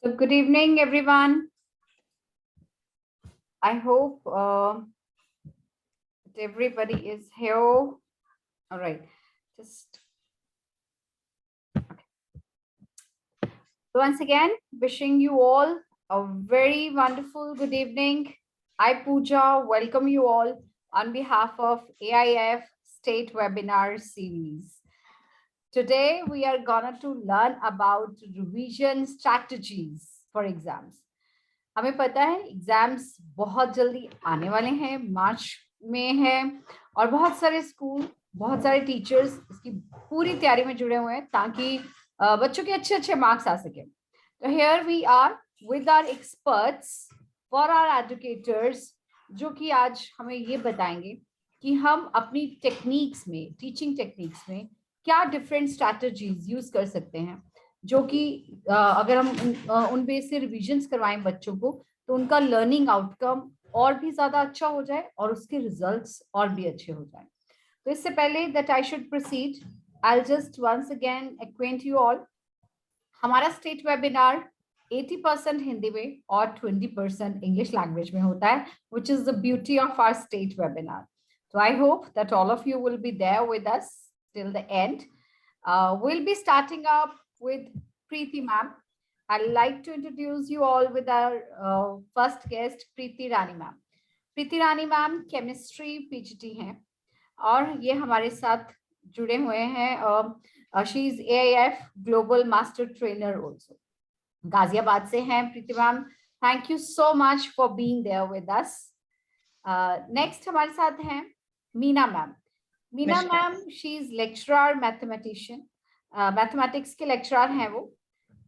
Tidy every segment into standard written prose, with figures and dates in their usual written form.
So good evening, everyone. I hope that everybody is here. All right, just okay. So once again, wishing you all a very wonderful good evening. I, Pooja, welcome you all on behalf of AIF State Webinar Series. Today, we are going to learn about revision strategies for exams. हमें पता है exams बहुत जल्दी आने वाले हैं, मार्च में है और बहुत सारे स्कूल, बहुत सारे टीचर्स इसकी पूरी तैयारी में जुड़े हुए हैं ताकि बच्चों के अच्छे अच्छे मार्क्स आ सके. तो here we are with our experts for our educators, जो कि आज हमें ये बताएंगे कि हम अपनी टेक्निक्स में, टीचिंग टेक्निक्स में क्या डिफरेंट स्ट्रैटेजीज यूज कर सकते हैं, जो कि अगर हम उन बेस से रिविजन्स करवाएं बच्चों को तो उनका लर्निंग आउटकम और भी ज्यादा अच्छा हो जाए और उसके रिजल्ट्स और भी अच्छे हो जाए. तो इससे पहले that I should proceed, I just once again acquaint you all. हमारा स्टेट वेबिनार 80% हिंदी में और 20% इंग्लिश लैंग्वेज में होता है, which is the beauty of our state webinar. So I hope that all of you will be there with us till the end. We'll be starting up with Preeti ma'am. I'd like to introduce you all with our first guest, Preeti Rani ma'am. Preeti Rani ma'am chemistry PhD हैं और ये हमारे साथ जुड़े हुए हैं. She is AIF Global Master Trainer also. Ghaziabad से हैं Preeti ma'am. Thank you so much for being there with us. Next हमारे साथ हैं Meena ma'am. Meena ma'am she is lecturer mathematician, mathematics के लेक्चरर हैं वो.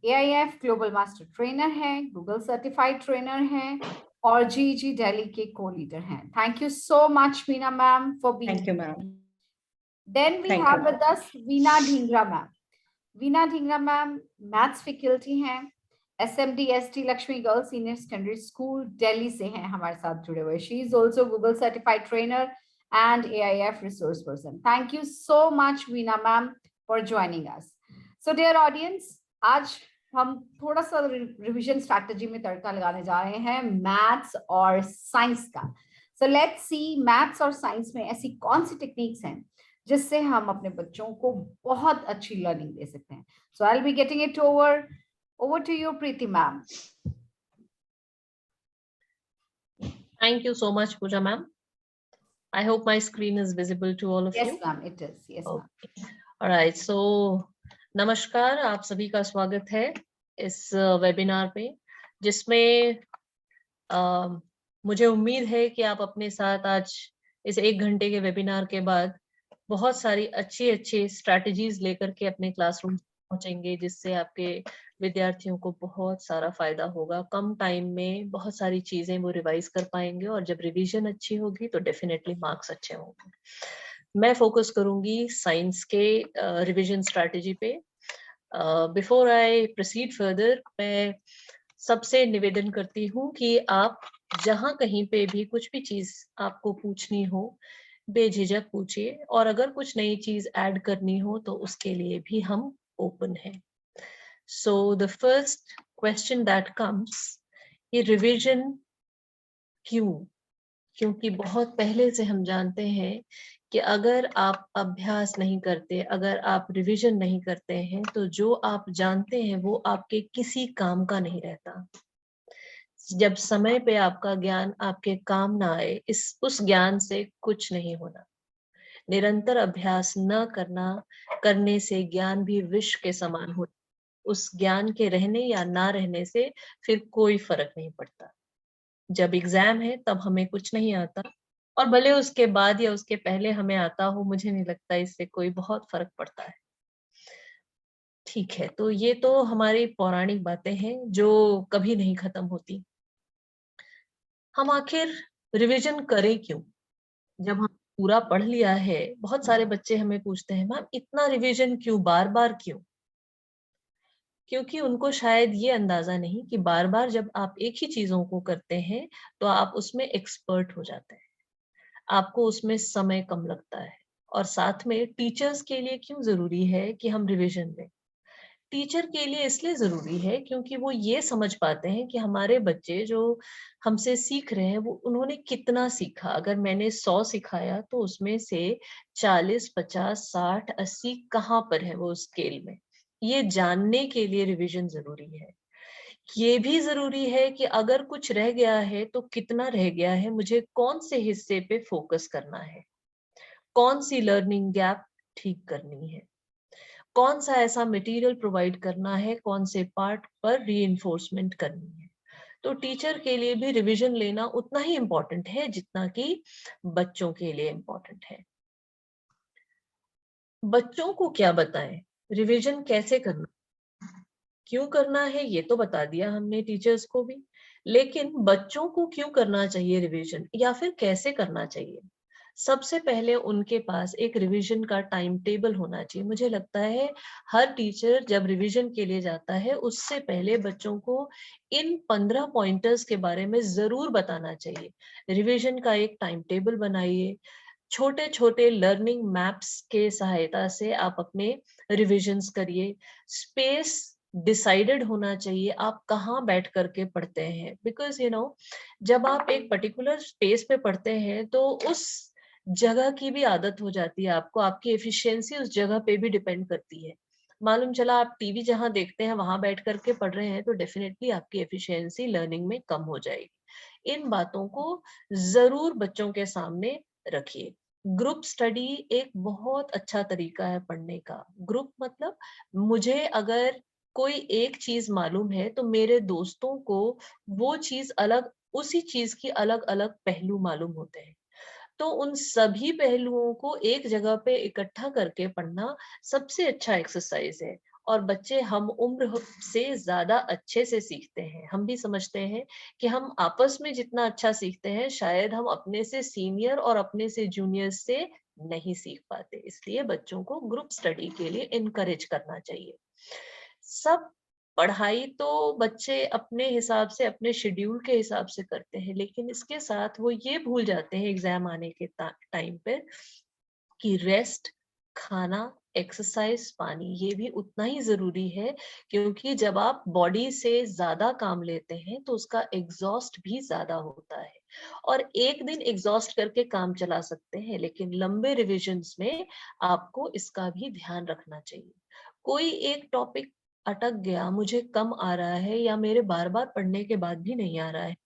AIF ग्लोबल मास्टर ट्रेनर हैं, गूगल सर्टिफाइड ट्रेनर हैं और GEG दिल्ली के को लीडर हैं. Thank you so much Meena ma'am for being. Thank you ma'am. Then we have with us Veena Dhingra ma'am. Veena Dhingra ma'am maths faculty हैं, SMD ST Lakshmi girls senior secondary school Delhi से हैं हमारे साथ जुड़े हुए. She is also Google certified trainer and AIF resource person. Thank you so much Veena ma'am for joining us. So dear audience, आज हम थोड़ा सा रिविजन स्ट्रैटेजी में तड़का लगाने जा रहे हैं मैथ्स और साइंस का. सो लेट्स सी मैथ्स और साइंस में ऐसी कौन सी टेक्निक्स हैं जिससे हम अपने बच्चों को बहुत अच्छी लर्निंग दे सकते हैं. So I will be getting it over to you Preeti ma'am. Thank you so much Pooja ma'am. I hope my screen is visible to all of you. Yes ma'am, it is. Yes ma'am. Okay. All right, so नमस्कार, आप सभी का स्वागत है इस webinar पे, जिसमें मुझे उम्मीद है कि आप अपने साथ आज इस 1 घंटे के वेबिनार के बाद बहुत सारी अच्छी स्ट्रैटेजीज लेकर के अपने क्लासरूम पहुंचेंगे, जिससे आपके विद्यार्थियों को बहुत सारा फायदा होगा. कम टाइम में बहुत सारी चीजें वो रिवाइज कर पाएंगे और जब रिवीजन अच्छी होगी तो डेफिनेटली मार्क्स अच्छे होंगे. मैं फोकस करूंगी साइंस के रिवीजन स्ट्रैटेजी पे. बिफोर आई प्रोसीड फर्दर, मैं सबसे निवेदन करती हूँ कि आप जहाँ कहीं पे भी कुछ भी चीज आपको पूछनी हो, बेझिझक पूछिए, और अगर कुछ नई चीज ऐड करनी हो तो उसके लिए भी हम ओपन हैं. So the first question that comes, ये रिवीजन क्यों? क्योंकि बहुत पहले से हम जानते हैं कि अगर आप अभ्यास नहीं करते, अगर आप रिवीजन नहीं करते हैं, तो जो आप जानते हैं वो आपके किसी काम का नहीं रहता. जब समय पे आपका ज्ञान आपके काम ना आए, उस ज्ञान से कुछ नहीं होना. निरंतर अभ्यास न करने से ज्ञान भी विष के समान होता. उस ज्ञान के रहने या ना रहने से फिर कोई फर्क नहीं पड़ता. जब एग्जाम है तब हमें कुछ नहीं आता, और भले उसके बाद या उसके पहले हमें आता हो, मुझे नहीं लगता इससे कोई बहुत फर्क पड़ता है. ठीक है, तो ये तो हमारी पौराणिक बातें हैं जो कभी नहीं खत्म होती. हम आखिर रिवीजन करें क्यों? जब हम पूरा पढ़ लिया है, बहुत सारे बच्चे हमें पूछते हैं, मैम इतना रिवीजन क्यों, बार बार क्यों? क्योंकि उनको शायद ये अंदाजा नहीं कि बार बार जब आप एक ही चीजों को करते हैं तो आप उसमें एक्सपर्ट हो जाते हैं, आपको उसमें समय कम लगता है. और साथ में टीचर्स के लिए क्यों जरूरी है कि हम रिवीजन दें? टीचर के लिए इसलिए जरूरी है क्योंकि वो ये समझ पाते हैं कि हमारे बच्चे जो हमसे सीख रहे हैं वो उन्होंने कितना सीखा। अगर मैंने 100 सिखाया तो उसमें से 40, 50, 60, 80 कहाँ पर है वो स्केल में, ये जानने के लिए रिवीजन जरूरी है। ये भी जरूरी है कि अगर कुछ रह गया है तो कितना रह गया है, मुझे कौन से हिस्से पे फोकस करना है, कौन सी लर्निंग गैप ठीक करनी है, कौन सा ऐसा मटेरियल प्रोवाइड करना है, कौन से पार्ट पर रीइंफोर्समेंट करनी है। तो टीचर के लिए भी रिवीजन लेना उतना ही इम्पोर्टेंट है जितना कि बच्चों के लिए इम्पोर्टेंट है। बच्चों को क्या बताएं, रिवीजन कैसे करना, क्यों करना है, ये तो बता दिया हमने टीचर्स को भी, लेकिन बच्चों को क्यों करना चाहिए रिवीजन या फिर कैसे करना चाहिए। सबसे पहले उनके पास एक रिवीजन का टाइम टेबल होना चाहिए। मुझे लगता है हर टीचर जब रिवीजन के लिए जाता है उससे पहले बच्चों को इन 15 पॉइंटर्स के बारे में जरूर बताना चाहिए। रिवीजन का एक टाइम टेबल बनाइए, छोटे छोटे लर्निंग मैप्स के सहायता से आप अपने रिविजन्स करिए। स्पेस डिसाइडेड होना चाहिए, आप कहाँ बैठ करके पढ़ते हैं, बिकॉज जब आप एक पर्टिकुलर स्पेस पे पढ़ते हैं तो उस जगह की भी आदत हो जाती है आपको, आपकी एफिशिएंसी उस जगह पे भी डिपेंड करती है। मालूम चला आप टीवी जहां देखते हैं वहां बैठ करके पढ़ रहे हैं तो डेफिनेटली आपकी एफिशिएंसी लर्निंग में कम हो जाएगी। इन बातों को जरूर बच्चों के सामने रखिए। ग्रुप स्टडी एक बहुत अच्छा तरीका है पढ़ने का। ग्रुप मतलब मुझे अगर कोई एक चीज मालूम है तो मेरे दोस्तों को वो चीज अलग, उसी चीज की अलग अलग पहलू मालूम होते हैं। तो उन सभी पहलुओं को एक जगह पे इकट्ठा करके पढ़ना सबसे अच्छा एक्सरसाइज है। और बच्चे हम उम्र से ज्यादा अच्छे से सीखते हैं। हम भी समझते हैं कि हम आपस में जितना अच्छा सीखते हैं शायद हम अपने से सीनियर और अपने से जूनियर से नहीं सीख पाते। इसलिए बच्चों को ग्रुप स्टडी के लिए इनकरेज करना चाहिए। सब पढ़ाई तो बच्चे अपने हिसाब से, अपने शेड्यूल के हिसाब से करते हैं, लेकिन इसके साथ वो ये भूल जाते हैं एग्जाम आने के टाइम पे कि रेस्ट, खाना, एक्सरसाइज, पानी ये भी उतना ही जरूरी है। क्योंकि जब आप बॉडी से ज्यादा काम लेते हैं तो उसका एग्जॉस्ट भी ज्यादा होता है। और एक दिन एग्जॉस्ट करके काम चला सकते हैं, लेकिन लंबे रिविजन्स में आपको इसका भी ध्यान रखना चाहिए। कोई एक टॉपिक अटक गया, मुझे कम आ रहा है या मेरे बार बार पढ़ने के बाद भी नहीं आ रहा है,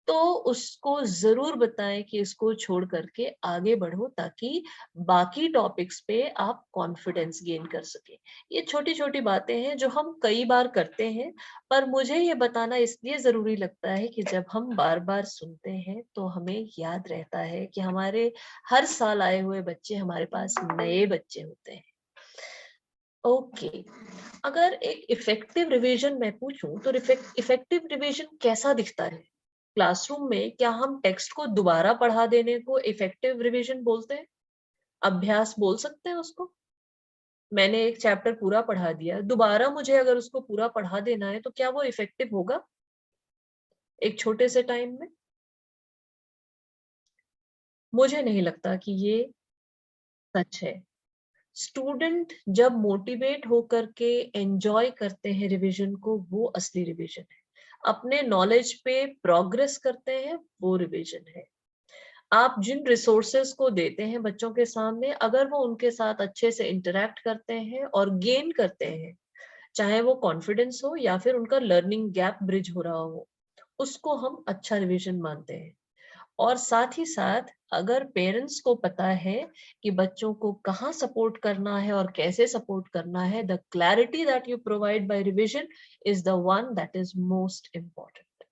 तो उसको जरूर बताएं कि इसको छोड़ करके आगे बढ़ो ताकि बाकी टॉपिक्स पे आप कॉन्फिडेंस गेन कर सके। ये छोटी छोटी बातें हैं जो हम कई बार करते हैं, पर मुझे ये बताना इसलिए जरूरी लगता है कि जब हम बार बार सुनते हैं तो हमें याद रहता है कि हमारे हर साल आए हुए बच्चे हमारे पास नए बच्चे होते हैं। ओके, अगर एक इफेक्टिव रिवीजन मैं पूछूं तो इफेक्टिव रिवीजन कैसा दिखता है? क्लासरूम में क्या हम टेक्स्ट को दोबारा पढ़ा देने को इफेक्टिव रिवीजन बोलते हैं? अभ्यास बोल सकते हैं उसको? मैंने एक चैप्टर पूरा पढ़ा दिया, दोबारा मुझे अगर उसको पूरा पढ़ा देना है तो क्या वो इफेक्टिव होगा एक छोटे से टाइम में? मुझे नहीं लगता कि ये सच है। स्टूडेंट जब मोटिवेट होकर के एंजॉय करते हैं रिवीजन को, वो असली रिवीजन है। अपने नॉलेज पे प्रोग्रेस करते हैं, वो रिवीजन है। आप जिन रिसोर्सेस को देते हैं बच्चों के सामने, अगर वो उनके साथ अच्छे से इंटरेक्ट करते हैं और गेन करते हैं, चाहे वो कॉन्फिडेंस हो या फिर उनका लर्निंग गैप ब्रिज हो रहा हो, उसको हम अच्छा रिवीजन मानते हैं। और साथ ही साथ अगर पेरेंट्स को पता है कि बच्चों को कहाँ सपोर्ट करना है और कैसे सपोर्ट करना है, the clarity that you provide by revision is the one that is most important.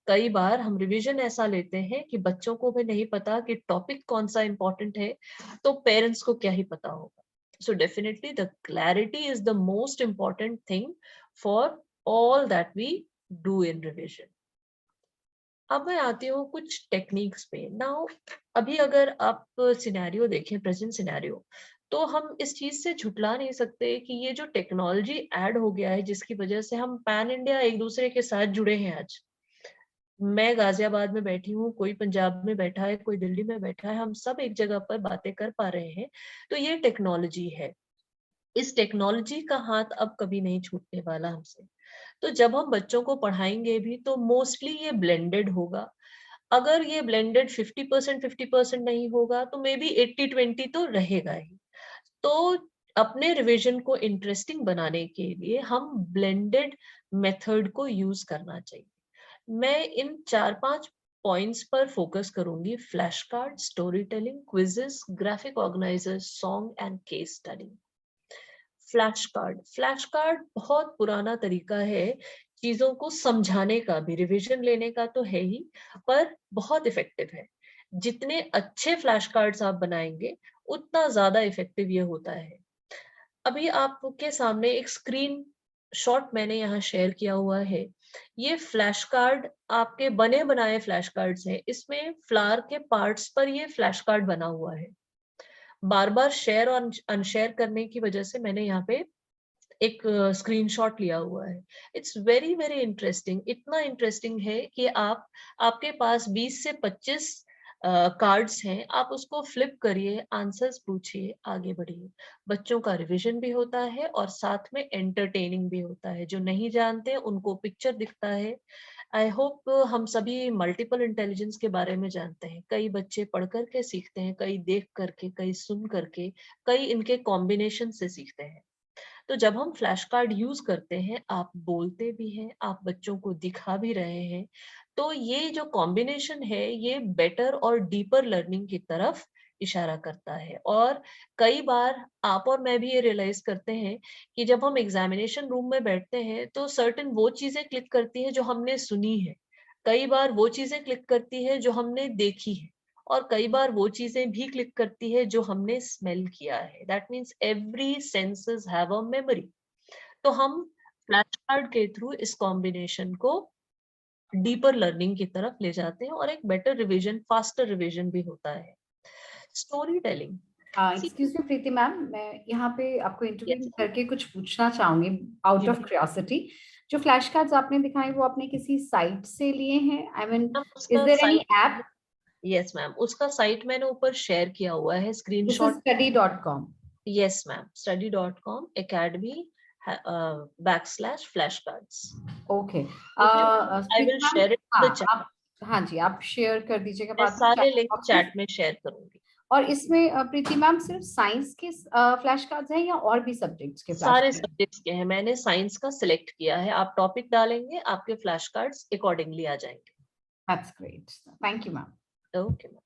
कई बार हम रिवीजन ऐसा लेते हैं कि बच्चों को भी नहीं पता कि टॉपिक कौन सा इम्पोर्टेंट है, तो पेरेंट्स को क्या ही पता होगा। So definitely the clarity is the most important thing for all that we do in revision. अब मैं आती हूँ कुछ टेक्निक्स पे नाउ। अभी अगर आप सिनेरियो देखें, प्रेजेंट सिनेरियो, तो हम इस चीज से झुटला नहीं सकते कि ये जो टेक्नोलॉजी ऐड हो गया है जिसकी वजह से हम पैन इंडिया एक दूसरे के साथ जुड़े हैं आज। मैं गाजियाबाद में बैठी हूँ, कोई पंजाब में बैठा है, कोई दिल्ली में बैठा है, हम सब एक जगह पर बातें कर पा रहे हैं। तो ये टेक्नोलॉजी है। इस टेक्नोलॉजी का हाथ अब कभी नहीं छूटने वाला हमसे। तो जब हम बच्चों को पढ़ाएंगे भी तो मोस्टली ये ब्लेंडेड होगा। अगर ये ब्लेंडेड 50% नहीं होगा तो मे बी 80-20 तो रहेगा ही। तो अपने रिवीजन को इंटरेस्टिंग बनाने के लिए हम ब्लेंडेड मेथड को यूज करना चाहिए। मैं इन 4-5 पॉइंट्स पर फोकस करूंगी: flash card, story telling, quizzes, graphic organizers, song and case study. Flash card बहुत पुराना तरीका है चीजों को समझाने का भी, रिवीजन लेने का तो है ही, पर बहुत इफेक्टिव है। जितने अच्छे फ्लैश कार्ड्स आप बनाएंगे उतना ज्यादा इफेक्टिव ये होता है। अभी आपके सामने एक स्क्रीन शॉट मैंने यहाँ शेयर किया हुआ है। ये फ्लैश कार्ड आपके बने बनाए फ्लैश कार्ड्स हैं। इसमें फ्लावर के पार्ट्स पर ये फ्लैश कार्ड बना हुआ है। बार बार शेयर और अनशेयर करने की वजह से मैंने यहाँ पे एक स्क्रीनशॉट लिया हुआ है। It's very very interesting. इतना इंटरेस्टिंग है कि आपके पास 20 से 25 कार्ड्स हैं, आप उसको फ्लिप करिए, आंसर्स पूछिए, आगे बढ़िए। बच्चों का रिवीजन भी होता है और साथ में एंटरटेनिंग भी होता है। जो नहीं जानते उनको पिक्चर दिखता है। आई होप हम सभी मल्टीपल इंटेलिजेंस के बारे में जानते हैं। कई बच्चे पढ़ करके सीखते हैं, कई देख करके, कई सुन करके, कई इनके कॉम्बिनेशन से सीखते हैं। तो जब हम फ्लैश कार्ड यूज करते हैं, आप बोलते भी हैं, आप बच्चों को दिखा भी रहे हैं, तो ये जो कॉम्बिनेशन है ये बेटर और डीपर लर्निंग की तरफ इशारा करता है। और कई बार आप और मैं भी ये रियलाइज करते हैं कि जब हम एग्जामिनेशन रूम में बैठते हैं तो सर्टेन वो चीजें क्लिक करती हैं जो हमने सुनी है, कई बार वो चीजें क्लिक करती है जो हमने देखी है, और कई बार वो चीजें भी क्लिक करती है जो हमने स्मेल किया है। That means every senses have a memory. तो हम फ्लैश कार्ड के थ्रू इस कॉम्बिनेशन को डीपर लर्निंग की तरफ ले जाते हैं और एक बेटर रिवीजन, फास्टर रिवीजन भी होता है। Story telling. एक्सक्यूज मी प्रीति मैम, मैं यहाँ पे आपको इंटरव्यू यस करके कुछ पूछना चाहूंगी आउट जी ऑफ क्यूरियोसिटी। जो फ्लैश कार्ड्स आपने दिखाए वो आपने किसी साइट से लिए हैं? आई मीन, मैम, इज उसका there any site, app? Yes ma'am, उसका साइट मैंने ऊपर शेयर किया हुआ है this is screenshot. study.com? Yes ma'am, study.com academy backslash flashcards। Okay. ठीक है ma'am, I Preeti will ma'am, share it in the हाँ चैट। आप, हाँ जी, आप शेयर कर दीजिएगा मैं बाद में सारे chat लिंक box में। चैट में शेयर करूंगी। और इसमें प्रीति मैम सिर्फ साइंस के फ्लैश कार्ड्स हैं या और भी सब्जेक्ट्स के फ्लैश सारे कार्ड? सब्जेक्ट्स के हैं, मैंने साइंस का सिलेक्ट किया है। आप टॉपिक डालेंगे, आपके फ्लैश कार्ड्स अकॉर्डिंगली आ जाएंगे। That's great, thank you ma'am. Okay ma'am.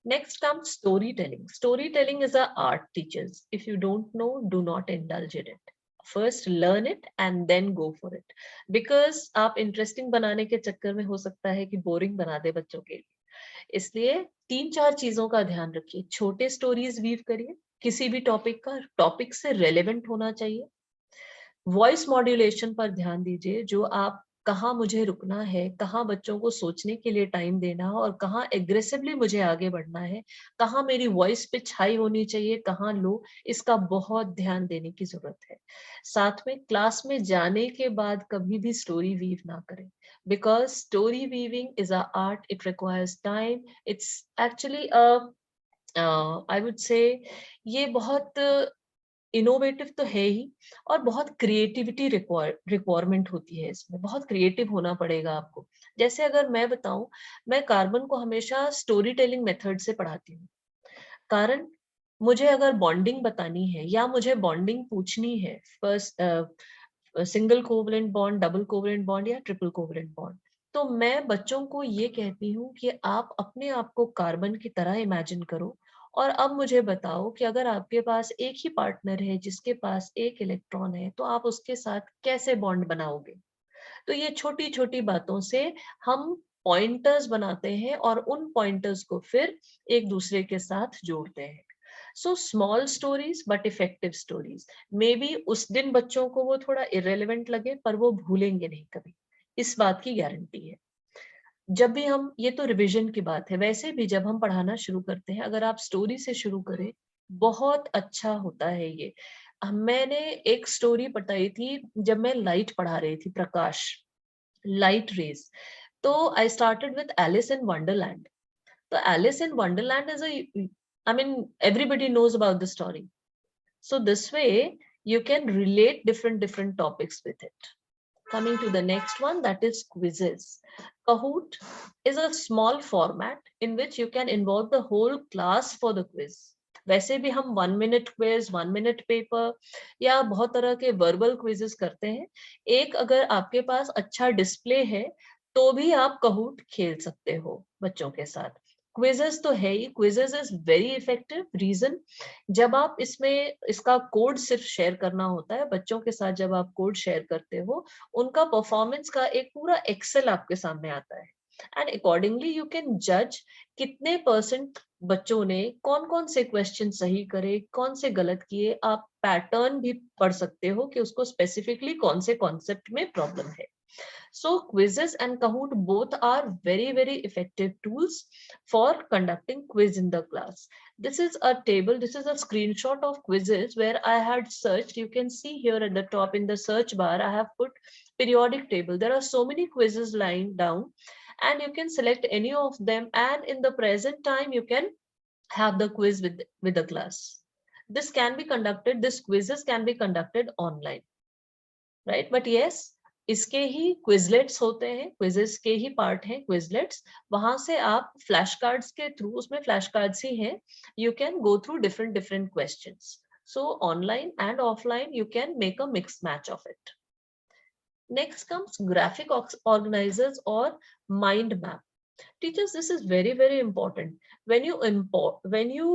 Next comes storytelling. Storytelling is a art, teachers. If you don't know, do not indulge in it. First learn it and then go for it. Because आप interesting बनाने के चक्कर में हो सकता है कि boring बना दे बच्चों के लिए। इसलिए 3-4 चीजों का ध्यान रखिए। छोटे स्टोरीज वीव करिए, किसी भी टॉपिक का टॉपिक से रेलेवेंट होना चाहिए। वॉइस मॉड्यूलेशन पर ध्यान दीजिए, जो आप कहाँ मुझे रुकना है, कहाँ बच्चों को सोचने के लिए टाइम देना और कहाँ एग्रेसिवली मुझे आगे बढ़ना है, कहाँ मेरी वॉइस पिच हाई होनी चाहिए, कहाँ लो, इसका बहुत ध्यान देने की जरूरत है। साथ में क्लास में जाने के बाद कभी भी स्टोरी वीव ना करें, because story weaving is a art, it requires time, it's actually I would say ये बहुत इनोवेटिव तो है ही, और बहुत क्रिएटिविटी रिक्वायरमेंट होती है इसमें, बहुत क्रिएटिव होना पड़ेगा आपको। जैसे अगर मैं बताऊं, मैं कार्बन को हमेशा स्टोरी टेलिंग मेथड से पढ़ाती हूँ। कारण मुझे अगर बॉन्डिंग बतानी है या मुझे बॉन्डिंग पूछनी है, first single covalent bond, double covalent bond या ट्रिपल कोवलेंट बॉन्ड, तो मैं बच्चों को ये कहती हूँ कि आप अपने आप को कार्बन की तरह इमेजिन करो, और अब मुझे बताओ कि अगर आपके पास एक ही पार्टनर है जिसके पास एक इलेक्ट्रॉन है, तो आप उसके साथ कैसे बॉन्ड बनाओगे। तो ये छोटी छोटी बातों से हम पॉइंटर्स बनाते हैं और उन पॉइंटर्स को फिर एक दूसरे के साथ जोड़ते हैं। So small stories but effective stories. May be उस दिन बच्चों को वो थोड़ा इरेलीवेंट लगे, पर वो भूलेंगे नहीं कभी, इस बात की गारंटी है। जब भी हम, ये तो रिवीजन की बात है, वैसे भी जब हम पढ़ाना शुरू करते हैं, अगर आप स्टोरी से शुरू करें, बहुत अच्छा होता है ये। मैंने एक स्टोरी बताई थी जब मैं लाइट पढ़ा रही थी, प्रकाश, लाइट रेज। तो I started with Alice in Wonderland. तो Alice in Wonderland is I mean everybody knows about the story. So this way you can relate different topics with it. Coming to the next one, that is quizzes. Kahoot is a small format in which you can involve the whole class for the quiz. वैसे भी हम 1 minute quiz, 1 minute paper या बहुत तरह के verbal quizzes करते हैं. एक अगर आपके पास अच्छा डिस्प्ले है तो भी आप Kahoot खेल सकते हो बच्चों के साथ. क्विजेस तो है ही, quizzes is very effective. Reason, जब आप इसमें इसका कोड सिर्फ शेयर करना होता है, बच्चों के साथ जब आप कोड शेयर करते हो, उनका परफॉर्मेंस का एक पूरा एक्सेल आपके सामने आता है. एंड अकॉर्डिंगली यू कैन जज कितने परसेंट बच्चों ने कौन कौन से क्वेश्चन सही करे, कौन से गलत किए. आप पैटर्न भी पढ़ सकते हो कि उसको स्पेसिफिकली कौन से कॉन्सेप्ट में प्रॉब्लम है. So quizzes and Kahoot both are very effective tools for conducting quiz in the class. This is a table, this is a screenshot of quizzes where I had searched. You can see here at the top in the search bar, I have put periodic table. There are so many quizzes lying down and you can select any of them, and in the present time you can have the quiz with the class. This can be conducted, this quizzes can be conducted online, right? But yes, इसके ही क्विजलेट्स होते हैं, quizzes के ही part हैं क्विजलेट्स. वहां से आप flash cards के through, उसमें फ्लैश कार्ड्स ही हैं, you can go through different questions. So online and offline you can make a mix match of it. Next comes graphic organisers और mind map. Teachers, this is very important. When you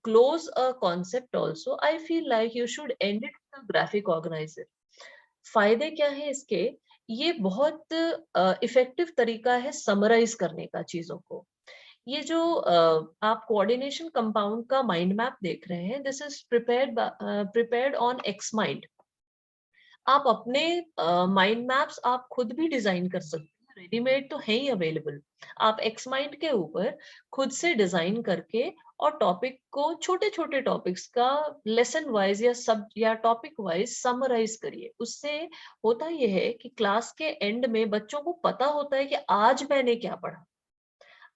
close a concept also, I feel like you should end it with a graphic organizer. फायदे क्या है इसके? ये बहुत effective तरीका है summarise करने का चीजों को. ये जो आप कोऑर्डिनेशन कंपाउंड का माइंड मैप देख रहे हैं, दिस इज प्रिपेयर्ड ऑन एक्समाइंड. आप अपने माइंड मैप्स आप खुद भी डिजाइन कर सकते हैं, रेडीमेड तो है ही अवेलेबल. आप एक्समाइंड के ऊपर खुद से डिजाइन करके और टॉपिक को, छोटे टॉपिक्स का लेसन वाइज या टॉपिक वाइज समराइज करिए. उससे होता यह है कि क्लास के एंड में बच्चों को पता होता है कि आज मैंने क्या पढ़ा.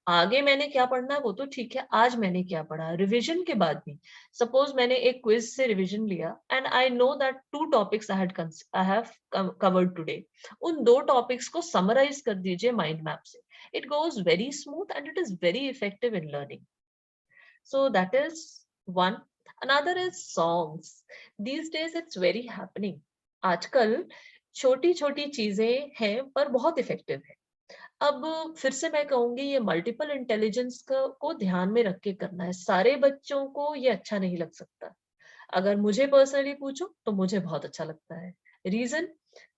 आगे मैंने क्या पढ़ना है वो तो ठीक है, आज मैंने क्या पढ़ा. रिवीजन के बाद भी, सपोज मैंने एक क्विज से रिवीजन लिया and I know that 2 topics I have covered today. उन 2 टॉपिक्स को समराइज कर दीजिए माइंड मैप से. It goes very smooth and it is very effective in learning. So that is one. Another is songs. These days it's very happening. आजकल छोटी चीजें हैं पर बहुत इफेक्टिव है. अब फिर से मैं कहूंगी, ये मल्टीपल इंटेलिजेंस को ध्यान में रख के करना है. सारे बच्चों को ये अच्छा नहीं लग सकता. अगर मुझे पर्सनली पूछो तो मुझे बहुत अच्छा लगता है. रीजन,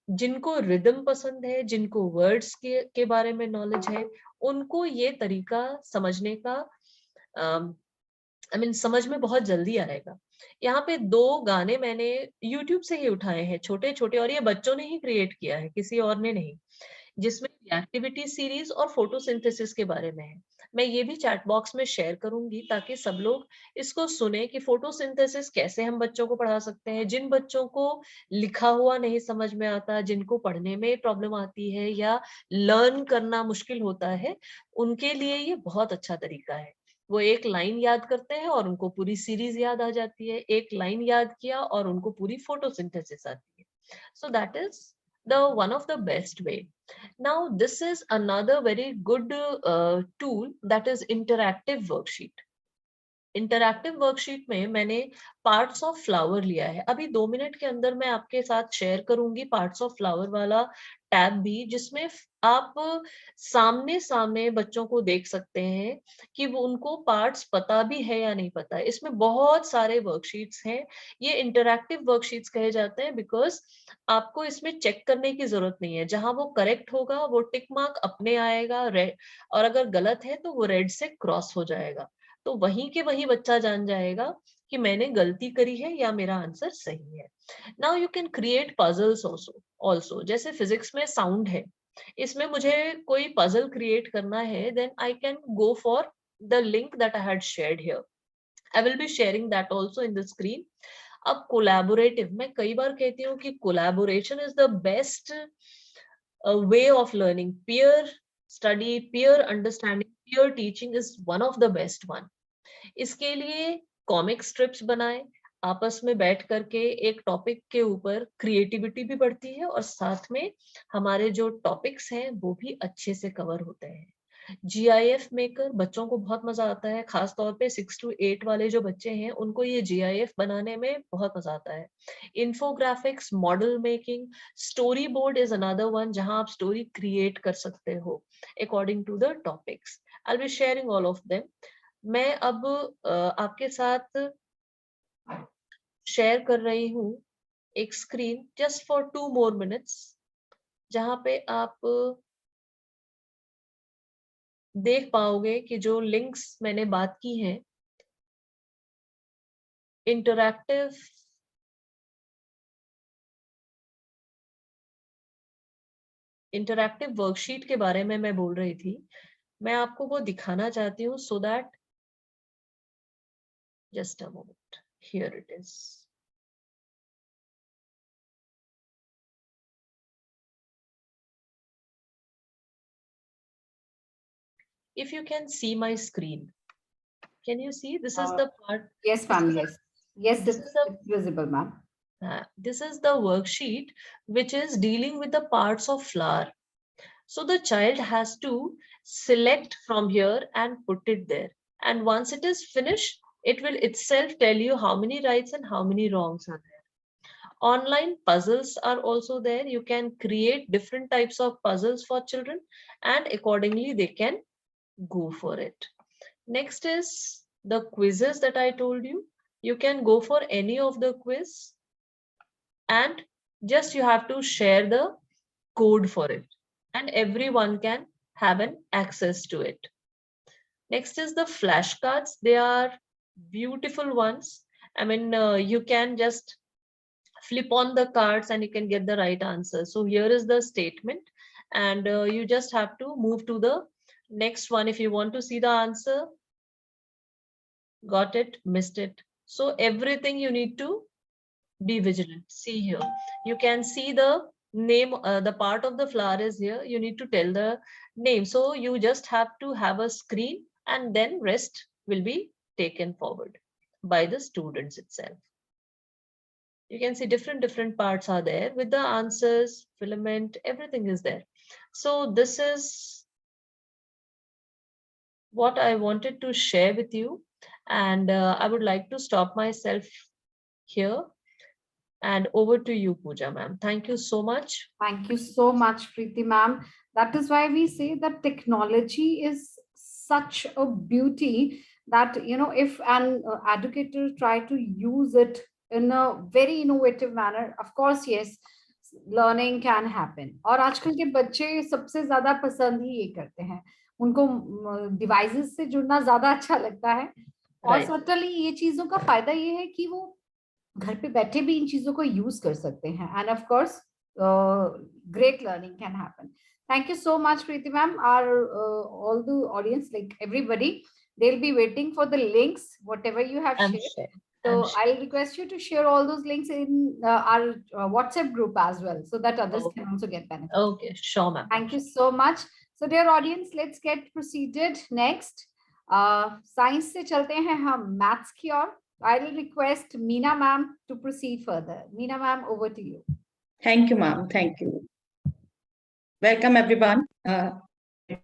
जिनको रिदम पसंद है, जिनको वर्ड्स के बारे में नॉलेज है, उनको ये तरीका समझने का समझ में बहुत जल्दी आएगा. यहाँ पे 2 गाने मैंने YouTube से ही उठाए हैं, छोटे, और ये बच्चों ने ही क्रिएट किया है, किसी और ने नहीं, जिसमें एक्टिविटी सीरीज और फोटोसिंथेसिस के बारे में है. मैं ये भी चैट बॉक्स में शेयर करूंगी ताकि सब लोग इसको सुने कि फोटोसिंथेसिस कैसे हम बच्चों को पढ़ा सकते हैं. जिन बच्चों को लिखा हुआ नहीं समझ में आता, जिनको पढ़ने में प्रॉब्लम आती है या लर्न करना मुश्किल होता है, उनके लिए ये बहुत अच्छा तरीका है. वो एक लाइन याद करते हैं और उनको पूरी सीरीज याद आ जाती है. एक लाइन याद किया और उनको पूरी फोटोसिंथेसिस आती है. So that is the one of the best way. Now this is another very good tool, that is interactive worksheet. Interactive worksheet में मैंने पार्ट्स ऑफ फ्लावर लिया है. अभी 2 मिनट के अंदर मैं आपके साथ शेयर करूंगी पार्ट्स ऑफ फ्लावर वाला टैब भी, जिसमें आप सामने बच्चों को देख सकते हैं कि वो उनको पार्ट्स पता भी है या नहीं पता है. इसमें बहुत सारे वर्कशीट्स हैं. ये इंटरैक्टिव वर्कशीट्स कहे जाते हैं बिकॉज आपको इसमें चेक करने की जरूरत नहीं है. जहां वो करेक्ट होगा वो टिक मार्क अपने आएगा रेड, और अगर गलत है तो वो रेड से क्रॉस हो जाएगा. तो वहीं के वहीं बच्चा जान जाएगा कि मैंने गलती करी है या मेरा आंसर सही है. Now you can create puzzles also. जैसे फिजिक्स में साउंड है, इसमें मुझे कोई पजल क्रिएट करना है, then I can go for the link that I had shared here. I will be sharing that also in the screen. अब collaborative, मैं कई बार कहती हूँ कि collaboration is the best way of learning. Peer study, peer understanding, peer teaching is one of the best one. इसके लिए comic strips बनाएं. आपस में बैठ करके एक टॉपिक के ऊपर क्रिएटिविटी भी बढ़ती है और साथ में हमारे जो टॉपिक्स हैं वो भी अच्छे से कवर होते हैं। GIF मेकर बच्चों को बहुत मजा आता है, खास तौर पे 6 to 8 वाले जो बच्चे हैं उनको ये GIF बनाने में बहुत मजा आता है। Infographics, model making, story board is another one जहां आप स्टोरी क्रिएट कर सकते हो according to the topics. I will be sharing all of them. मैं अब आपके साथ शेयर कर रही हूँ एक screen just for 2 more minutes, जहां पे आप देख पाओगे कि जो लिंक्स मैंने बात की हैं, इंटरैक्टिव वर्कशीट के बारे में मैं बोल रही थी, मैं आपको वो दिखाना चाहती हूँ so that just a moment, here it is. If you can see my screen, can you see? This is the part. Yes, ma'am. Yes. Yes, This is the it's visible, ma'am. This is the worksheet which is dealing with the parts of flower. So the child has to select from here and put it there. And once it is finished, it will itself tell you how many rights and how many wrongs are there. Online puzzles are also there. You can create different types of puzzles for children and accordingly they can go for it. Next is the quizzes that I told you. You can go for any of the quiz and just you have to share the code for it and everyone can have an access to it. Next is the flashcards. They are beautiful ones. I mean, you can just flip on the cards and you can get the right answer. So here is the statement and you just have to move to the next one if you want to see the answer. Got it, missed it. So everything you need to be vigilant. See here, you can see the name, the part of the flower is here. You need to tell the name. So you just have to have a screen and then rest will be taken forward by the students itself. You can see different parts are there with the answers, filament, everything is there. So this is what I wanted to share with you. And I would like to stop myself here. And over to you, Pooja ma'am. Thank you so much. Thank you so much, Preeti ma'am. That is why we say that technology is such a beauty that, you know, if an educator try to use it in a very innovative manner, of course, yes, learning can happen. और आजकल के बच्चे सबसे ज्यादा पसंद ही ये करते हैं, उनको डिवाइसेस से जुड़ना ज्यादा अच्छा लगता है। और सर्टनली ये चीजों का फायदा ये है कि वो घर पे बैठे भी इन चीजों को यूज कर सकते हैं end of course great learning can happen. Thank you so much, Preeti ma'am. Our all the audience, like everybody, they'll be waiting for the links, whatever you have shared. So I'll request you to share all those links in our WhatsApp group as well, so that others can also get benefit. Okay, sure, ma'am. Thank you so much. So dear audience, let's get proceeded next. Science से चलते हैं हम maths की ओर. I will request Meena ma'am to proceed further. Meena ma'am, over to you. Thank you, ma'am. Thank you. Welcome, everyone.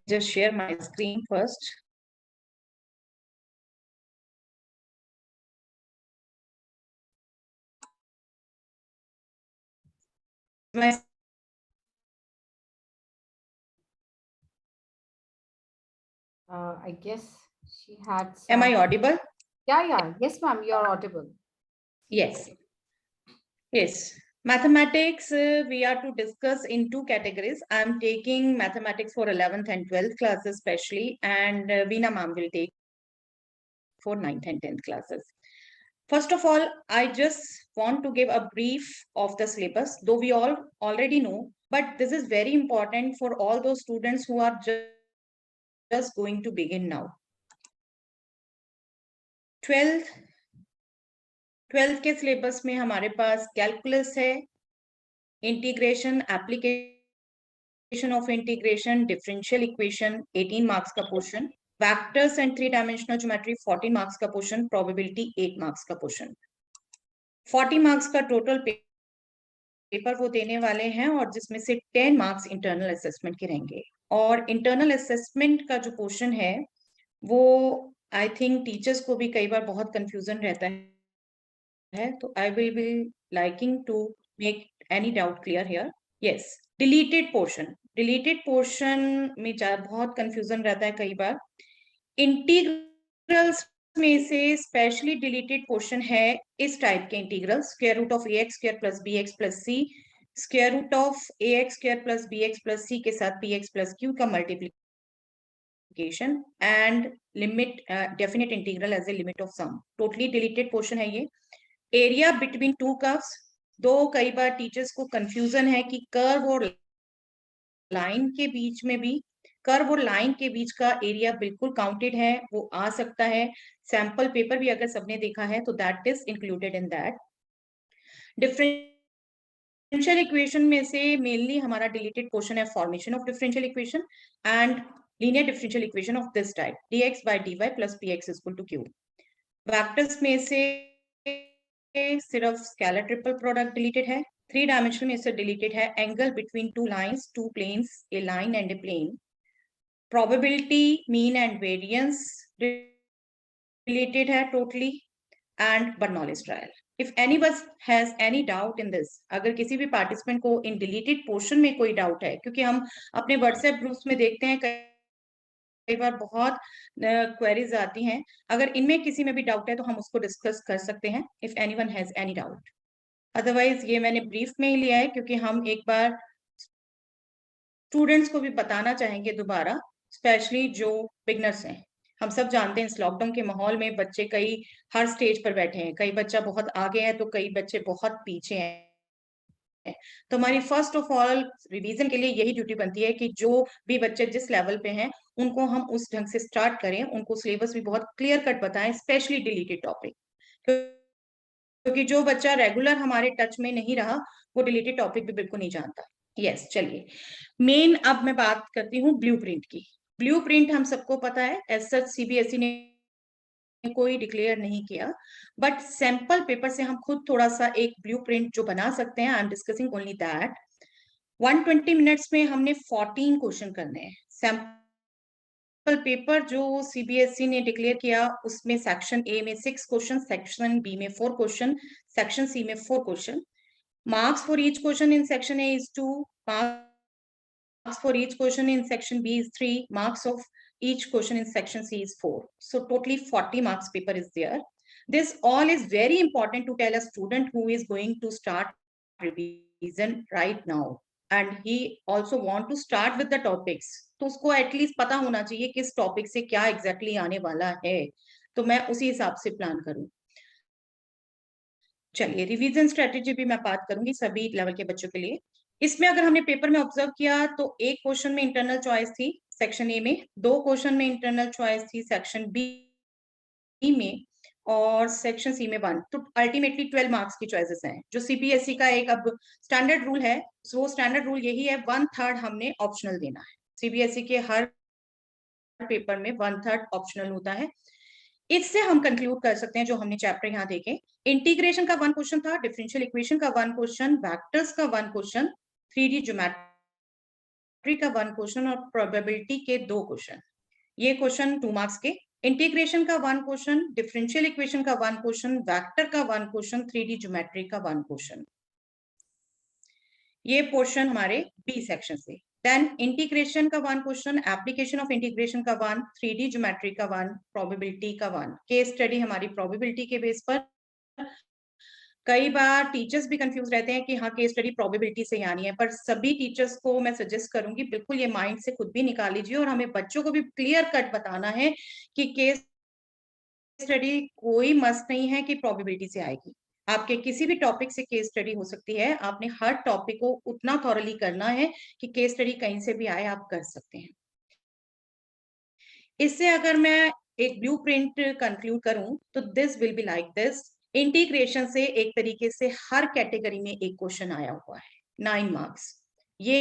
Just share my screen first. I guess she had some... Am I audible? Yeah. Yes, ma'am, you're audible. Yes. Yes. Mathematics, we are to discuss in two categories. I'm taking mathematics for 11th and 12th classes especially, and Veena ma'am will take for 9th and 10th classes. First of all, I just want to give a brief of the syllabus, though we all already know, but this is very important for all those students who are just going to begin now. 12th के syllabus में हमारे पास calculus है, integration, application of integration, differential equation 18 marks का portion, vectors and 3 dimensional geometry 14 marks का portion, probability 8 marks का portion. 40 marks का total paper वो देने वाले हैं और जिसमें से 10 मार्क्स इंटरनल असेसमेंट के रहेंगे। और इंटरनल असेसमेंट का जो पोर्शन है वो आई थिंक टीचर्स को भी कई बार बहुत कंफ्यूजन रहता है, तो I will be liking to make any doubt clear here. Yes, deleted portion में बहुत कंफ्यूजन रहता है कई बार। इंटीग्रल्स में से स्पेशली डिलीटेड पोर्शन है इस टाइप के integral, square root of ax square plus bx plus c, square root of ax square plus bx plus c के साथ px प्लस q का multiplication and limit definite integral as a limit of sum. Totally deleted portion है ये। Area between two curves, कई बार teachers को confusion है कि curve और लाइन के बीच में भी, कर्व और लाइन के बीच का एरिया बिल्कुल काउंटेड है, वो आ सकता है। सैंपल पेपर भी अगर सबने देखा है तो that is included in that. Differential equation में से मेनली हमारा डिलीटेड पोर्शन है formation of differential equation and linear differential equation of this type, dx by dy plus px is equal to q। Vectors में से सिर्फ scalar triple product deleted है। 3 dimensional में से डिलीटेड है angle between two lines, two planes, a line and a plane. Probability, mean and variance deleted है totally and Bernoulli's trial. If any bus has any doubt in this, अगर किसी भी participant को इन deleted portion में कोई doubt है, क्योंकि हम अपने व्हाट्सएप ग्रुप्स में देखते हैं कई बार बहुत क्वेरीज आती हैं, अगर इनमें किसी में भी डाउट है तो हम उसको डिस्कस कर सकते हैं if anyone has any doubt. Otherwise ये मैंने ब्रीफ में ही लिया है क्योंकि हम एक बार स्टूडेंट्स को भी बताना चाहेंगे दोबारा, स्पेशली जो बिगनर्स हैं। हम सब जानते हैं इस लॉकडाउन के माहौल में बच्चे कई हर स्टेज पर बैठे हैं, कई बच्चा बहुत आगे है तो कई बच्चे बहुत पीछे हैं। तो हमारी फर्स्ट ऑफ ऑल रिवीजन के लिए यही ड्यूटी बनती है कि जो भी बच्चे जिस लेवल पे हैं उनको हम उस ढंग से स्टार्ट करें, उनको सिलेबस भी बहुत क्लियर कट बताएं, स्पेशली डिलीटेड टॉपिक, क्योंकि जो बच्चा रेगुलर हमारे टच में नहीं रहा वो डिलीटेड टॉपिक भी बिल्कुल नहीं जानता। यस, चलिए मेन अब मैं बात करती हूँ ब्लूप्रिंट की। ब्लूप्रिंट हम सबको पता है, एज सच सीबीएसई ने कोई डिक्लेयर नहीं किया, बट सैंपल पेपर से हम खुद थोड़ा सा एक ब्लूप्रिंट जो बना सकते हैं, I am discussing only that. 120 minutes में हमने 14 क्वेश्चन करने हैं। सैंपल पेपर जो सीबीएसई ने डिक्लेयर किया उसमें सेक्शन ए में 6 क्वेश्चन, सेक्शन बी में 4 क्वेश्चन, सेक्शन सी में 4 question. Marks for each question in section A is 2, marks for each question in section B is 3, marks of each question in section C is 4. So totally 40 marks paper is there. This all is very important to tell a student who is going to start revision right now and he also want to start with the topics. तो उसको at least पता होना चाहिए किस topic से क्या exactly आने वाला है, तो मैं उसी हिसाब से प्लान करूं। चलिए रिवीजन स्ट्रेटेजी भी मैं बात करूंगी सभी लेवल के बच्चों के लिए। इसमें अगर हमने पेपर में ऑब्जर्व किया तो एक क्वेश्चन में इंटरनल चॉइस थी सेक्शन ए में, 2 क्वेश्चन में इंटरनल चॉइस थी सेक्शन बी में और सेक्शन सी में 1, तो अल्टीमेटली 12 मार्क्स की चॉइसेस हैं। जो सीबीएसई का एक अब स्टैंडर्ड रूल है, वो स्टैंडर्ड रूल यही है 1/3 हमने ऑप्शनल देना है। सीबीएसई के हर पेपर में 1/3 ऑप्शनल होता है। इससे हम कंक्लूड कर सकते हैं जो हमने चैप्टर यहाँ देखे, इंटीग्रेशन का 1 क्वेश्चन था, डिफरेंशियल इक्वेशन का 1 क्वेश्चन, वेक्टर्स का 1 क्वेश्चन, 3D ज्योमेट्री का 1 क्वेश्चन और प्रोबेबिलिटी के 2 क्वेश्चन। ये क्वेश्चन 2 मार्क्स के। इंटीग्रेशन का 1 क्वेश्चन, डिफरेंशियल इक्वेशन का 1 क्वेश्चन, वेक्टर का 1 क्वेश्चन, 3D ज्योमेट्री का 1 क्वेश्चन। ये पोर्शन हमारे बी सेक्शन से। देन इंटीग्रेशन का 1 क्वेश्चन, एप्लीकेशन ऑफ इंटीग्रेशन का 1, 3D ज्योमेट्री का 1, प्रोबेबिलिटी का 1। केस स्टडी हमारी प्रोबेबिलिटी के बेस पर। कई बार टीचर्स भी कंफ्यूज रहते हैं कि हाँ केस स्टडी प्रोबेबिलिटी से आनी है, पर सभी टीचर्स को मैं सजेस्ट करूंगी बिल्कुल ये माइंड से खुद भी निकाल लीजिए और हमें बच्चों को भी क्लियर कट बताना है कि केस स्टडी कोई मस्ट नहीं है कि प्रोबेबिलिटी से आएगी। आपके किसी भी टॉपिक से केस स्टडी हो सकती है, आपने हर टॉपिक को उतना थॉरली करना है कि केस स्टडी कहीं से भी आए आप कर सकते हैं। इससे अगर मैं एक ब्लूप्रिंट कंक्लूड करूं तो this will be like this. Integration से एक तरीके से हर कैटेगरी में एक क्वेश्चन आया हुआ है, 9 मार्क्स। ये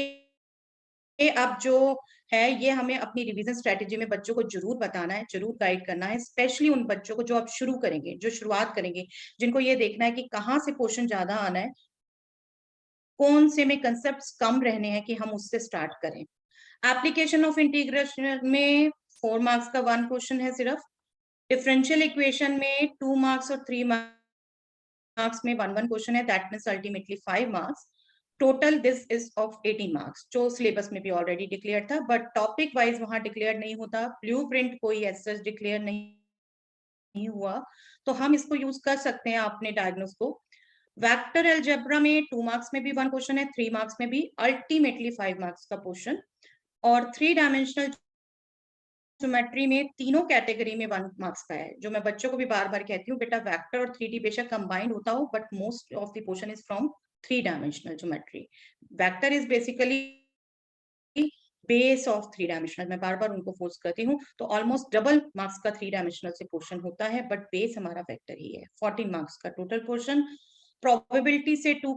ये अब जो है ये हमें अपनी रिवीजन स्ट्रेटेजी में बच्चों को जरूर बताना है, जरूर गाइड करना है, स्पेशली उन बच्चों को जो अब शुरू करेंगे, जो शुरुआत करेंगे, जिनको ये देखना है कि कहाँ से पोर्शन ज्यादा आना है, कौन से में कंसेप्ट्स कम रहने हैं कि हम उससे स्टार्ट करें। एप्लीकेशन ऑफ इंटीग्रेशन में 4 मार्क्स का 1 क्वेश्चन है सिर्फ। डिफरेंशियल इक्वेशन में 2 मार्क्स और 3 मार्क्स में 1 क्वेश्चन है, that means ultimately 5 marks. Total this is of 18 marks, जो सिलेबस में भी ऑलरेडी डिक्लेयर था, बट टॉपिक वाइज वहां डिक्लेयर नहीं होता, ब्लूप्रिंट कोई ऐसा डिक्लेयर नहीं हुआ, तो हम इसको यूज कर सकते हैं अपने डायग्नोस को। वेक्टर अलजेब्रा में 2 मार्क्स में भी 1 क्वेश्चन है, 3 मार्क्स में भी, अल्टीमेटली 5 मार्क्स का पोर्शन। और 3 डायमेंशनल ज्योमेट्री में तीनों कैटेगरी में 1 मार्क्स का है, जो मैं बच्चों को भी बार बार कहती हूँ, बेटा वेक्टर और 3D बेशक कंबाइंड होता हो, but most of the portion is from 3 dimensional geometry. Vector is basically base of 3 dimensional, मैं बार बार उनको फोर्स करती हूँ, तो ऑलमोस्ट डबल मार्क्स का 3 डायमेंशनल से पोर्शन होता है, बट बेस हमारा वेक्टर ही है। 14 मार्क्स का टोटल पोर्शन। प्रोबेबिलिटी से 2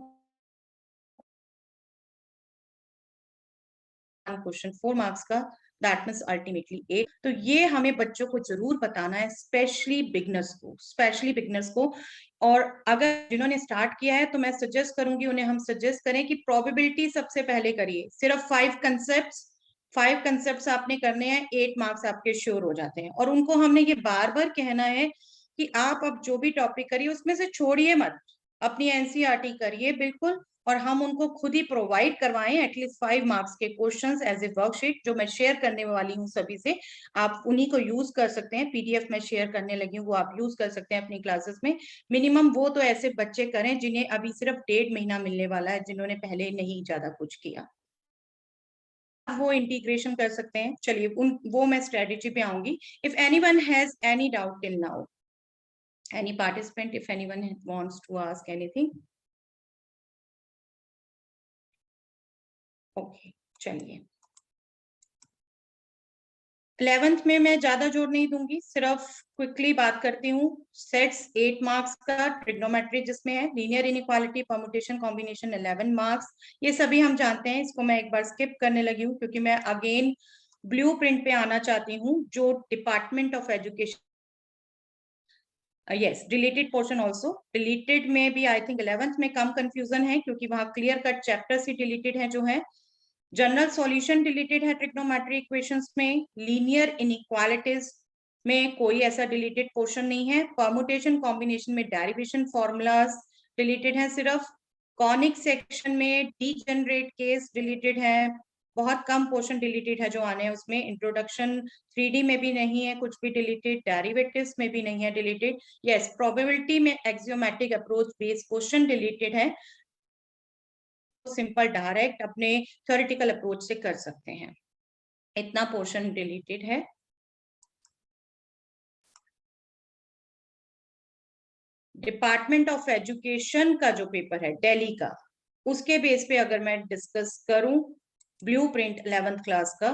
क्वेश्चन 4 मार्क्स का, दैट मीन्स अल्टीमेटली 8। तो ये हमें बच्चों को जरूर बताना है, स्पेशली बिगनर्स को। और अगर जिन्होंने स्टार्ट किया है तो मैं सजेस्ट करूंगी उन्हें, हम सजेस्ट करें कि प्रोबेबिलिटी सबसे पहले करिए। सिर्फ 5 कंसेप्ट्स आपने करने हैं, 8 मार्क्स आपके श्योर हो जाते हैं। और उनको हमने ये बार बार कहना है कि आप अब जो भी टॉपिक करिए उसमें से छोड़िए मत, अपनी एनसीईआरटी करिए बिल्कुल, और हम उनको खुद ही प्रोवाइड करवाएं एटलीस्ट 5 मार्क्स के क्वेश्चंस एज ए वर्कशीट, जो मैं शेयर करने वाली हूं सभी से। आप उन्हीं को यूज कर सकते हैं, पीडीएफ में शेयर करने लगी हूँ, वो आप यूज कर सकते हैं अपनी क्लासेस में। मिनिमम वो तो ऐसे बच्चे करें जिन्हें अभी सिर्फ 1.5 महीना मिलने वाला है, जिन्होंने पहले नहीं ज्यादा कुछ किया, वो इंटीग्रेशन कर सकते हैं। चलिए वो मैं स्ट्रेटेजी पे आऊंगी। If anyone has any doubt till now, any participant, if anyone wants to ask anything? Okay, चलिए 11th में मैं ज्यादा जोर नहीं दूंगी, सिर्फ क्विकली बात करती हूँ। सेट्स 8 मार्क्स का, ट्रिग्नोमेट्री जिसमें है, linear inequality, permutation, combination 11 marks, ये सभी हम जानते हैं। इसको मैं एक बार स्किप करने लगी हूँ क्योंकि मैं अगेन ब्लूप्रिंट पे आना चाहती हूँ, जो department of education, yes, deleted portion also. Deleted में भी आई थिंक 11th में कम कंफ्यूजन है क्योंकि वहां क्लियर कट चैप्टर्स ही डिलीटेड है जो है। जनरल सॉल्यूशन डिलीटेड है ट्रिग्नोमेट्री इक्वेशंस में। लीनियर इनइक्वालिटीज में कोई ऐसा डिलीटेड पोर्शन नहीं है। परम्यूटेशन कॉम्बिनेशन में डेरिवेशन फॉर्मूलाज डिलीटेड है सिर्फ। कॉनिक सेक्शन में डीजेनरेट केस डिलीटेड है। बहुत कम पोर्शन डिलीटेड है जो आने हैं उसमें। इंट्रोडक्शन 3D में भी नहीं है कुछ भी डिलीटेड, डेरिवेटिव्स में भी नहीं है डिलीटेड। यस, प्रोबेबिलिटी में axiomatic approach based question deleted है, सिंपल डायरेक्ट अपने थ्योरेटिकल अप्रोच से कर सकते हैं, इतना पोर्शन डिलीटेड है। डिपार्टमेंट ऑफ एजुकेशन का जो पेपर है दिल्ली का, उसके बेस पे अगर मैं डिस्कस करूं ब्लूप्रिंट 11th क्लास का,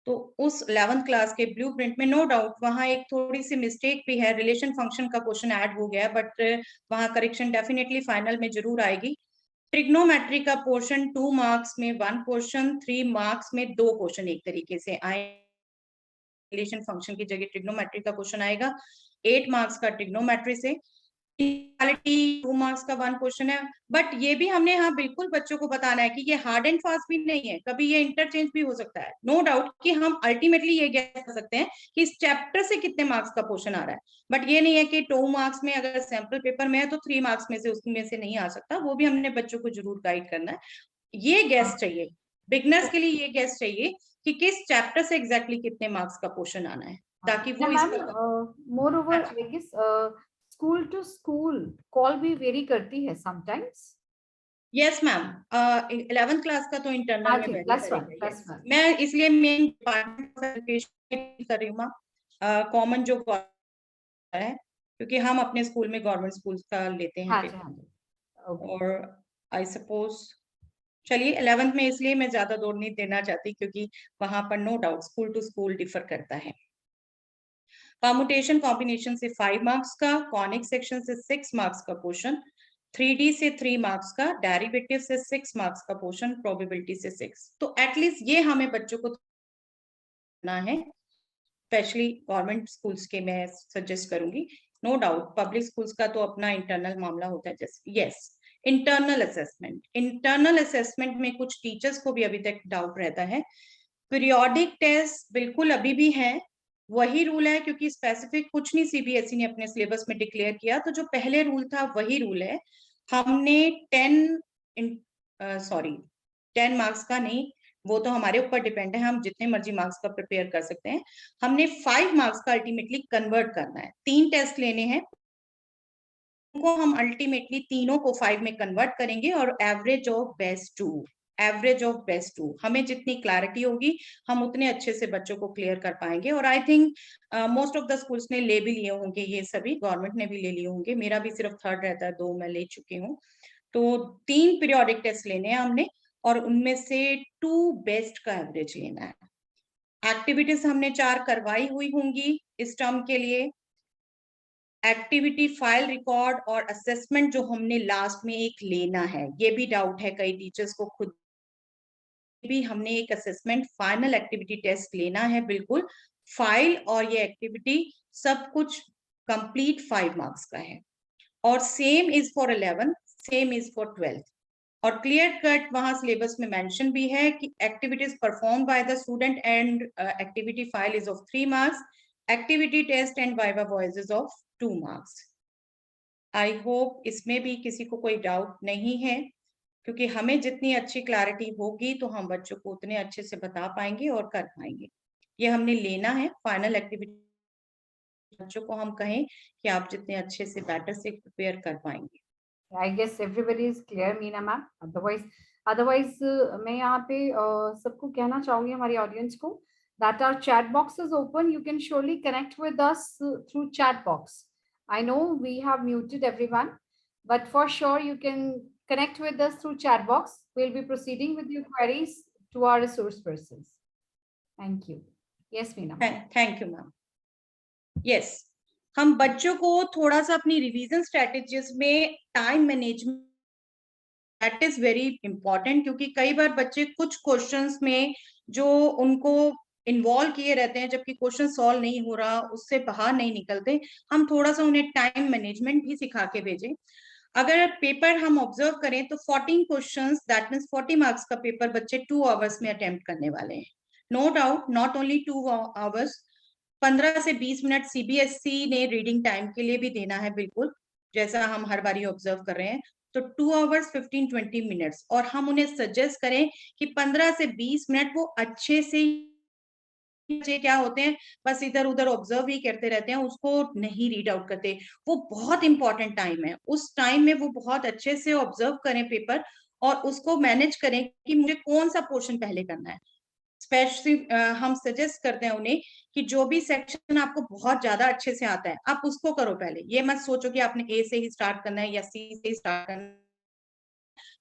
तो उस 11th क्लास के ब्लूप्रिंट में नो डाउट वहां एक थोड़ी सी मिस्टेक भी है, रिलेशन फंक्शन का क्वेश्चन ऐड हो गया, बट वहां करेक्शन डेफिनेटली फाइनल में जरूर आएगी। ट्रिग्नोमेट्री का पोर्शन 2 मार्क्स में 1 क्वेश्चन, 3 मार्क्स में 2 क्वेश्चन एक तरीके से आए। रिलेशन फंक्शन की जगह ट्रिग्नोमेट्री का क्वेश्चन आएगा। 8 मार्क्स का ट्रिग्नोमेट्री से। 2 मार्क्स का 1 क्वेश्चन है, बट ये भी हमने हाँ बिल्कुल बच्चों को बताना है कि ये हार्ड एंड फास्ट भी नहीं है, कभी ये इंटरचेंज भी हो सकता है। नो डाउट कि हम अल्टीमेटली ये गेस कर सकते हैं कि इस चैप्टर से कितने मार्क्स का क्वेश्चन आ रहा है, बट ये नहीं है कि 2 मार्क्स में अगर सैंपल पेपर में है तो 3 मार्क्स में से उसमें से नहीं आ सकता। वो भी हमने बच्चों को जरूर गाइड करना है। ये गेस चाहिए बिगनर्स के लिए, ये गेस चाहिए कि किस चैप्टर से एग्जैक्टली कितने मार्क्स का क्वेश्चन आना है, ताकि वो more over I guess school to school call भी वेरी करती है sometimes. Yes ma'am, 11th class का तो इंटरनल में वेरी करेगा। yes. मैं इसलिए मेन डिपार्टमेंट ऑफ एजुकेशन कर रही हूँ कॉमन जो है, क्योंकि हम अपने स्कूल में गवर्नमेंट स्कूल का लेते हैं और आई सपोज, चलिए 11th में इसलिए मैं ज्यादा दौड़ नहीं देना चाहती क्योंकि वहां पर no doubt school to school differ करता है। परम्यूटेशन कॉम्बिनेशन से 5 मार्क्स का, कॉनिक सेक्शन से 6 मार्क्स का क्वेश्चन, 3D से 3 मार्क्स का, डेरिवेटिव से 6 मार्क्स का पोर्शन, प्रोबेबिलिटी से 6। तो एटलीस्ट ये हमें बच्चों को करना है, स्पेशली गवर्नमेंट स्कूल्स के मैं सजेस्ट करूंगी। नो डाउट पब्लिक स्कूल्स का तो अपना इंटरनल मामला होता है। जैसे यस, इंटरनल असेसमेंट में कुछ टीचर्स को भी अभी तक डाउट रहता है। पीरियोडिक टेस्ट बिल्कुल अभी भी है, वही रूल है, क्योंकि स्पेसिफिक कुछ नहीं सीबीएसई ने अपने सिलेबस में डिक्लेयर किया, तो जो पहले रूल था वही रूल है। हमने 10 मार्क्स का नहीं, वो तो हमारे ऊपर डिपेंड है, हम जितने मर्जी मार्क्स का प्रिपेयर कर सकते हैं। हमने 5 मार्क्स का अल्टीमेटली कन्वर्ट करना है। 3 टेस्ट लेने हैं, उनको हम अल्टीमेटली तीनों को 5 में कन्वर्ट करेंगे और एवरेज ऑफ बेस्ट टू हमें जितनी क्लैरिटी होगी हम उतने अच्छे से बच्चों को क्लियर कर पाएंगे। और I think most of the schools ने ले भी लिए होंगे, ये सभी गवर्नमेंट ने भी ले लिए होंगे। मेरा भी सिर्फ 3rd रहता है, 2 मैं ले चुकी हूँ। तो 3 पीरियोडिक टेस्ट लेने हैं हमने, और उनमें से 2 बेस्ट का एवरेज लेना है। एक्टिविटीज हमने 4 करवाई हुई होंगी इस टर्म के लिए। एक्टिविटी फाइल रिकॉर्ड और असेसमेंट जो हमने लास्ट में एक लेना है, ये भी डाउट है कई टीचर्स को, खुद भी हमने एक असेसमेंट फाइनल एक्टिविटी टेस्ट लेना है। बिल्कुल फाइल और ये एक्टिविटी सब कुछ कंप्लीट 5 मार्क्स का है। और same is for 11, same is for 12। और क्लियर कट वहां सिलेबस में मेंशन भी है कि activities perform by the student and activity file is of 3 marks, activity test and viva voce is of 2 marks. I hope इसमें भी किसी को कोई डाउट नहीं है, क्योंकि हमें जितनी अच्छी क्लैरिटी होगी तो हम बच्चों को उतने अच्छे से बता पाएंगे और कर पाएंगे। ये हमने लेना है फाइनल एक्टिविटी, बच्चों को हम कहें कि आप जितने अच्छे से बेटर से प्रिपेयर कर पाएंगे। I guess everybody is clear, Meena ma'am. otherwise मैं यहाँ पे सबको कहना चाहूंगी, हमारी ऑडियंस को, that our chat box is open. You can surely connect with us through chat box. I know we have muted everyone, but for sure you can connect with us through chat box. We'll be proceeding with your queries to our resource persons. Thank you. Yes, Meena. Thank you ma'am. Yes, हम बच्चों को थोड़ा सा अपनी revision strategies में time management, that is very important, क्योंकि कई बार बच्चे कुछ क्वेश्चंस में जो उनको इन्वॉल्व किए रहते हैं, जबकि क्वेश्चन सॉल्व नहीं हो रहा, उससे बाहर नहीं निकलते। हम थोड़ा सा उन्हें टाइम मैनेजमेंट भी सिखा के भेजें। अगर पेपर हम ऑब्जर्व करें तो 14 क्वेश्चंस, दैट मींस 40 मार्क्स का पेपर बच्चे 2 आवर्स में अटेम्प्ट करने वाले हैं। No doubt, not only 2 hours, 15 से 20 मिनट सीबीएसई ने रीडिंग टाइम के लिए भी देना है, बिल्कुल जैसा हम हर बारी ऑब्जर्व कर रहे हैं। तो 2 आवर्स 15-20 मिनट्स, और हम उन्हें सजेस्ट करें कि 15 से 20 मिनट वो अच्छे से, बच्चे क्या होते हैं बस इधर उधर ऑब्जर्व ही करते रहते हैं, उसको नहीं रीड आउट करते। वो बहुत इंपॉर्टेंट टाइम है, उस टाइम में वो बहुत अच्छे से ऑब्जर्व करें पेपर, और उसको मैनेज करें कि मुझे कौन सा पोर्शन पहले करना है। स्पेशली हम सजेस्ट करते हैं उन्हें कि जो भी सेक्शन आपको बहुत ज्यादा अच्छे से आता है आप उसको करो पहले। ये मत सोचो कि आपने ए से ही स्टार्ट करना है या सी से ही स्टार्ट करना है।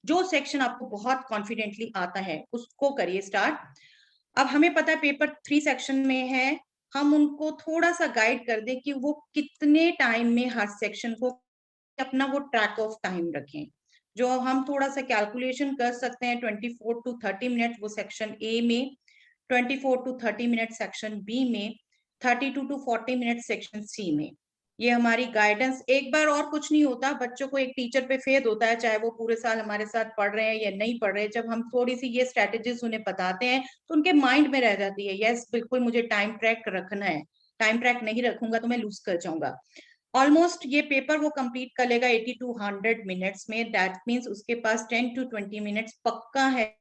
जो सेक्शन आपको बहुत कॉन्फिडेंटली आता है उसको करिए स्टार्ट। अब हमें पता है पेपर 3 सेक्शन में है, हम उनको थोड़ा सा गाइड कर दें कि वो कितने टाइम में हर सेक्शन को, अपना वो ट्रैक ऑफ टाइम रखें, जो हम थोड़ा सा कैलकुलेशन कर सकते हैं। 24 to 30 मिनट वो सेक्शन ए में, 24 to 30 मिनट सेक्शन बी में, 32 to 40 मिनट सेक्शन सी में। ये हमारी गाइडेंस, एक बार और कुछ नहीं होता, बच्चों को एक टीचर पे फेद होता है, चाहे वो पूरे साल हमारे साथ पढ़ रहे हैं या नहीं पढ़ रहे हैं। जब हम थोड़ी सी ये स्ट्रेटेजीज उन्हें बताते हैं तो उनके माइंड में रह जाती है, यस बिल्कुल मुझे टाइम ट्रैक रखना है, टाइम ट्रैक नहीं रखूंगा तो मैं लूज कर जाऊंगा। ऑलमोस्ट ये पेपर वो कंप्लीट कर लेगा 80 to 100 मिनट्स में, दैट मीन्स उसके पास 10 to 20 मिनट्स पक्का है।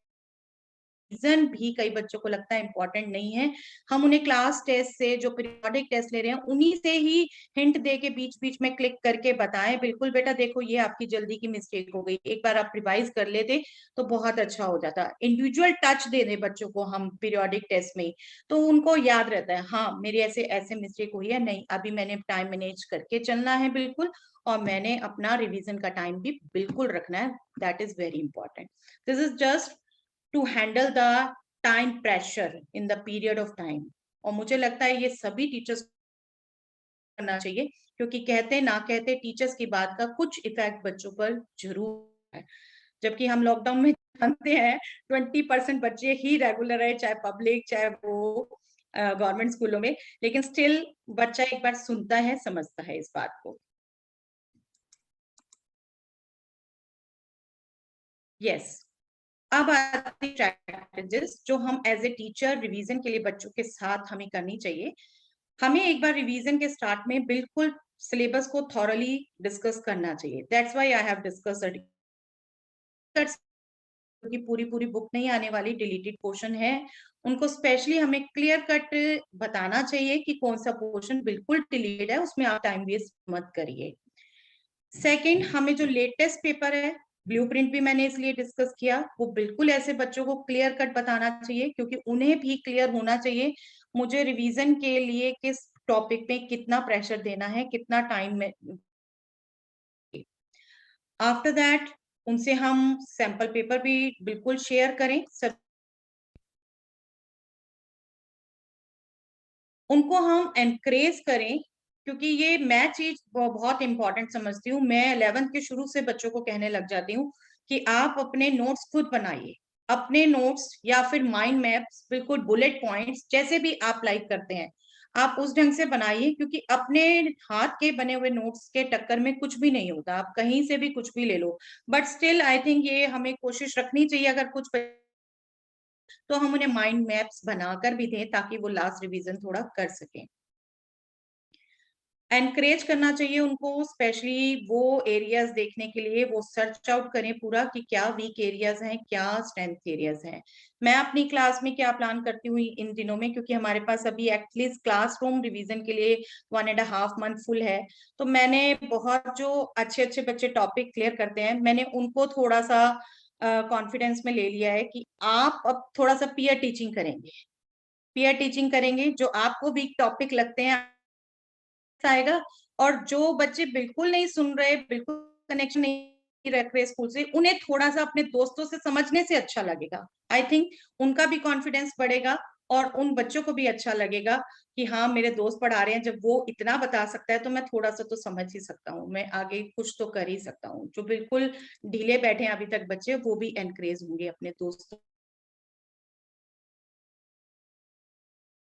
रीजन भी कई बच्चों को लगता है इंपॉर्टेंट नहीं है, हम उन्हें क्लास टेस्ट से, जो पीरियोडिक टेस्ट ले रहे हैं उन्हीं से ही हिंट दे के बीच बीच में क्लिक करके बताएं, बिल्कुल बेटा देखो ये आपकी जल्दी की मिस्टेक हो गई, एक बार आप रिवाइज कर लेते तो बहुत अच्छा हो जाता। इंडिविजुअल टच दे दे बच्चों को हम पीरियोडिक टेस्ट में, तो उनको याद रहता है हाँ मेरी ऐसे ऐसे मिस्टेक हुई है, नहीं अभी मैंने टाइम मैनेज करके चलना है बिल्कुल, और मैंने अपना रिवीजन का टाइम भी बिल्कुल रखना है, that is very important. This is just to handle the time pressure in the period of time। और मुझे लगता है ये सभी टीचर्स करना चाहिए, क्योंकि कहते ना कहते टीचर्स की बात का कुछ इफेक्ट बच्चों पर जरूर है। जबकि हम लॉकडाउन में जानते हैं 20% बच्चे ही रेगुलर है, चाहे पब्लिक चाहे वो गवर्नमेंट स्कूलों में, लेकिन स्टिल बच्चा एक बार सुनता है, समझता है इस बात को। यस, अब आती स्ट्रैटेजीज जो हम एज ए टीचर रिवीजन के लिए बच्चों के साथ हमें करनी चाहिए। हमें एक बार रिवीजन के स्टार्ट में बिल्कुल सिलेबस को थॉरली डिस्कस करना चाहिए। That's why I have discussed की पूरी बुक नहीं आने वाली, डिलीटेड पोर्शन है, उनको स्पेशली हमें क्लियर कट बताना चाहिए कि कौन सा पोर्शन बिल्कुल डिलीटेड है, उसमें आप टाइम वेस्ट मत करिए। सेकंड, हमें जो लेटेस्ट पेपर है, ब्लूप्रिंट भी मैंने इसलिए डिस्कस किया, वो बिल्कुल ऐसे बच्चों को क्लियर कट बताना चाहिए, क्योंकि उन्हें भी क्लियर होना चाहिए मुझे रिवीजन के लिए किस टॉपिक में कितना प्रेशर देना है, कितना टाइम में। आफ्टर दैट उनसे हम सैंपल पेपर भी बिल्कुल शेयर करें, सब उनको हम एनकरेज करें, क्योंकि ये मैं चीज बहुत इंपॉर्टेंट समझती हूँ। मैं 11th के शुरू से बच्चों को कहने लग जाती हूँ कि आप अपने नोट्स खुद बनाइए, अपने नोट्स या फिर माइंड मैप्स, बिल्कुल बुलेट पॉइंट्स जैसे भी आप लाइक करते हैं, आप उस ढंग से बनाइए, क्योंकि अपने हाथ के बने हुए नोट्स के टक्कर में कुछ भी नहीं होता, आप कहीं से भी कुछ भी ले लो। बट स्टिल आई थिंक ये हमें कोशिश रखनी चाहिए, अगर कुछ तो हम उन्हें माइंड मैप्स बनाकर भी दें, ताकि वो लास्ट रिवीजन थोड़ा कर सकें। एनकरेज करना चाहिए उनको, स्पेशली वो एरियाज देखने के लिए वो सर्च आउट करें पूरा कि क्या वीक एरियाज हैं, क्या स्ट्रेंथ एरियाज हैं। मैं अपनी क्लास में क्या प्लान करती हूँ इन दिनों में, क्योंकि हमारे पास अभी एटलीस्ट क्लासरूम रिवीजन के लिए 1.5 मंथ फुल है, तो मैंने बहुत जो अच्छे अच्छे बच्चे टॉपिक क्लियर करते हैं, मैंने उनको थोड़ा सा कॉन्फिडेंस में ले लिया है कि आप अब थोड़ा सा पीयर टीचिंग करेंगे। पीयर टीचिंग करेंगे, जो आपको वीक टॉपिक लगते हैं आएगा, और जो बच्चे बिल्कुल नहीं सुन रहे, बिल्कुल कनेक्शन नहीं रख रहे स्कूल से, उन्हें थोड़ा सा अपने दोस्तों से समझने से अच्छा लगेगा। आई थिंक उनका भी कॉन्फिडेंस बढ़ेगा, और उन बच्चों को भी अच्छा लगेगा कि हाँ मेरे दोस्त पढ़ा रहे हैं, जब वो इतना बता सकता है तो मैं थोड़ा सा तो समझ ही सकता हूँ, मैं आगे कुछ तो कर ही सकता हूँ। जो बिल्कुल ढीले बैठे हैं अभी तक बच्चे, वो भी एनकरेज होंगे अपने दोस्तों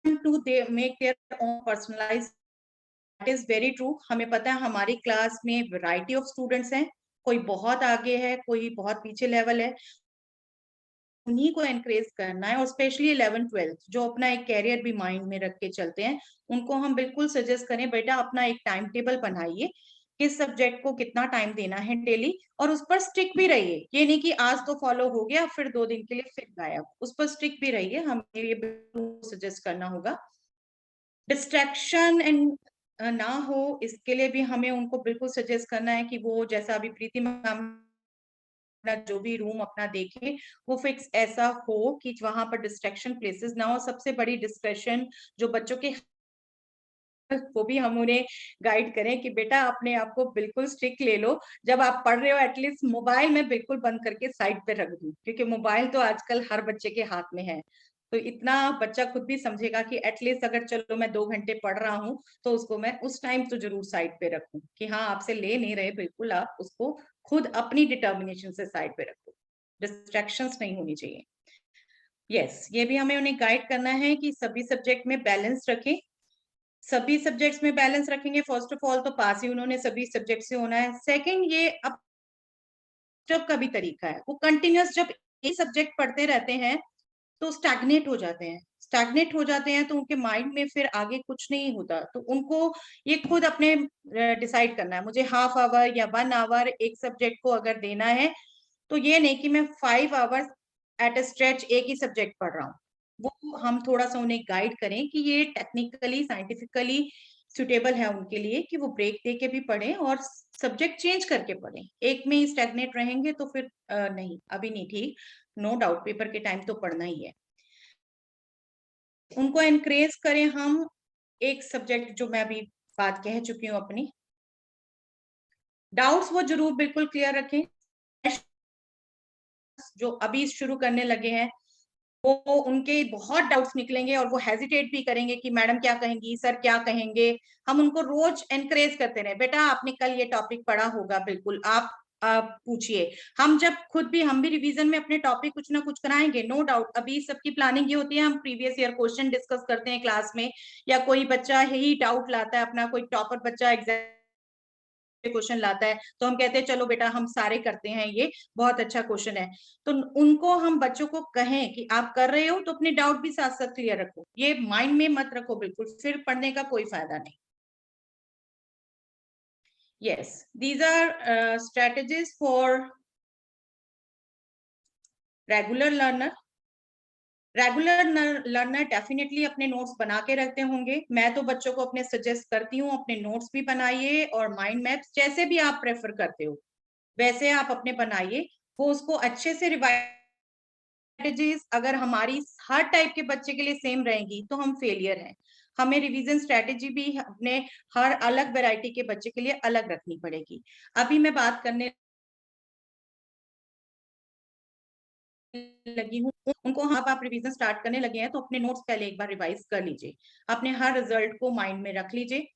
to they make their own personalized. That is very true. हमें पता है हमारी क्लास में वैरायटी ऑफ स्टूडेंट्स हैं, कोई बहुत आगे है, कोई बहुत पीछे लेवल है, उन्हीं को एनकरेज करना है। और स्पेशली 11th-12th जो अपना एक कैरियर भी माइंड में रख के चलते हैं, उनको हम बिल्कुल सजेस्ट करें, बेटा अपना एक टाइम टेबल बनाइए, किस सब्जेक्ट को कितना टाइम देना है डेली, और उस पर स्टिक भी रहिए। ये नहीं कि आज तो फॉलो हो गया फिर 2 दिन के लिए फिर गायब, उस पर स्टिक भी रहिए, हमें ये सजेस्ट करना होगा। डिस्ट्रैक्शन एंड ना हो, इसके लिए भी हमें उनको बिल्कुल सजेस्ट करना है कि वो जैसा अभी प्रीति मैम जो भी रूम अपना देखे, वो फिक्स ऐसा हो कि वहां पर डिस्ट्रैक्शन प्लेसेस ना हो। सबसे बड़ी डिस्कशन जो बच्चों के, वो भी हम उन्हें गाइड करें कि बेटा अपने आप को बिल्कुल स्ट्रिक्ट ले लो, जब आप पढ़ रहे हो एटलीस्ट मोबाइल में बिल्कुल बंद करके साइड पे रख दो, क्योंकि मोबाइल तो आजकल हर बच्चे के हाथ में है। तो इतना बच्चा खुद भी समझेगा कि एटलीस्ट अगर चलो मैं 2 घंटे पढ़ रहा हूँ, तो उसको मैं उस टाइम तो जरूर साइड पे रखूं, कि हाँ आपसे ले नहीं रहे, बिल्कुल आप उसको खुद अपनी डिटर्मिनेशन से साइड पे रखो, डिस्ट्रैक्शंस नहीं होनी चाहिए। यस, ये भी हमें उन्हें गाइड करना है कि सभी सब्जेक्ट में बैलेंस रखें। सभी सब्जेक्ट्स में बैलेंस रखेंगे, फर्स्ट ऑफ ऑल तो पास ही उन्होंने सभी सब्जेक्ट से होना है। सेकंड, ये अब जब का भी तरीका है, वो कंटिन्यूअस जब एक सब्जेक्ट पढ़ते रहते हैं तो स्टैग्नेट हो जाते हैं। स्टैग्नेट हो जाते हैं तो उनके माइंड में फिर आगे कुछ नहीं होता, तो उनको ये खुद अपने डिसाइड करना है, मुझे हाफ आवर या 1 आवर एक सब्जेक्ट को अगर देना है, तो ये नहीं कि मैं 5 आवर्स एट अ स्ट्रेच एक ही सब्जेक्ट पढ़ रहा हूँ। वो हम थोड़ा सा उन्हें गाइड करें कि ये टेक्निकली साइंटिफिकली सुटेबल है उनके लिए, कि वो ब्रेक दे के भी पढ़ें और सब्जेक्ट चेंज करके पढ़ें। एक में ही स्टैग्नेट रहेंगे तो फिर नहीं, अभी नहीं ठीक, नो डाउट पेपर के टाइम तो पढ़ना ही है। उनको एनकरेज करें हम, एक सब्जेक्ट जो मैं अभी बात कह चुकी हूँ अपनी, डाउट्स वो जरूर बिल्कुल क्लियर रखें। जो अभी शुरू करने लगे हैं, वो उनके बहुत डाउट्स निकलेंगे और वो हेजिटेट भी करेंगे कि मैडम क्या कहेंगी, सर क्या कहेंगे। हम उनको रोज एनकरेज करते रहे, बेटा आपने कल ये टॉपिक पढ़ा होगा, बिल्कुल आप पूछिए। हम जब खुद भी हम भी रिवीजन में अपने टॉपिक कुछ ना कुछ कराएंगे, नो डाउट। अभी सबकी प्लानिंग ये होती है, हम प्रीवियस ईयर क्वेश्चन डिस्कस करते हैं क्लास में, या कोई बच्चा ही डाउट लाता है अपना, कोई टॉपर बच्चा एग्जाम क्वेश्चन लाता है, तो हम कहते हैं चलो बेटा हम सारे करते हैं, ये बहुत अच्छा क्वेश्चन है। तो उनको हम बच्चों को कहें कि आप कर रहे हो तो अपने डाउट भी साथ साथ क्लियर रखो, ये माइंड में मत रखो बिल्कुल, फिर पढ़ने का कोई फायदा नहीं। Yes, these are strategies for regular learner. Regular learner definitely अपने नोट्स बना के रखते होंगे। मैं तो बच्चों को अपने सजेस्ट करती हूँ अपने नोट्स भी बनाइए और माइंड मैप्स, जैसे भी आप प्रेफर करते हो वैसे आप अपने बनाइए, वो उसको अच्छे से रिवाइज। स्ट्रेटेजीज अगर हमारी हर टाइप के बच्चे के लिए सेम रहेंगी तो हम फेलियर हैं। हमें रिवीजन स्ट्रेटेजी भी अपने हर अलग वैरायटी के बच्चे के लिए अलग रखनी पड़ेगी। अभी मैं बात करने लगी हूँ उनको, हाँ आप रिवीजन स्टार्ट करने लगे हैं तो अपने नोट्स पहले एक बार रिवाइज कर लीजिए, अपने हर रिजल्ट को माइंड में रख लीजिए।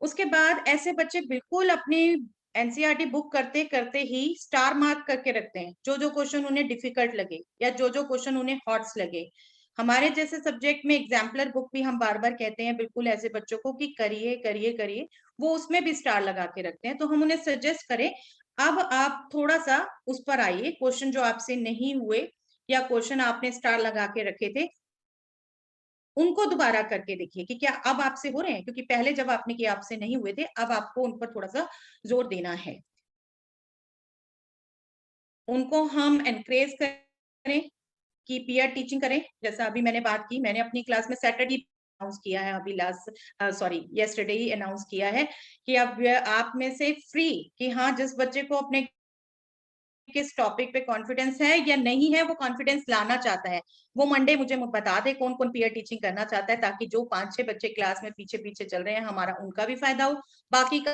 उसके बाद ऐसे बच्चे बिल्कुल अपनी एनसीईआरटी बुक करते करते ही स्टार मार्क करके रखते हैं, जो जो क्वेश्चन उन्हें डिफिकल्ट लगे या जो जो क्वेश्चन उन्हें हॉट्स लगे। हमारे जैसे सब्जेक्ट में एग्जाम्पलर बुक भी हम बार बार कहते हैं बिल्कुल ऐसे बच्चों को कि करिए करिए करिए, वो उसमें भी स्टार लगा के रखते हैं। तो हम उन्हें सजेस्ट करें अब आप थोड़ा सा उस पर आइए, क्वेश्चन जो आपसे नहीं हुए या क्वेश्चन आपने स्टार लगा के रखे थे उनको दोबारा करके देखिए कि क्या अब आपसे हो रहे हैं, क्योंकि पहले जब आपने किया आपसे नहीं हुए थे, अब आपको उन पर थोड़ा सा जोर देना है। उनको हम एनकरेज करें कि पीयर टीचिंग करें, जैसा अभी मैंने बात की, मैंने अपनी क्लास में सैटरडे अनाउंस किया है, अभी last sorry yesterday he announce किया है कि अब आप में से फ्री कि हाँ जिस बच्चे को अपने किस टॉपिक पे कॉन्फिडेंस है या नहीं है, वो कॉन्फिडेंस लाना चाहता है, वो मंडे मुझे बता दे कौन कौन पीयर टीचिंग करना चाहता है, ताकि जो 5-6 बच्चे क्लास में पीछे पीछे चल रहे हैं हमारा उनका भी फायदा हो, बाकी का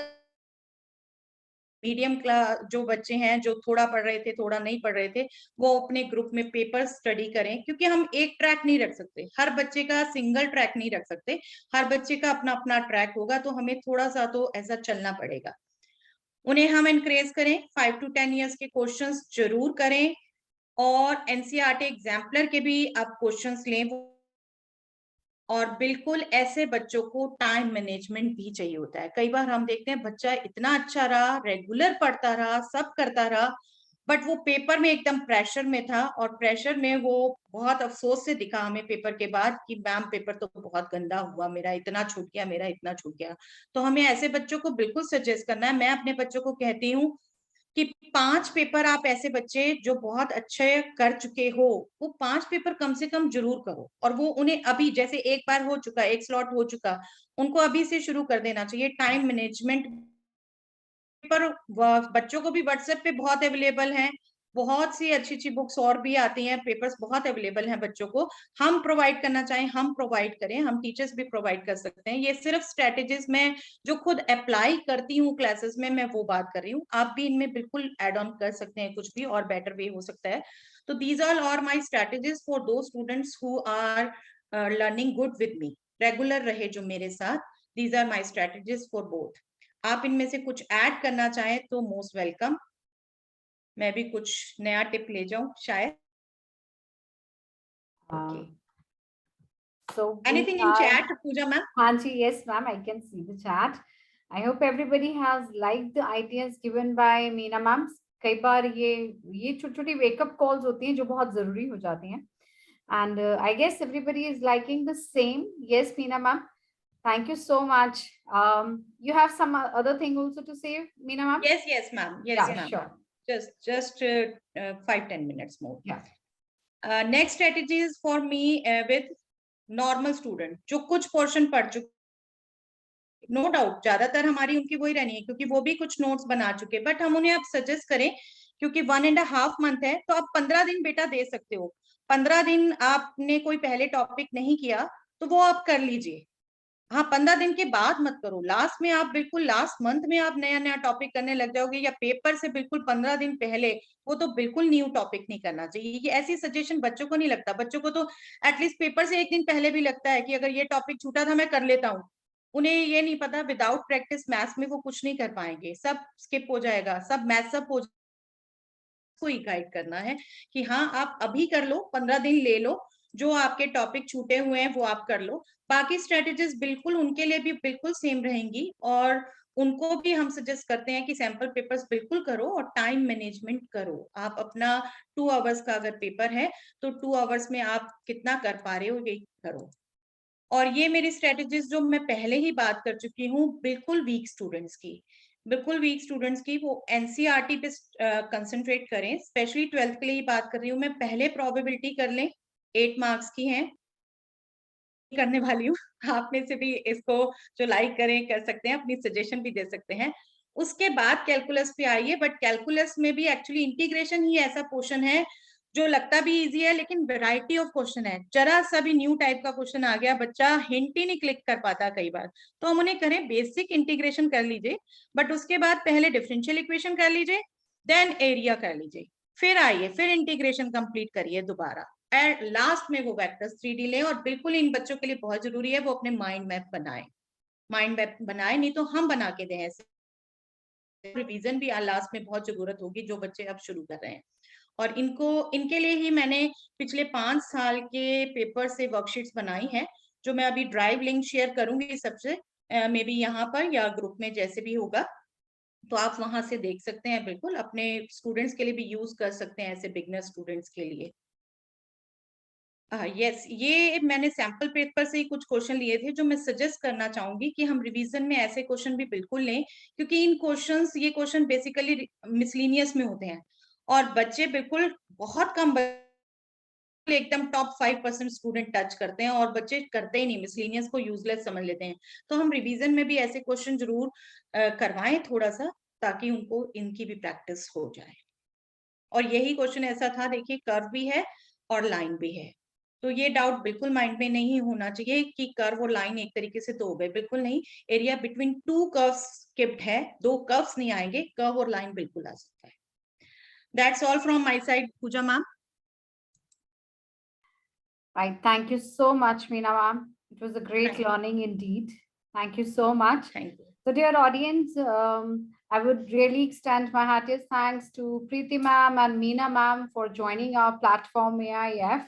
मीडियम क्लास जो बच्चे हैं जो थोड़ा पढ़ रहे थे थोड़ा नहीं पढ़ रहे थे वो अपने ग्रुप में पेपर स्टडी करें, क्योंकि हम एक ट्रैक नहीं रख सकते, हर बच्चे का सिंगल ट्रैक नहीं रख सकते, हर बच्चे का अपना अपना ट्रैक होगा, तो हमें थोड़ा सा तो ऐसा चलना पड़ेगा। उन्हें हम एनकरेज करें 5 to 10 इयर्स के क्वेश्चंस जरूर करें, और एनसीईआरटी एग्जाम्पलर के भी आप क्वेश्चंस लें, और बिल्कुल ऐसे बच्चों को टाइम मैनेजमेंट भी चाहिए होता है। कई बार हम देखते हैं बच्चा इतना अच्छा रहा, रेगुलर पढ़ता रहा, सब करता रहा, बट वो पेपर में एकदम प्रेशर में था, और प्रेशर में वो बहुत अफसोस से दिखा हमें पेपर के बाद कि मैम पेपर तो बहुत गंदा हुआ, मेरा इतना छूट गया, मेरा इतना छूट गया। तो हमें ऐसे बच्चों को बिल्कुल सजेस्ट करना है। मैं अपने बच्चों को कहती हूँ कि 5 पेपर आप ऐसे बच्चे जो बहुत अच्छे कर चुके हो, वो 5 पेपर कम से कम जरूर करो, और वो उन्हें अभी जैसे एक बार हो चुका, एक स्लॉट हो चुका, उनको अभी से शुरू कर देना चाहिए। टाइम मैनेजमेंट पर बच्चों को भी व्हाट्सएप पे बहुत अवेलेबल है, बहुत सी अच्छी अच्छी बुक्स और भी आती हैं, पेपर्स बहुत अवेलेबल हैं बच्चों को। हम प्रोवाइड करना चाहें हम प्रोवाइड करें, हम टीचर्स भी प्रोवाइड कर सकते हैं। ये सिर्फ स्ट्रेटेजीज में जो खुद अप्लाई करती हूँ क्लासेस में, मैं वो बात कर रही हूँ, आप भी इनमें बिल्कुल एड ऑन कर सकते हैं, कुछ भी और बेटर वे हो सकता है। तो these all are my strategies for two students who are learning good with me, regular रहे जो मेरे साथ। These are my strategies for both. आप इनमें से कुछ ऐड करना चाहें तो मोस्ट वेलकम, मैं भी कुछ नया टिप ले जाऊं शायद। Okay. So Anything in chat, Pooja ma'am? Hanji, yes, ma'am, I can see the chat. I hope everybody has liked the ideas given by Meena ma'am. कई बार ये छोटी छोटी वेकअप कॉल्स होती हैं जो बहुत जरूरी हो जाती हैं, and I guess everybody is liking the same. Yes, Meena ma'am, thank you so much. You have some other thing also to say, Meena ma'am? Yes ma'am, yes Yeah, ma'am. sure. Just 5-10 minutes more. Yeah. Next strategy is for me with normal student जो कुछ portion पढ़ चुके, no doubt ज्यादातर हमारी उनकी वही रहनी है क्योंकि वो भी कुछ नोट्स बना चुके, बट हम उन्हें आप सजेस्ट करें क्योंकि 1.5 मंथ है, तो आप 15 दिन बेटा दे सकते हो। 15 दिन आपने कोई पहले टॉपिक नहीं किया तो वो आप कर लीजिए, हाँ 15 दिन के बाद मत करो, लास्ट में आप बिल्कुल लास्ट मंथ में आप नया नया टॉपिक करने लग जाओगे, या पेपर से बिल्कुल 15 दिन पहले, वो तो बिल्कुल न्यू टॉपिक नहीं करना चाहिए। ये ऐसी सजेशन बच्चों को नहीं लगता, बच्चों को तो एटलीस्ट पेपर से एक दिन पहले भी लगता है कि अगर ये टॉपिक छूटा था मैं कर लेता हूँ। उन्हें ये नहीं पता विदाउट प्रैक्टिस मैथ्स में वो कुछ नहीं कर पाएंगे, सब स्किप हो जाएगा, सब मैथ्स सब हो, को ही गाइड करना है कि हाँ आप अभी कर लो, 15 दिन ले लो, जो आपके टॉपिक छूटे हुए हैं वो आप कर लो। बाकी स्ट्रेटेजीज बिल्कुल उनके लिए भी बिल्कुल सेम रहेंगी, और उनको भी हम सजेस्ट करते हैं कि सैंपल पेपर्स बिल्कुल करो और टाइम मैनेजमेंट करो। आप अपना 2 आवर्स का अगर पेपर है तो 2 आवर्स में आप कितना कर पा रहे हो ये करो। और ये मेरी स्ट्रेटेजीज जो मैं पहले ही बात कर चुकी हूँ, बिल्कुल वीक स्टूडेंट्स की, बिल्कुल वीक स्टूडेंट्स की वो एनसीईआरटी पे कंसंट्रेट करें। स्पेशली 12th के लिए ही बात कर रही हूँ मैं, पहले प्रोबेबिलिटी कर लें, 8 मार्क्स की है करने वाली हूँ। आप में से भी इसको जो लाइक करें कर सकते हैं, अपनी सजेशन भी दे सकते हैं। उसके बाद कैलकुलस पे आइए, बट कैलकुलस में भी एक्चुअली इंटीग्रेशन ही ऐसा पोर्शन है जो लगता भी इजी है लेकिन वैरायटी ऑफ क्वेश्चन है। जरा सा भी न्यू टाइप का क्वेश्चन आ गया, बच्चा हिंट ही नहीं क्लिक कर पाता कई बार, तो हम उन्हें करें बेसिक इंटीग्रेशन कर लीजिए, बट उसके बाद पहले डिफरेंशियल इक्वेशन कर लीजिए, देन एरिया कर लीजिए, फिर आइए फिर इंटीग्रेशन कंप्लीट करिए दोबारा, एंड लास्ट में वो वेक्टर्स 3D लें। और बिल्कुल इन बच्चों के लिए बहुत जरूरी है वो अपने माइंड मैप बनाए, माइंड मैप बनाए, नहीं तो हम बना के दें ऐसे। रिवीजन भी लास्ट में बहुत जरूरत होगी जो बच्चे अब शुरू कर रहे हैं। और इनके लिए ही मैंने पिछले 5 साल के पेपर से वर्कशीट्स बनाई हैं, जो मैं अभी ड्राइव लिंक शेयर करूंगी सबसे, मे बी यहाँ पर या ग्रुप में जैसे भी होगा, तो आप वहां से देख सकते हैं, बिल्कुल अपने स्टूडेंट्स के लिए भी यूज कर सकते हैं, ऐसे बिगनर स्टूडेंट्स के लिए। यस, ये मैंने सैंपल पेपर से ही कुछ क्वेश्चन लिए थे जो मैं सजेस्ट करना चाहूंगी कि हम रिवीजन में ऐसे क्वेश्चन भी बिल्कुल लें, क्योंकि ये क्वेश्चन बेसिकली मिसलिनियस में होते हैं, और बच्चे बिल्कुल बहुत कम एकदम टॉप 5% स्टूडेंट टच करते हैं, और बच्चे करते ही नहीं, मिसलिनियस को यूजलेस समझ लेते हैं। तो हम रिवीजन में भी ऐसे क्वेश्चन जरूर करवाएं थोड़ा सा, ताकि उनको इनकी भी प्रैक्टिस हो जाए। और यही क्वेश्चन ऐसा था, देखिए कर्व भी है और लाइन भी है, तो ये डाउट बिल्कुल माइंड में नहीं होना चाहिए कि कर्व और लाइन एक तरीके से दो हो गए, बिल्कुल नहीं। एरिया बिटवीन 2 कर्व्स स्किप्ड है, 2 कर्व्स नहीं आएंगे, कर्व और लाइन बिल्कुल आ सकता है। That's all from my side, Pooja ma'am. Right. Thank you so much, Meena ma'am. It was a great learning indeed. Thank you so much. Thank you. So, dear audience, I would really extend my heartiest thanks to Preeti ma'am and Meena ma'am for joining our platform AIF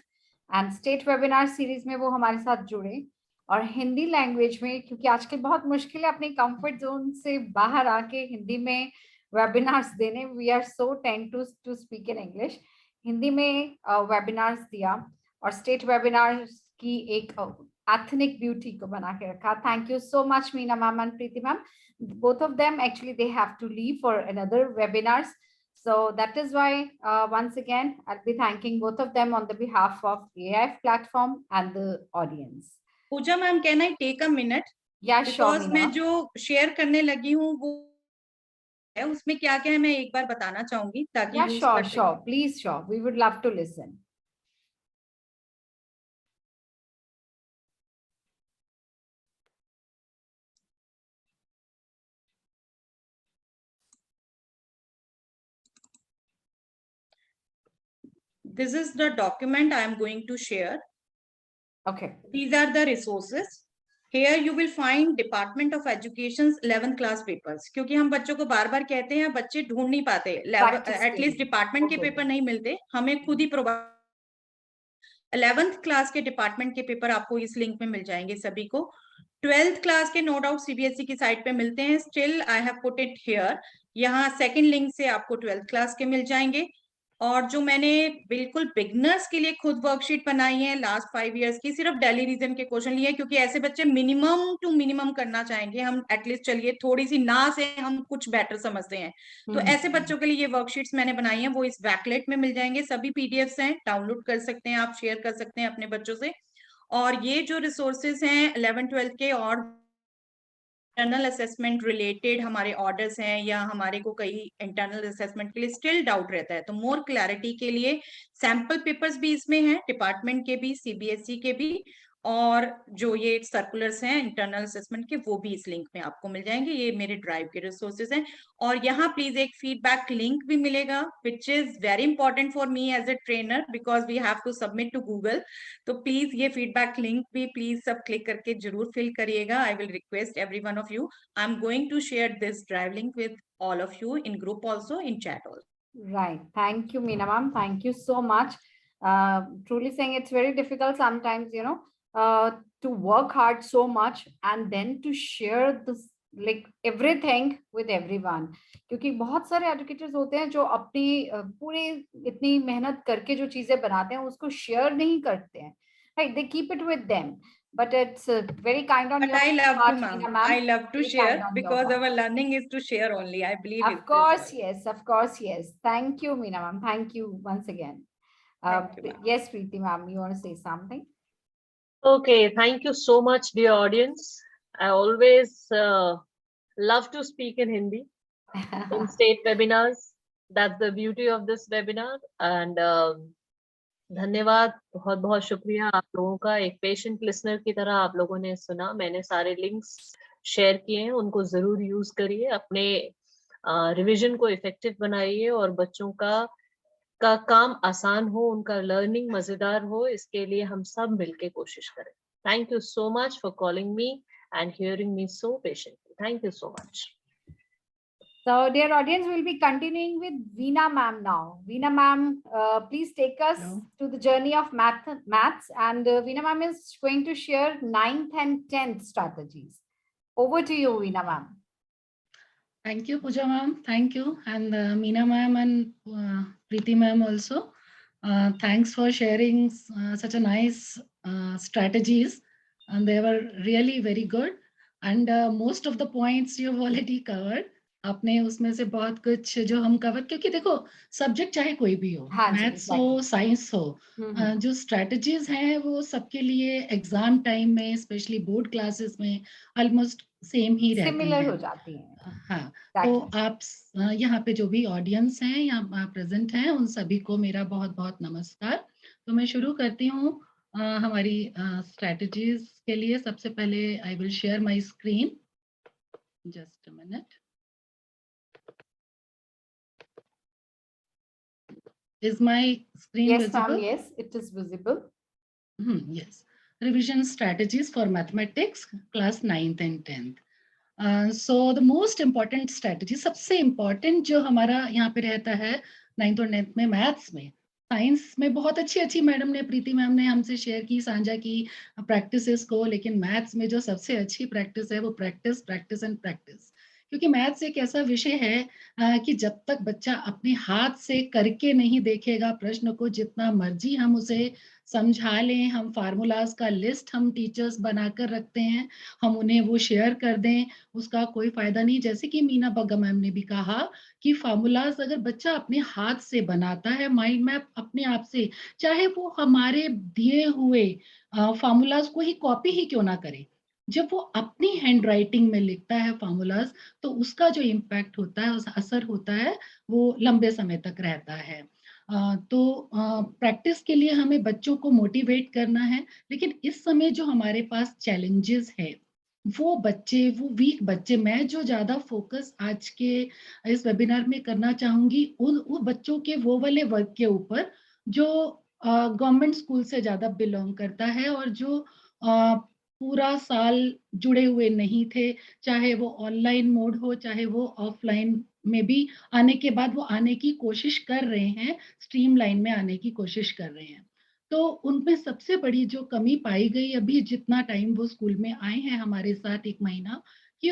and state webinar series में वो हमारे साथ जुड़े, और Hindi language में, क्योंकि आजकल बहुत मुश्किल है अपने कंफर्ट जोन से बाहर आके हिंदी में वेबिनार्स देने। We are so tend to speak in English. Hindi में वेबिनार्स दिया और स्टेट वेबिनार्स की एक एथनिक ब्यूटी को बना के रखा। Thank you so much Meena ma'am and Preeti ma'am. Both of them actually they have to leave for another webinars, so that is why once again I'll be thanking both of them on the behalf of AIF platform and the audience. Pooja ma'am, can I take a minute? Yeah, sure, because मैं जो share करने लगी हूँ वो है, उसमें क्या क्या है मैं एक बार बताना चाहूंगी ताकि Yeah, यूज sure, कर sure, please, sure, we would love to listen. This is the document I am going to share. Okay. These are the resources. Here you will find Department of Education's 11th class papers. क्योंकि हम बच्चों को बार बार कहते हैं, बच्चे ढूंढ नहीं पाते, एटलीस्ट डिपार्टमेंट के पेपर नहीं मिलते, हमें खुद ही प्रोवाइड। 11th क्लास के डिपार्टमेंट के पेपर आपको इस लिंक में मिल जाएंगे सभी को। 12th क्लास के नो डाउट सीबीएसई की साइट पे मिलते हैं, still I have put it here. यहाँ सेकंड लिंक से आपको 12th क्लास के मिल जाएंगे। और जो मैंने बिल्कुल बिगनर्स के लिए खुद वर्कशीट बनाई है लास्ट 5 इयर्स की, सिर्फ दिल्ली रीजन के क्वेश्चन लिए, क्योंकि ऐसे बच्चे मिनिमम टू मिनिमम करना चाहेंगे हम, एटलीस्ट चलिए थोड़ी सी ना से हम कुछ बेटर समझते हैं, तो ऐसे बच्चों के लिए ये वर्कशीट्स मैंने बनाई है, वो इस बैकलेट में मिल जाएंगे, सभी पीडीएफ्स हैं, डाउनलोड कर सकते हैं आप, शेयर कर सकते हैं अपने बच्चों से। और ये जो रिसोर्सेज हैं 11th-12th के और इंटरनल असेसमेंट रिलेटेड हमारे ऑर्डर्स हैं, या हमारे को कई इंटरनल असेसमेंट के लिए स्टिल डाउट रहता है, तो मोर क्लैरिटी के लिए सैंपल पेपर्स भी इसमें हैं, डिपार्टमेंट के भी, सीबीएसई के भी, और जो ये सर्कुलर्स हैं इंटरनल असेसमेंट के, वो भी इस लिंक में आपको मिल जाएंगे। ये मेरे ड्राइव के रिसोर्सेज हैं। और यहाँ प्लीज एक फीडबैक लिंक भी मिलेगा, which is very important for me as a trainer, because we have to submit to Google. तो प्लीज ये फीडबैक लिंक भी प्लीज सब क्लिक करके जरूर फिल करिएगा। I will request every one of you, I am going to share this drive link with all of you in group also, in chat also. Right. Thank you, Meena ma'am. Thank you so much. Truly saying, it's very difficult sometimes, to work hard so much and then to share this like everything with everyone. क्योंकि बहुत सारे educators होते हैं जो अपनी पूरे इतनी मेहनत करके जो चीजें बनाते हैं उसको शेयर नहीं करते हैं. Right? They keep it with them. But it's very kind on But your I love part, to, Meena ma'am. ma'am. I love to Very share kind on your because part. our learning is to share only. I believe Of it's course, this. yes. Of course, yes. Thank you, Meena ma'am. Thank you once again. Thank you, ma'am. Yes, Preeti ma'am, you want to say something? Okay, thank you so much, dear audience. I always love to speak in Hindi in state webinars. That's the beauty of this webinar. And धन्यवाद, बहुत बहुत शुक्रिया आप लोगों का। एक patient listener की तरह आप लोगों ने सुना। मैंने सारे लिंक्स शेयर किए हैं, उनको जरूर यूज करिए, अपने रिवीजन को इफेक्टिव बनाइए और बच्चों का काम आसान हो, उनका लर्निंग मजेदार हो, इसके लिए हम सब मिलके कोशिश करें। Thank you so much for calling me and hearing me so patiently. Thank you so much. So, dear audience, we'll be continuing with Veena ma'am now. Veena ma'am, please take us to the journey of maths. And Veena ma'am is going to share 9th and 10th strategies. Over to you, Veena ma'am. Thank you, Pooja ma'am. Thank you. And Meena ma'am and Preeti ma'am also. Thanks for sharing such a nice strategies. And they were really very good. And most of the points you've already covered. आपने उसमें से बहुत कुछ जो हम cover, क्योंकि देखो subject चाहे कोई भी हो, मैथ्स हो, साइंस हो, जो स्ट्रेटजीज हैं वो सबके लिए एग्जाम टाइम में, स्पेशली बोर्ड क्लासेस में ऑलमोस्ट सेम ही रहती सिमिलर हो जाती हैं। हाँ, तो आप यहाँ पे जो भी ऑडियंस हैं, यहाँ प्रेजेंट हैं, उन सभी को मेरा बहुत बहुत नमस्कार। तो मैं शुरू करती हूँ हमारी स्ट्रेटजीज के लिए। सबसे पहले I will share my screen, just a minute. Is my screen visible? Yes, it is visible. Yes. Revision strategies for mathematics, class 9th and 10th. So the most important strategy, सबसे important जो हमारा यहाँ पे रहता है 9th और 10th में, maths में, साइंस में बहुत अच्छी मैडम ने, प्रीति मैम ने हमसे शेयर की, साझा की प्रैक्टिसेस को, लेकिन मैथ्स में जो सबसे अच्छी प्रैक्टिस है वो प्रैक्टिस एंड प्रैक्टिस। क्योंकि मैथ्स एक ऐसा विषय है कि जब तक बच्चा अपने हाथ से करके नहीं देखेगा प्रश्न को, जितना मर्जी हम उसे समझा लें, हम फार्मूलाज का लिस्ट हम टीचर्स बनाकर रखते हैं, हम उन्हें वो शेयर कर दें, उसका कोई फायदा नहीं। जैसे कि मीना बग्गा मैम ने भी कहा कि फार्मूलाज अगर बच्चा अपने हाथ से बनाता है, माइंड मैप अपने आप से, चाहे वो हमारे दिए हुए फार्मूलाज को ही कॉपी ही क्यों ना करे, जब वो अपनी हैंड राइटिंग में लिखता है फार्मूलाज, तो उसका जो इम्पैक्ट होता है, उस असर होता है, वो लंबे समय तक रहता है। तो प्रैक्टिस के लिए हमें बच्चों को मोटिवेट करना है, लेकिन इस समय जो हमारे पास चैलेंजेस है, वो बच्चे, वो वीक बच्चे, मैं जो ज्यादा फोकस आज के इस वेबिनार में करना चाहूंगी उन बच्चों के वो वाले वर्ग के ऊपर जो गवर्नमेंट स्कूल से ज्यादा बिलोंग करता है और जो पूरा साल जुड़े हुए नहीं थे, चाहे वो ऑनलाइन मोड हो, चाहे वो ऑफलाइन में भी आने के बाद वो आने की कोशिश कर रहे हैं, स्ट्रीमलाइन में आने की कोशिश कर रहे हैं। तो उनमें सबसे बड़ी जो कमी पाई गई अभी जितना टाइम वो स्कूल में आए हैं हमारे साथ, 1 महीना, कि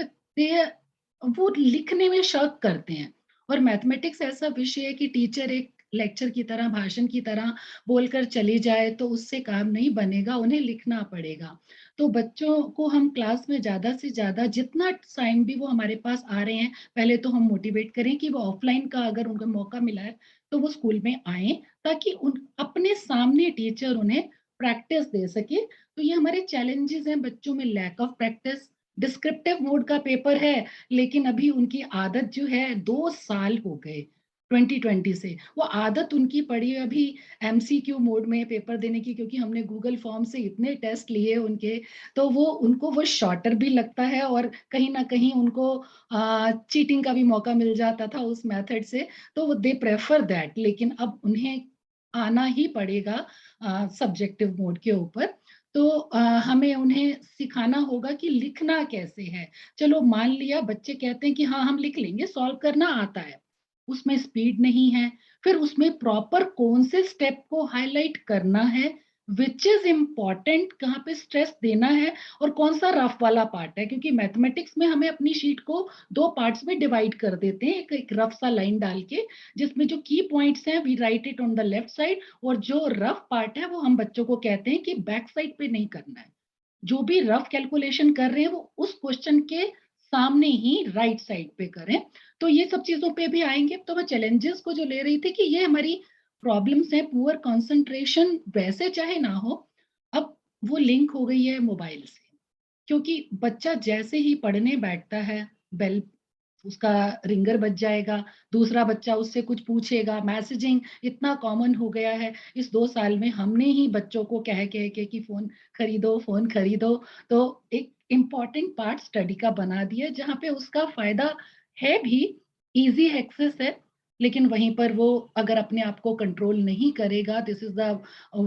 वो लिखने में शक करते हैं। और मैथमेटिक्स ऐसा विषय है कि टीचर एक लेक्चर की तरह, भाषण की तरह बोलकर चली जाए तो उससे काम नहीं बनेगा, उन्हें लिखना पड़ेगा। तो बच्चों को हम क्लास में ज्यादा से ज्यादा जितना टाइम भी वो हमारे पास आ रहे हैं, पहले तो हम मोटिवेट करें कि वो ऑफलाइन का अगर उनको मौका मिला है तो वो स्कूल में आए, ताकि उन अपने सामने टीचर उन्हें प्रैक्टिस दे सके। तो ये हमारे चैलेंजेस हैं बच्चों में, lack of practice. Descriptive mode का पेपर है, लेकिन अभी उनकी आदत जो है 2 साल हो गए, 2020 से। वो आदत उनकी पड़ी अभी MCQ मोड में पेपर देने की, क्योंकि हमने गूगल फॉर्म से इतने टेस्ट लिए उनके, तो वो उनको वो शॉर्टर भी लगता है और कहीं ना कहीं उनको चीटिंग का भी मौका मिल जाता था उस मेथड से, तो दे प्रेफर दैट। लेकिन अब उन्हें आना ही पड़ेगा सब्जेक्टिव मोड के ऊपर। तो हमें उन्हें सिखाना होगा कि लिखना कैसे है। चलो मान लिया बच्चे कहते हैं कि हाँ हम लिख लेंगे, सॉल्व करना आता है, उसमें स्पीड नहीं है, फिर उसमें प्रॉपर कौन से स्टेप को हाईलाइट करना है, विच इज इम्पॉर्टेंट, कहाँ पे स्ट्रेस देना है, और कौन सा रफ वाला पार्ट है। क्योंकि मैथमेटिक्स में हमें अपनी शीट को 2 पार्ट्स में डिवाइड कर देते हैं, एक रफ सा लाइन डाल के, जिसमें जो की पॉइंट्स हैं we write it on the left side, और जो रफ पार्ट है वो हम बच्चों को कहते हैं कि बैक साइड पे नहीं करना है। जो भी रफ कैलकुलेशन कर रहे हैं वो उस क्वेश्चन के सामने ही राइट साइड पे करें। तो ये सब चीजों पे भी आएंगे। तो मैं चैलेंजेस को जो ले रही थी कि ये हमारी प्रॉब्लम्स हैं, पुअर कंसंट्रेशन वैसे चाहे ना हो, अब वो लिंक हो गई है मोबाइल से। क्योंकि बच्चा जैसे ही पढ़ने बैठता है, बेल उसका रिंगर बज जाएगा, दूसरा बच्चा उससे कुछ पूछेगा, मैसेजिंग इतना कॉमन हो गया है। इस 2 साल में हमने ही बच्चों को कह के कि फोन खरीदो, तो एक इम्पॉर्टेंट पार्ट स्टडी का बना दिया, जहाँ पे उसका फायदा है भी, इजी एक्सेस है, लेकिन वहीं पर वो अगर अपने आप को कंट्रोल नहीं करेगा, this is the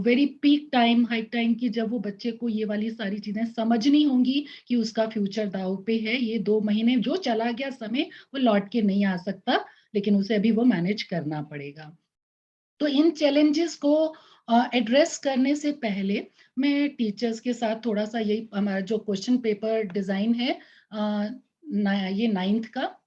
very peak time, high time की, जब वो बच्चे को ये वाली सारी चीजें समझनी होंगी कि उसका फ्यूचर दाव पे है। ये 2 महीने जो चला गया समय वो लौट के नहीं आ सकता, लेकिन उसे अभी वो मैनेज करना पड़ेगा। तो इन चैलेंजेस को एड्रेस करने से पहले मैं टीचर्स के साथ थोड़ा सा, यही हमारा जो क्वेश्चन पेपर डिजाइन है ये 9th का,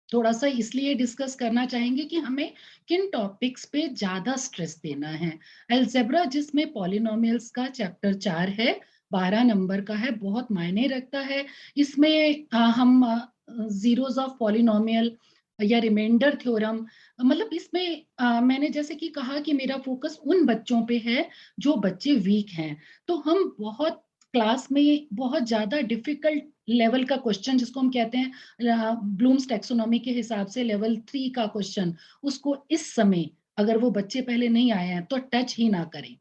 थोड़ा सा इसलिए डिस्कस करना चाहेंगे कि हमें किन टॉपिक्स पे ज्यादा स्ट्रेस देना है। अलजेब्रा, जिसमें पॉलिनोमियल्स का चैप्टर 4 है, 12 नंबर का है, बहुत मायने रखता है। इसमें हम जीरोस ऑफ पॉलिनोमियल या रिमाइंडर थ्योरम, मतलब इसमें मैंने जैसे कि कहा कि मेरा फोकस उन बच्चों पे है जो बच्चे वीक हैं। तो हम बहुत क्लास में बहुत ज्यादा डिफिकल्ट लेवल का क्वेश्चन, जिसको हम कहते हैं ब्लूम्स टैक्सोनॉमी के हिसाब से लेवल 3 का क्वेश्चन, उसको इस समय अगर वो बच्चे पहले नहीं आए हैं तो टच ही ना करें।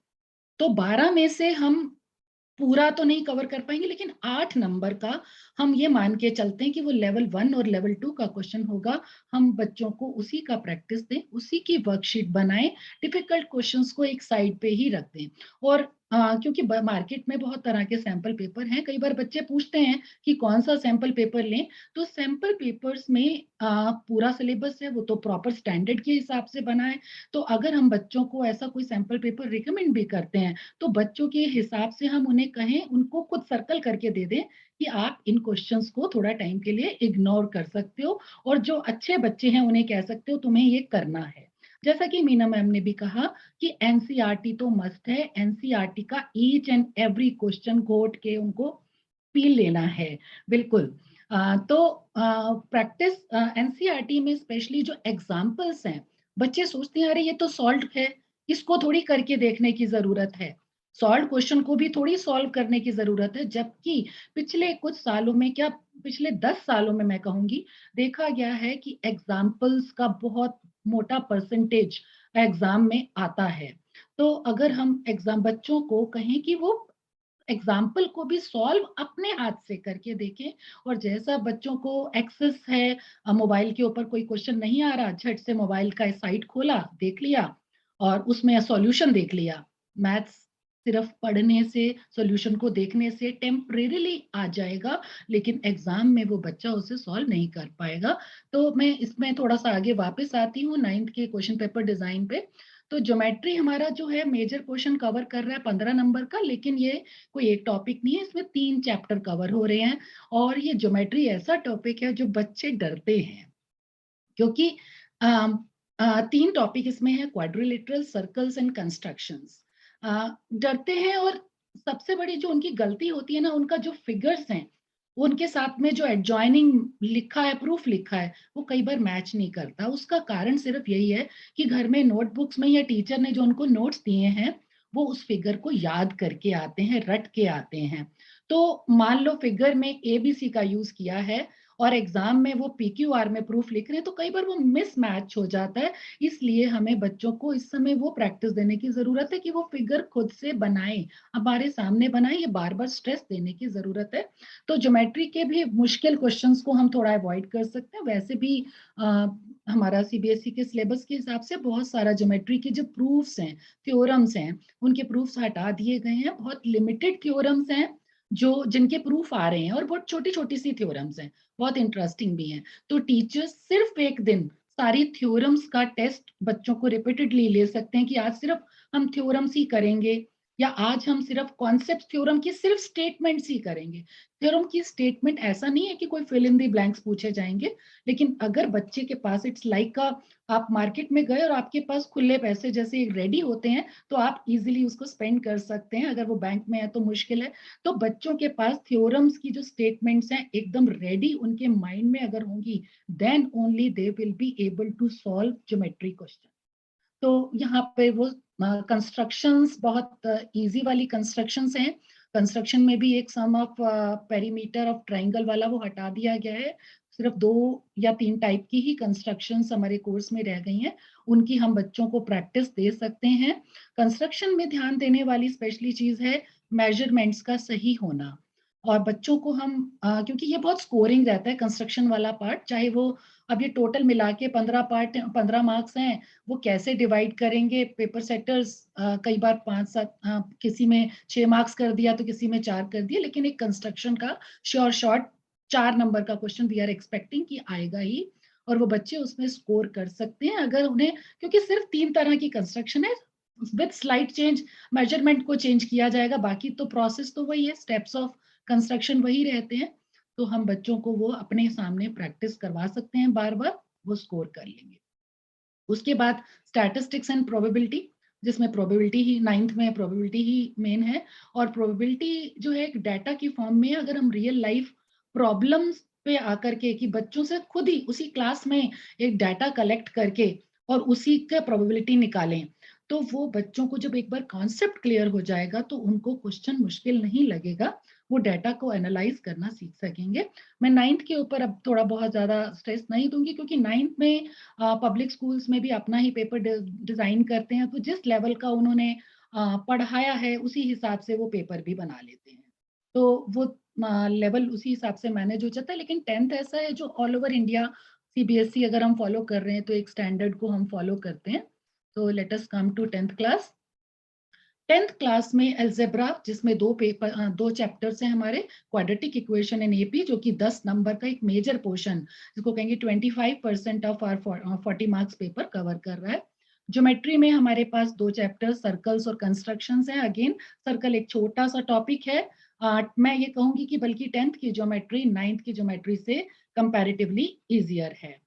तो 12 में से हम पूरा तो नहीं कवर कर पाएंगे, लेकिन 8 नंबर का हम ये मान के चलते हैं कि वो लेवल 1 और लेवल 2 का क्वेश्चन होगा। हम बच्चों को उसी का प्रैक्टिस दें, उसी की वर्कशीट बनाएं, डिफिकल्ट क्वेश्चंस को एक साइड पे ही रख दें। और क्योंकि मार्केट में बहुत तरह के सैंपल पेपर हैं, कई बार बच्चे पूछते हैं कि कौन सा सैंपल पेपर लें, तो सैंपल पेपर्स में पूरा सिलेबस है, वो तो प्रॉपर स्टैंडर्ड के हिसाब से बना है। तो अगर हम बच्चों को ऐसा कोई सैंपल पेपर रिकमेंड भी करते हैं, तो बच्चों के हिसाब से हम उन्हें कहें, उनको खुद सर्कल करके दे दें कि आप इन क्वेश्चंस को थोड़ा टाइम के लिए इग्नोर कर सकते हो, और जो अच्छे बच्चे हैं उन्हें कह सकते हो तुम्हें ये करना है। जैसा कि मीना मैम ने भी कहा कि एनसीईआरटी तो मस्ट है, एनसीईआरटी का ईच एंड एवरी क्वेश्चन घोट के उनको पील लेना है, बिल्कुल। तो प्रैक्टिस एनसीईआरटी में स्पेशली जो एग्जाम्पल्स हैं, बच्चे सोचते हैं अरे ये तो सॉल्व है, इसको थोड़ी करके देखने की जरूरत है, सॉल्व क्वेश्चन को भी थोड़ी सॉल्व करने की जरूरत है। जबकि पिछले कुछ सालों में, क्या पिछले 10 सालों में मैं कहूंगी, देखा गया है कि एग्जाम्पल्स का बहुत मोटा परसेंटेज एग्जाम में आता है। तो अगर हम एग्जाम बच्चों को कहें कि वो एग्जाम्पल को भी सॉल्व अपने हाथ से करके देखें, और जैसा बच्चों को एक्सेस है, मोबाइल के ऊपर कोई क्वेश्चन नहीं आ रहा, झट से मोबाइल का साइट खोला, देख लिया और उसमें सॉल्यूशन देख लिया। मैथ्स सिर्फ पढ़ने से, सॉल्यूशन को देखने से टेम्परेरीली आ जाएगा, लेकिन एग्जाम में वो बच्चा उसे सॉल्व नहीं कर पाएगा। तो मैं इसमें थोड़ा सा आगे वापस आती हूँ 9th के क्वेश्चन पेपर डिजाइन पे। तो ज्योमेट्री हमारा जो है मेजर क्वेश्चन कवर कर रहा है 15 नंबर का, लेकिन ये कोई एक टॉपिक नहीं है, इसमें 3 चैप्टर कवर हो रहे हैं। और ये ज्योमेट्री ऐसा टॉपिक है जो बच्चे डरते हैं, क्योंकि 3 टॉपिक इसमें है, क्वाड्रिलेटरल, सर्कल्स एंड कंस्ट्रक्शंस। डरते हैं, और सबसे बड़ी जो उनकी गलती होती है ना, उनका जो फिगर्स हैं उनके साथ में जो एडजॉइनिंग लिखा है, प्रूफ लिखा है, वो कई बार मैच नहीं करता। उसका कारण सिर्फ यही है कि घर में नोटबुक्स में या टीचर ने जो उनको नोट्स दिए हैं वो उस फिगर को याद करके आते हैं, रट के आते हैं। तो मान लो फिगर में ABC का यूज किया है और एग्जाम में वो PQR में प्रूफ लिख रहे हैं तो कई बार वो मिसमैच हो जाता है। इसलिए हमें बच्चों को इस समय वो प्रैक्टिस देने की जरूरत है कि वो फिगर खुद से बनाएं, हमारे सामने बनाएं, ये बार बार स्ट्रेस देने की जरूरत है। तो ज्योमेट्री के भी मुश्किल क्वेश्चंस को हम थोड़ा अवॉइड कर सकते हैं। वैसे भी हमारा CBSE के सिलेबस के हिसाब से बहुत सारा ज्योमेट्री के जो प्रूफ्स हैं, थ्योरम्स हैं, उनके प्रूफ्स हटा दिए गए हैं। बहुत लिमिटेड थ्योरम्स हैं जो जिनके प्रूफ आ रहे हैं और बहुत छोटी छोटी सी थ्योरम्स हैं, बहुत इंटरेस्टिंग भी हैं। तो टीचर्स सिर्फ एक दिन सारी थ्योरम्स का टेस्ट बच्चों को रिपीटेडली ले सकते हैं कि आज सिर्फ हम थ्योरम्स ही करेंगे, या आज हम सिर्फ कॉन्सेप्ट थ्योरम की सिर्फ स्टेटमेंट्स ही करेंगे। थ्योरम की स्टेटमेंट ऐसा नहीं है कि कोई फिल इन दी ब्लैंक्स पूछे जाएंगे, लेकिन अगर बच्चे के पास इट्स लाइक का, आप मार्केट में गए और आपके पास खुले पैसे जैसे रेडी होते हैं तो आप इजीली उसको स्पेंड कर सकते हैं। अगर वो बैंक में है तो मुश्किल है। तो बच्चों के पास थ्योरम्स की जो स्टेटमेंट्स हैं एकदम रेडी उनके माइंड में अगर होंगी, then only they will be able to solve geometry question. तो यहाँ पे वो कंस्ट्रक्शंस बहुत इजी वाली कंस्ट्रक्शंस हैं। कंस्ट्रक्शन में भी एक सम ऑफ पेरीमीटर ऑफ ट्राइंगल वाला वो हटा दिया गया है। सिर्फ 2 या 3 टाइप की ही कंस्ट्रक्शंस हमारे कोर्स में रह गई हैं, उनकी हम बच्चों को प्रैक्टिस दे सकते हैं। कंस्ट्रक्शन में ध्यान देने वाली स्पेशली चीज है मेजरमेंट्स का सही होना। और बच्चों को हम क्योंकि ये बहुत स्कोरिंग रहता है कंस्ट्रक्शन वाला पार्ट, चाहे वो अब ये टोटल मिला के 15 मार्क्स हैं, वो कैसे डिवाइड करेंगे। पेपर सेटर्स कई बार 5-7 किसी में 6 मार्क्स कर दिया तो किसी में 4 कर दिया, लेकिन एक कंस्ट्रक्शन का श्योर शॉर्ट 4 नंबर का क्वेश्चन वी आर एक्सपेक्टिंग कि आएगा ही, और वो बच्चे उसमें स्कोर कर सकते हैं अगर उन्हें, क्योंकि सिर्फ 3 तरह की कंस्ट्रक्शन है, विद स्लाइट चेंज मेजरमेंट को चेंज किया जाएगा, बाकी तो प्रोसेस तो वही है, स्टेप्स ऑफ कंस्ट्रक्शन वही रहते हैं। तो हम बच्चों को वो अपने सामने प्रैक्टिस करवा सकते हैं, बार बार वो स्कोर कर लेंगे। उसके बाद स्टैटिस्टिक्स एंड प्रोबेबिलिटी, जिसमें प्रोबेबिलिटी ही 9th में प्रोबेबिलिटी ही मेन है। और प्रोबेबिलिटी जो है एक डाटा की फॉर्म में, अगर हम रियल लाइफ प्रॉब्लम्स पे आकर के कि बच्चों से खुद ही उसी क्लास में एक डाटा कलेक्ट करके और उसी का प्रोबेबिलिटी निकालें, तो वो बच्चों को जब एक बार कॉन्सेप्ट क्लियर हो जाएगा तो उनको क्वेश्चन मुश्किल नहीं लगेगा, वो डाटा को एनालाइज करना सीख सकेंगे। मैं 9th के ऊपर अब थोड़ा बहुत ज्यादा स्ट्रेस नहीं दूंगी, क्योंकि 9th में पब्लिक स्कूल्स में भी अपना ही पेपर डिजाइन करते हैं, तो जिस लेवल का उन्होंने पढ़ाया है उसी हिसाब से वो पेपर भी बना लेते हैं। तो वो लेवल उसी हिसाब से मैनेज हो जाता है। लेकिन 10th ऐसा है जो ऑल ओवर इंडिया CBSE अगर हम फॉलो कर रहे हैं तो एक स्टैंडर्ड को हम फॉलो करते हैं। तो let us come to 10th class. 10th class में अलजेब्रा, जिसमें 2 चैप्टर्स हैं हमारे, क्वाड्रेटिक इक्वेशन एंड AP, जो कि 10 नंबर का एक मेजर पोर्शन, जिसको कहेंगे 25% of our 40 marks paper cover कर रहा है। ज्योमेट्री में हमारे पास 2 चैप्टर्स सर्कल्स और कंस्ट्रक्शंस हैं। अगेन सर्कल एक छोटा सा टॉपिक है। मैं ये कहूंगी कि बल्कि 10th की ज्योमेट्री 9th की ज्योमेट्री से कंपैरेटिवली इजियर है।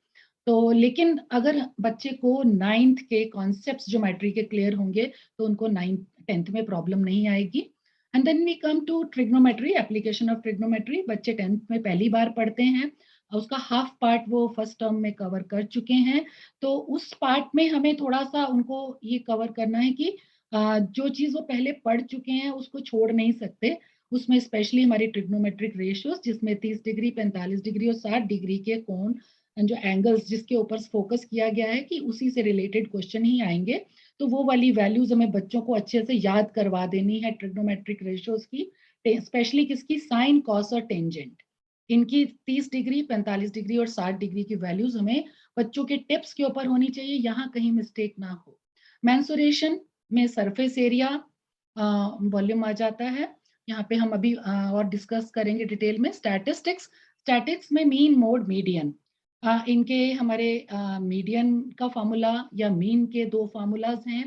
तो लेकिन अगर बच्चे को 9th के कॉन्सेप्ट्स ज्योमेट्री के क्लियर होंगे तो उनको 10th में प्रॉब्लम नहीं आएगी। And then we come to trigonometry, application of trigonometry. बच्चे 10th में पहली बार पढ़ते हैं, उसका हाफ पार्ट वो फर्स्ट टर्म में कवर कर चुके हैं। तो उस पार्ट में हमें थोड़ा सा उनको ये कवर करना है कि जो चीज वो पहले पढ़ चुके हैं उसको छोड़ नहीं सकते। उसमें स्पेशली हमारी ट्रिग्नोमेट्रिक रेशियोज, जिसमें 30 डिग्री, 45 डिग्री और 60 डिग्री के कोण, जो एंगल्स जिसके ऊपर फोकस किया गया है कि उसी से रिलेटेड क्वेश्चन ही आएंगे, तो वो वाली वैल्यूज हमें बच्चों को अच्छे से याद करवा देनी है ट्रिग्नोमेट्रिक रेशियोज की, स्पेशली किसकी, साइन, कॉस और टेंजेंट। इनकी 30 डिग्री, 45 डिग्री और 60 डिग्री की वैल्यूज हमें बच्चों के टिप्स के ऊपर होनी चाहिए, यहाँ कहीं मिस्टेक ना हो। मेंसुरेशन में सरफेस एरिया, वॉल्यूम आ जाता है, यहाँ पे हम अभी और डिस्कस करेंगे डिटेल में। स्टैटिस्टिक्स में मीन, मोड, मीडियन, इनके हमारे मीडियन का फार्मूला या मीन के 2 फार्मूलाज हैं,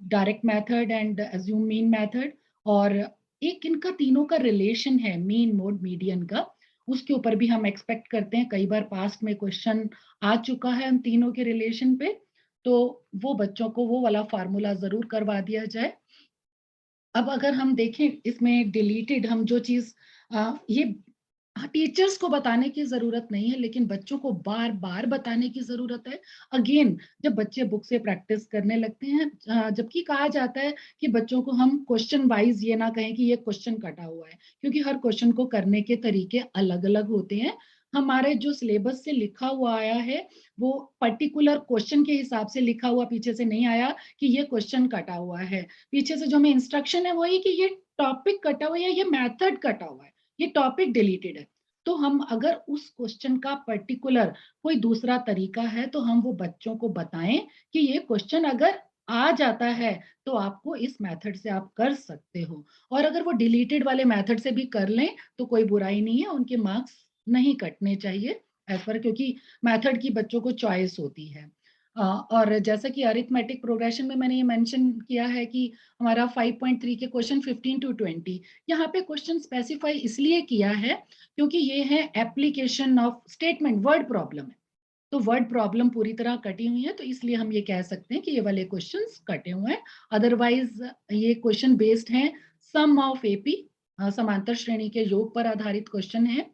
direct method and assume mean method. और एक इनका तीनों का रिलेशन है, मीन, मोड, मीडियन का, उसके ऊपर भी हम एक्सपेक्ट करते हैं, कई बार पास्ट में क्वेश्चन आ चुका है हम तीनों के रिलेशन पे, तो वो बच्चों को वो वाला फार्मूला जरूर करवा दिया जाए। अब अगर हम देखें इसमें डिलीटेड, हम जो चीज ये टीचर्स को बताने की जरूरत नहीं है, लेकिन बच्चों को बार बार बताने की जरूरत है। अगेन जब बच्चे बुक से प्रैक्टिस करने लगते हैं, जबकि कहा जाता है कि बच्चों को हम क्वेश्चन वाइज ये ना कहें कि ये क्वेश्चन कटा हुआ है, क्योंकि हर क्वेश्चन को करने के तरीके अलग अलग होते हैं। हमारे जो सिलेबस से लिखा हुआ आया है वो पर्टिकुलर क्वेश्चन के हिसाब से लिखा हुआ पीछे से नहीं आया कि ये क्वेश्चन कटा हुआ है। पीछे से जो हमें इंस्ट्रक्शन है वो ये कि ये टॉपिक कटा हुआ है या ये मेथड कटा हुआ है, ये टॉपिक डिलीटेड है। तो हम अगर उस क्वेश्चन का पर्टिकुलर कोई दूसरा तरीका है तो हम वो बच्चों को बताएं कि ये क्वेश्चन अगर आ जाता है तो आपको इस मेथड से आप कर सकते हो, और अगर वो डिलीटेड वाले मेथड से भी कर लें तो कोई बुराई नहीं है, उनके मार्क्स नहीं कटने चाहिए एज पर, क्योंकि मेथड की बच्चों को चॉइस होती है। और जैसा कि अरिथमेटिक प्रोग्रेशन में मैंने ये मेंशन किया है कि हमारा 5.3 के क्वेश्चन 15 to 20, यहाँ पे क्वेश्चन स्पेसिफाई इसलिए किया है क्योंकि ये है application of statement, word problem है। तो वर्ड प्रॉब्लम पूरी तरह कटी हुई है, तो इसलिए हम ये कह सकते हैं कि ये वाले क्वेश्चंस कटे हुए हैं। अदरवाइज ये क्वेश्चन बेस्ड हैं सम ऑफ एपी, समांतर श्रेणी के योग पर आधारित क्वेश्चन है।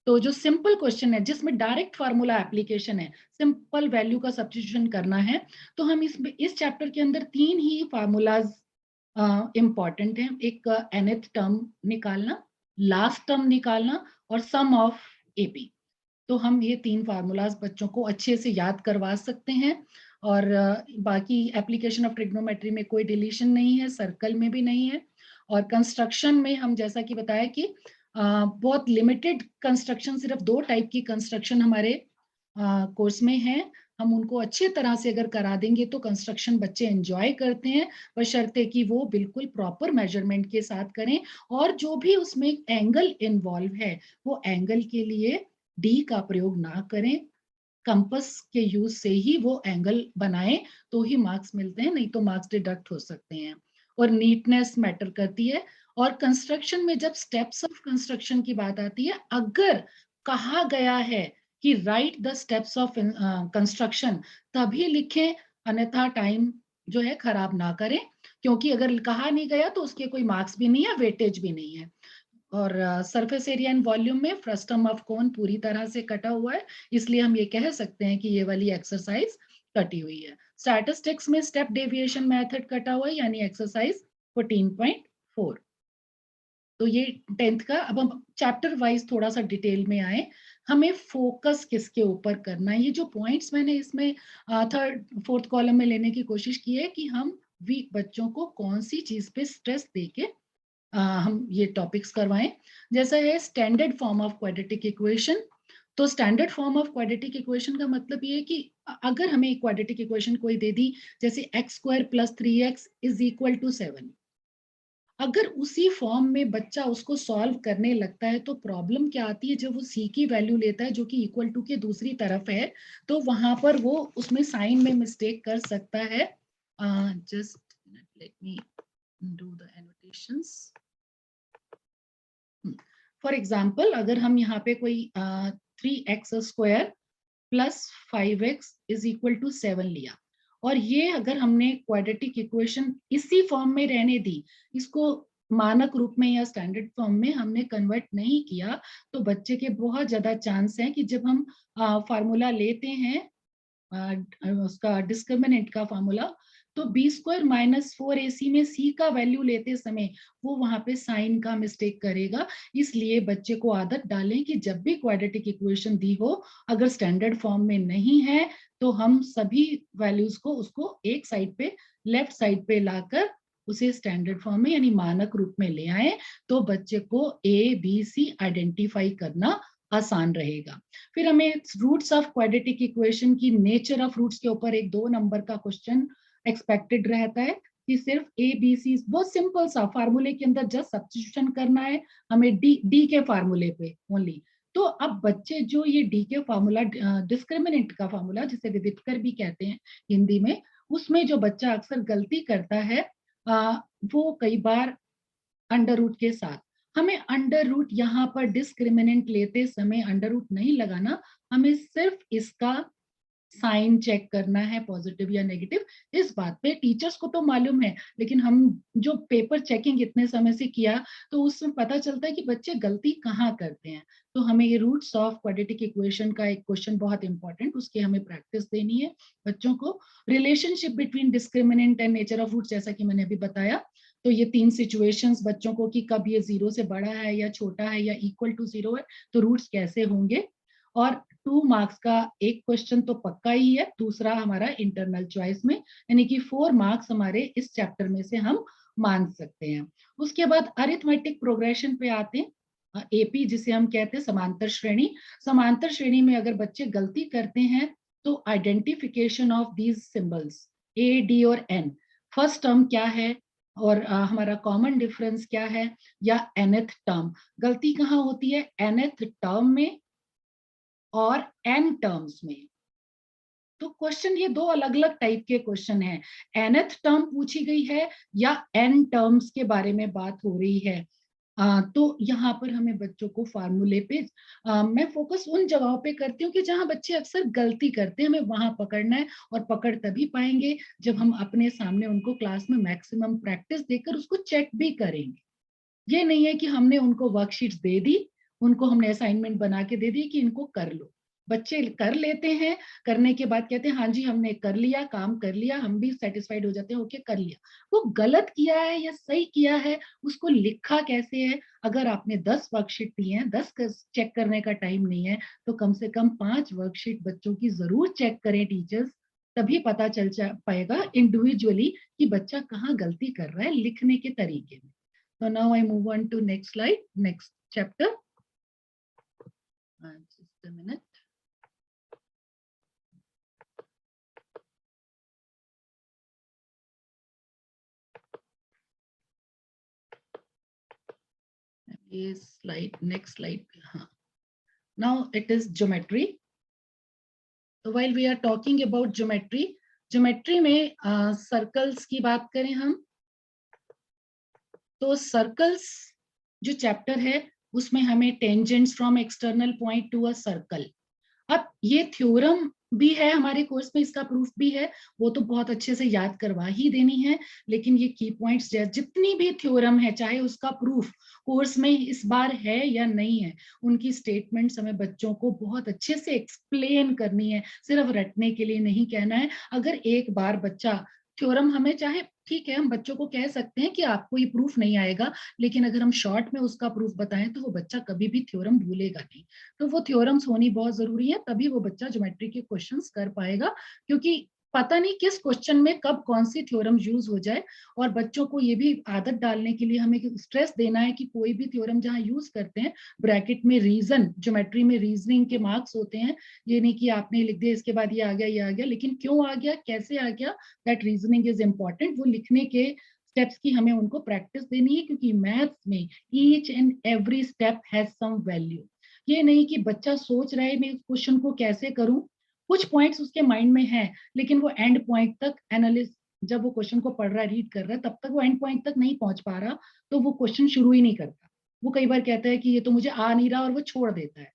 तो जो सिंपल क्वेश्चन है जिसमें डायरेक्ट फार्मूला एप्लीकेशन है, सिंपल वैल्यू का सब्स्टिट्यूशन करना है, तो हम इस चैप्टर के अंदर 3 ही फार्मूलाज इंपॉर्टेंट है। एक nth टर्म निकालना, लास्ट टर्म निकालना और सम ऑफ एपी। तो हम ये 3 फार्मूलाज बच्चों को अच्छे से याद करवा सकते हैं। और बाकी एप्लीकेशन ऑफ ट्रिग्नोमेट्री में कोई डिलीशन नहीं है, सर्कल में भी नहीं है। और कंस्ट्रक्शन में हम जैसा कि बताया कि बहुत लिमिटेड कंस्ट्रक्शन, सिर्फ 2 टाइप की कंस्ट्रक्शन हमारे कोर्स में है। हम उनको अच्छी तरह से अगर करा देंगे तो कंस्ट्रक्शन बच्चे एंजॉय करते हैं, बशर्ते कि वो बिल्कुल प्रॉपर मेजरमेंट के साथ करें। और जो भी उसमें एंगल इन्वॉल्व है वो एंगल के लिए डी का प्रयोग ना करें, कंपास के यूज से ही वो एंगल बनाएं तो ही मार्क्स मिलते हैं, नहीं तो मार्क्स डिडक्ट हो सकते हैं। और नीटनेस मैटर करती है। और कंस्ट्रक्शन में जब स्टेप्स ऑफ कंस्ट्रक्शन की बात आती है, अगर कहा गया है कि right the steps of construction तभी लिखें, अन्यथा टाइम जो है खराब ना करें, क्योंकि अगर कहा नहीं गया तो उसके कोई मार्क्स भी नहीं है, वेटेज भी नहीं है। और सरफेस एरिया एंड वॉल्यूम में फ्रस्टम ऑफ कोन पूरी तरह से कटा हुआ है, इसलिए हम ये कह सकते हैं कि ये वाली एक्सरसाइज कटी हुई है। स्टैटिस्टिक्स में स्टेप डेविएशन मेथड कटा हुआ है, यानी एक्सरसाइज 14.4। तो ये 10th का। अब हम चैप्टर वाइज थोड़ा सा डिटेल में आए, हमें फोकस किसके ऊपर करना है। ये जो पॉइंट्स मैंने इसमें 3rd 4th कॉलम में लेने की कोशिश की है कि हम वीक बच्चों को कौन सी चीज पे स्ट्रेस देके हम ये टॉपिक्स करवाएं। जैसा है standard form of quadratic equation. तो standard form of quadratic equation का मतलब ये है कि अगर हमें क्वाड्रेटिक इक्वेशन कोई दे दी, जैसे x² + 3x = 7, अगर उसी फॉर्म में बच्चा उसको सॉल्व करने लगता है तो प्रॉब्लम क्या आती है, जब वो c की वैल्यू लेता है जो कि = के दूसरी तरफ है, तो वहां पर वो उसमें साइन में मिस्टेक कर सकता है। Just let me do the annotations. For example, अगर हम यहाँ पे कोई 3x² + 5x = 7 लिया, और ये अगर हमने क्वाड्रेटिक इक्वेशन इसी फॉर्म में रहने दी, इसको मानक रूप में या स्टैंडर्ड फॉर्म में हमने कन्वर्ट नहीं किया, तो बच्चे के बहुत ज्यादा चांस है कि जब हम फार्मूला लेते हैं उसका डिस्क्रिमिनेंट का फार्मूला, तो b² - 4ac में c का वैल्यू लेते समय वो वहां पे साइन का मिस्टेक करेगा। इसलिए बच्चे को आदत डालें कि जब भी क्वाड्रेटिक इक्वेशन दी हो, अगर स्टैंडर्ड फॉर्म में नहीं है तो हम सभी वैल्यूज को उसको एक साइड पे, लेफ्ट साइड पे लाकर उसे स्टैंडर्ड फॉर्म में यानी मानक रूप में ले आए, तो बच्चे को ABC आइडेंटिफाई करना आसान रहेगा। फिर हमें रूट्स ऑफ क्वाड्रेटिक इक्वेशन की नेचर ऑफ रूट्स के ऊपर एक 2 नंबर का क्वेश्चन एक्सपेक्टेड रहता है कि सिर्फ ABC, बहुत सिंपल सा फार्मूले के अंदर जस्ट सब्स्टिट्यूशन करना है हमें डी के फार्मूले पे ओनली। तो अब बच्चे जो ये डी के फार्मूला, डिस्क्रिमिनेंट का फार्मूला जिसे विविधकर भी कहते हैं हिंदी में, उसमें जो बच्चा अक्सर गलती करता है वो कई बार अंडर रूट के साथ, हमें अंडर रूट यहाँ पर डिस्क्रिमिनेंट लेते समय अंडर रूट नहीं लगाना, हमें सिर्फ इसका साइन चेक करना है, पॉजिटिव या नेगेटिव। इस बात पे टीचर्स को तो मालूम है, लेकिन हम जो पेपर चेकिंग इतने समय से किया तो उसमें पता चलता है कि बच्चे गलती कहाँ करते हैं। तो हमें ये रूट्स ऑफ क्वाड्रेटिक इक्वेशन का एक क्वेश्चन बहुत इंपॉर्टेंट, उसकी हमें प्रैक्टिस देनी है बच्चों को। Relationship between discriminant and nature of roots, जैसा कि मैंने अभी बताया, तो ये 3 सिचुएशंस बच्चों को कि कब ये 0 से बड़ा है या छोटा है या = 0 है, तो रूट्स कैसे होंगे। और 2 मार्क्स का एक क्वेश्चन तो पक्का ही है, दूसरा हमारा इंटरनल चॉइस में, यानी कि 4 मार्क्स हमारे इस चैप्टर में से हम मान सकते हैं। उसके बाद अरिथमेटिक प्रोग्रेशन पे आते हैं, एपी जिसे हम कहते हैं समांतर श्रेणी। समांतर श्रेणी में अगर बच्चे गलती करते हैं तो identification of these symbols A, D और एन, फर्स्ट टर्म क्या है और हमारा कॉमन डिफरेंस क्या है, या nth टर्म, गलती कहाँ होती है, nth टर्म में और n टर्म्स में। तो क्वेश्चन ये दो अलग अलग टाइप के क्वेश्चन हैं, nth टर्म पूछी गई है या n टर्म्स के बारे में बात हो रही है। तो यहाँ पर हमें बच्चों को फार्मूले पे मैं फोकस उन जगहों पे करती हूँ कि जहाँ बच्चे अक्सर गलती करते हैं, हमें वहां पकड़ना है, और पकड़ तभी पाएंगे जब हम अपने सामने उनको क्लास में मैक्सिमम प्रैक्टिस देकर उसको चेक भी करेंगे। ये नहीं है कि हमने उनको वर्कशीट्स दे दी, उनको हमने असाइनमेंट बना के दे दी कि इनको कर लो, बच्चे कर लेते हैं, करने के बाद कहते हैं हाँ जी हमने कर लिया, काम कर लिया, हम भी सेटिस्फाइड हो जाते हैं, ओके कर लिया। वो गलत किया है या सही किया है उसको लिखा कैसे है, अगर आपने 10 वर्कशीट दी है, 10 चेक करने का टाइम नहीं है, तो कम से कम 5 वर्कशीट बच्चों की जरूर चेक करें टीचर्स, तभी पता चल पाएगा इंडिविजुअली कि बच्चा कहाँ गलती कर रहा है लिखने के तरीके में। So now I move on to next slide, next chapter. Just a minute. Slide, next slide. Now it is geometry. So while we are talking about geometry, geometry में circles की बात करें हम, तो circles जो चैप्टर है उसमें हमें tangents from external point to a circle, अब ये थ्योरम भी है हमारे कोर्स में, इसका प्रूफ भी है, वो तो बहुत अच्छे से याद करवा ही देनी है, लेकिन ये की पॉइंट्स जितनी भी थ्योरम है, चाहे उसका प्रूफ कोर्स में इस बार है या नहीं है, उनकी स्टेटमेंट्स हमें बच्चों को बहुत अच्छे से एक्सप्लेन करनी है, सिर्फ रटने के लिए नहीं कहना है। अगर एक बार बच्चा थ्योरम, हमें चाहे ठीक है हम बच्चों को कह सकते हैं कि आपको ये प्रूफ नहीं आएगा, लेकिन अगर हम शॉर्ट में उसका प्रूफ बताएं तो वो बच्चा कभी भी थ्योरम भूलेगा नहीं। तो वो थ्योरम्स होनी बहुत जरूरी है, तभी वो बच्चा ज्योमेट्री के क्वेश्चंस कर पाएगा, क्योंकि पता नहीं किस क्वेश्चन में कब कौन सी थ्योरम यूज हो जाए। और बच्चों को ये भी आदत डालने के लिए हमें स्ट्रेस देना है कि कोई भी थ्योरम जहां यूज करते हैं ब्रैकेट में रीजन, ज्योमेट्री में रीजनिंग के मार्क्स होते हैं, ये नहीं कि आपने लिख दिया इसके बाद ये आ गया ये आ गया, लेकिन क्यों आ गया कैसे आ गया, दैट रीजनिंग इज इंपॉर्टेंट। वो लिखने के स्टेप्स की हमें उनको प्रैक्टिस देनी है, क्योंकि मैथ्स में each and every step has some value. ये नहीं कि बच्चा सोच रहा है मैं इस क्वेश्चन को कैसे करूं, कुछ पॉइंट्स उसके माइंड में है, लेकिन वो एंड पॉइंट तक एनालिस्ट, जब वो क्वेश्चन को पढ़ रहा है रीड कर रहा है, तब तक वो एंड पॉइंट तक नहीं पहुंच पा रहा, तो वो क्वेश्चन शुरू ही नहीं करता। वो कई बार कहता है कि ये तो मुझे आ नहीं रहा और वो छोड़ देता है।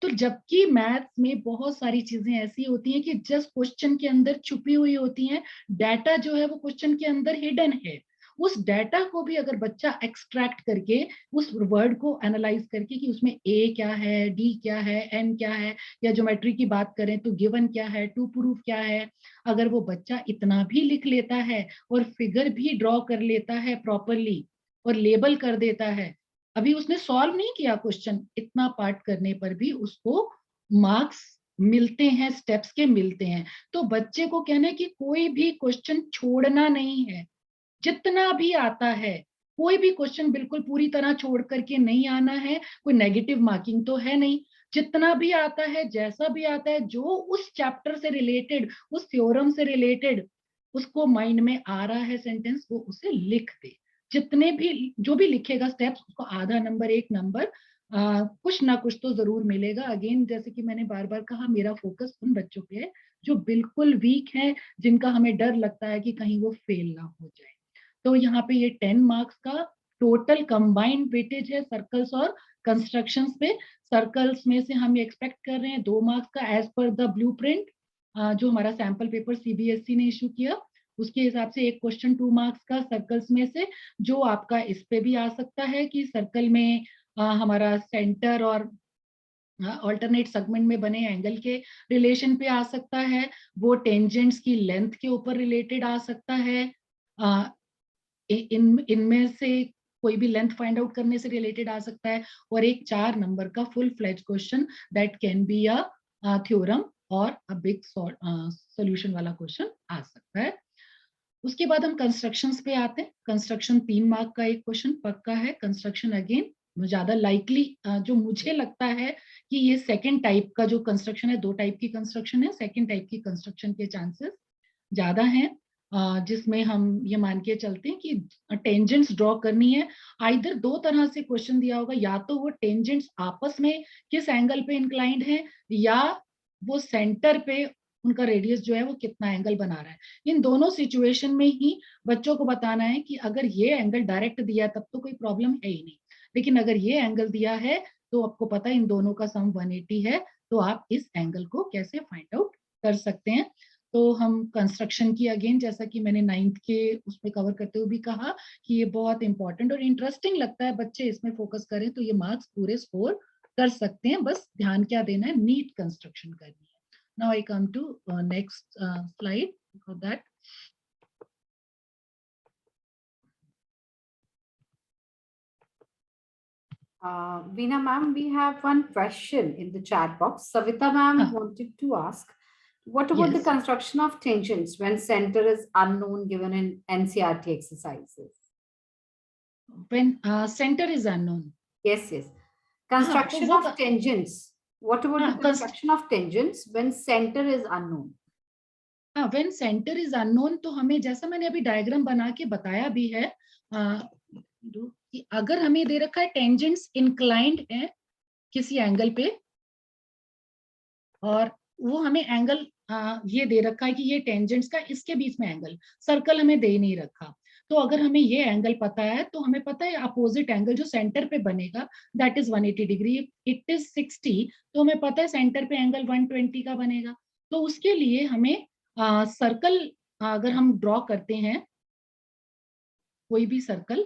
तो जबकि मैथ्स में बहुत सारी चीजें ऐसी होती हैं कि जस्ट क्वेश्चन के अंदर छुपी हुई होती हैं, डाटा जो है वो क्वेश्चन के अंदर हिडन है, उस डाटा को भी अगर बच्चा एक्सट्रैक्ट करके उस वर्ड को एनालाइज करके कि उसमें ए क्या है, डी क्या है, एन क्या है, या ज्योमेट्री की बात करें तो गिवन क्या है, टू प्रूफ क्या है, अगर वो बच्चा इतना भी लिख लेता है और फिगर भी ड्रॉ कर लेता है प्रॉपरली और लेबल कर देता है, अभी उसने सॉल्व नहीं किया क्वेश्चन, इतना पार्ट करने पर भी उसको मार्क्स मिलते हैं, स्टेप्स के मिलते हैं। तो बच्चे को कहना है कि कोई भी क्वेश्चन छोड़ना नहीं है, जितना भी आता है, कोई भी क्वेश्चन बिल्कुल पूरी तरह छोड़ करके नहीं आना है, कोई नेगेटिव मार्किंग तो है नहीं, जितना भी आता है, जैसा भी आता है, जो उस चैप्टर से रिलेटेड, उस थ्योरम से रिलेटेड उसको माइंड में आ रहा है सेंटेंस, वो उसे लिख दे। जितने भी जो भी लिखेगा स्टेप्स, उसको आधा नंबर, एक नंबर, कुछ ना कुछ तो जरूर मिलेगा। अगेन जैसे कि मैंने बार बार कहा, मेरा फोकस उन बच्चों पे है जो बिल्कुल वीक हैं, जिनका हमें डर लगता है कि कहीं वो फेल ना हो जाए। तो यहाँ पे ये 10 मार्क्स का टोटल कंबाइंड वेटेज है सर्कल्स और कंस्ट्रक्शंस पे। सर्कल्स में से हम एक्सपेक्ट कर रहे हैं 2 मार्क्स का एज पर द ब्लूप्रिंट, जो हमारा सैंपल पेपर सीबीएसई ने इशू किया, उसके हिसाब से एक क्वेश्चन 2 मार्क्स का सर्कल्स में से, जो आपका इस पे भी आ सकता है कि सर्कल में हमारा सेंटर और ऑल्टरनेट सेगमेंट में बने एंगल के रिलेशन पे आ सकता है, वो टेंजेंट्स की लेंथ के ऊपर रिलेटेड आ सकता है, इनमें से कोई भी लेंथ फाइंड आउट करने से रिलेटेड आ सकता है, और एक 4 नंबर का full fledge question that can be a theorem और अ बिग सॉल्यूशन वाला क्वेश्चन आ सकता है। उसके बाद हम कंस्ट्रक्शंस पे आते हैं। कंस्ट्रक्शन 3 मार्क का एक क्वेश्चन पक्का है। कंस्ट्रक्शन अगेन ज्यादा लाइकली जो मुझे लगता है कि ये सेकंड टाइप का जो कंस्ट्रक्शन है, 2 टाइप की कंस्ट्रक्शन है, सेकंड टाइप की कंस्ट्रक्शन के चांसेस ज्यादा हैं, जिसमें हम ये मान के चलते हैं कि टेंजेंट्स ड्रॉ करनी है। आइदर 2 तरह से क्वेश्चन दिया होगा, या तो वो टेंजेंट्स आपस में किस एंगल पे इंक्लाइंड है, या वो सेंटर पे उनका रेडियस जो है वो कितना एंगल बना रहा है। इन दोनों सिचुएशन में ही बच्चों को बताना है कि अगर ये एंगल डायरेक्ट दिया तब तो कोई प्रॉब्लम है ही नहीं, लेकिन अगर ये एंगल दिया है तो आपको पता है इन दोनों का सम 180 है, तो आप इस एंगल को कैसे फाइंड आउट कर सकते हैं। तो हम कंस्ट्रक्शन की अगेन, जैसा कि मैंने 9th के उसमें कवर करते हुए भी कहा कि ये बहुत इंपॉर्टेंट और इंटरेस्टिंग लगता है, बच्चे इसमें फोकस करें तो ये मार्क्स पूरे स्कोर कर सकते हैं। बस ध्यान क्या देना है, नीट कंस्ट्रक्शन करनी है। Now I come to next slide for that. Veena ma'am, we have one question in the chat box. Savita ma'am wanted to ask, what about the Yes. construction of tangents when center is unknown given in NCERT exercises? When center is unknown. Yes, yes. Construction वो of tangents. What about the construction of tangents when center is unknown? हाँ, when center is unknown तो हमें, जैसा मैंने अभी diagram बना के बताया भी है, कि अगर हमें दे रखा है टेंजेंट्स इंक्लाइंड है किसी एंगल पे, और वो हमें एंगल ये दे रखा है कि ये टेंजेंट्स का इसके बीच में एंगल, सर्कल हमें दे नहीं रखा, तो अगर हमें ये एंगल पता है तो हमें पता है अपोजिट एंगल जो सेंटर पे बनेगा that is 180 degree. It is 60, तो हमें पता है सेंटर पे एंगल 120 का बनेगा। तो उसके लिए हमें सर्कल अगर हम ड्रॉ करते हैं, कोई भी सर्कल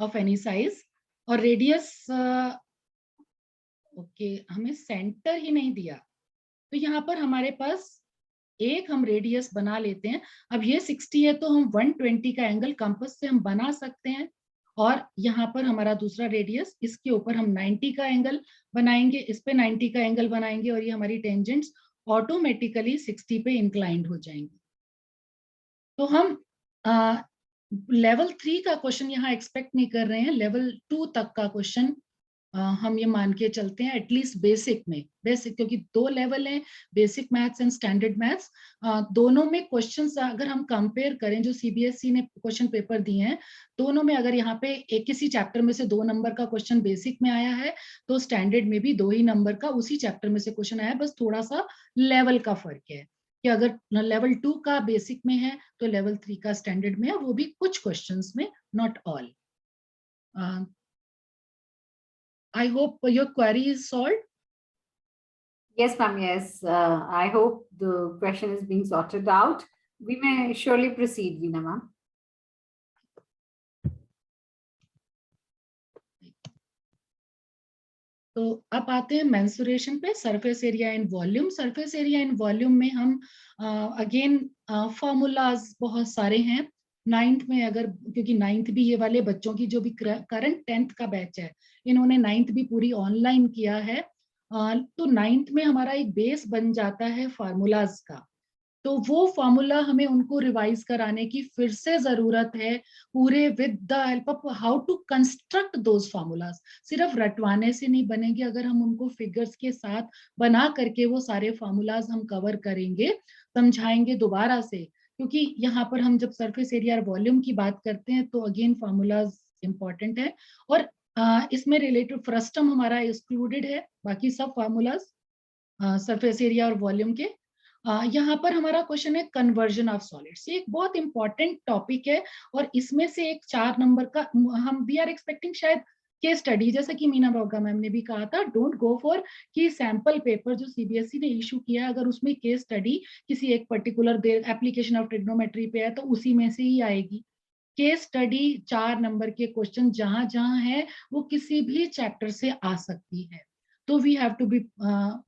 ऑफ एनी साइज, और रेडियस ओके हमें सेंटर ही नहीं दिया, तो यहाँ पर हमारे पास एक हम रेडियस बना लेते हैं। अब ये 60 है तो हम 120 का एंगल कंपास से हम बना सकते हैं, और यहाँ पर हमारा दूसरा रेडियस, इसके ऊपर हम 90 का एंगल बनाएंगे, इस पे 90 का एंगल बनाएंगे, और ये हमारी टेंजेंट्स ऑटोमेटिकली 60 पे इंक्लाइंड हो जाएंगे। तो हम लेवल 3 का क्वेश्चन यहाँ एक्सपेक्ट नहीं कर रहे हैं, लेवल 2 तक का क्वेश्चन हम ये मान के चलते हैं एटलीस्ट बेसिक में, बेसिक, क्योंकि 2 लेवल हैं, basic maths and standard maths. दोनों में क्वेश्चंस अगर हम कंपेयर करें, जो सीबीएसई ने क्वेश्चन पेपर दिए हैं, दोनों में अगर यहाँ पे एक किसी चैप्टर में से 2 नंबर का क्वेश्चन बेसिक में आया है, तो स्टैंडर्ड में भी 2 ही नंबर का उसी चैप्टर में से क्वेश्चन आया है, बस थोड़ा सा लेवल का फर्क है कि अगर लेवल 2 का बेसिक में है तो लेवल 3 का स्टैंडर्ड में है, वो भी कुछ क्वेश्चंस में, not all. I hope your query is solved. Yes, ma'am. Yes. I hope the question is being sorted out. We may surely proceed, Veena ma'am. तो अब आते हैं मेंसुरेशन पे, surface area in volume. Surface area in volume में हम again formulas बहुत सारे हैं। 9th में अगर, क्योंकि 9th भी ये वाले बच्चों की जो भी करंट 10th का बैच है, इन्होंने 9th भी पूरी ऑनलाइन किया है, तो 9th में हमारा एक बेस बन जाता है फार्मूलाज का, तो वो फॉर्मूला हमें उनको रिवाइज कराने की फिर से जरूरत है, पूरे with the help of how to construct those formulas. सिर्फ रटवाने से नहीं बनेंगे, अगर हम उनको फिगर्स के साथ बना करके वो सारे फार्मूलाज हम कवर करेंगे, समझाएंगे दोबारा से, क्योंकि यहाँ पर हम जब सरफेस एरिया और वॉल्यूम की बात करते हैं तो अगेन फार्मूलाज इंपॉर्टेंट है, और इसमें रिलेटेड फ्रस्टम हमारा एक्सक्लूडेड है, बाकी सब फार्मूलाज सरफेस एरिया और वॉल्यूम के। यहाँ पर हमारा क्वेश्चन है कन्वर्जन ऑफ सॉलिड्स। ये एक बहुत इंपॉर्टेंट टॉपिक है, और इसमें से एक 4 नंबर का हम वी आर एक्सपेक्टिंग शायद केस स्टडी, जैसा कि मीना बागा मैम ने भी कहा था, डोंट गो फॉर कि सैंपल पेपर जो सीबीएसई ने इशू किया है, अगर उसमें केस स्टडी किसी एक पर्टिकुलर एप्लीकेशन ऑफ ट्रिग्नोमेट्री पे है तो उसी में से ही आएगी। केस स्टडी 4 नंबर के क्वेश्चन जहां जहां है वो किसी भी चैप्टर से आ सकती है, तो we have to be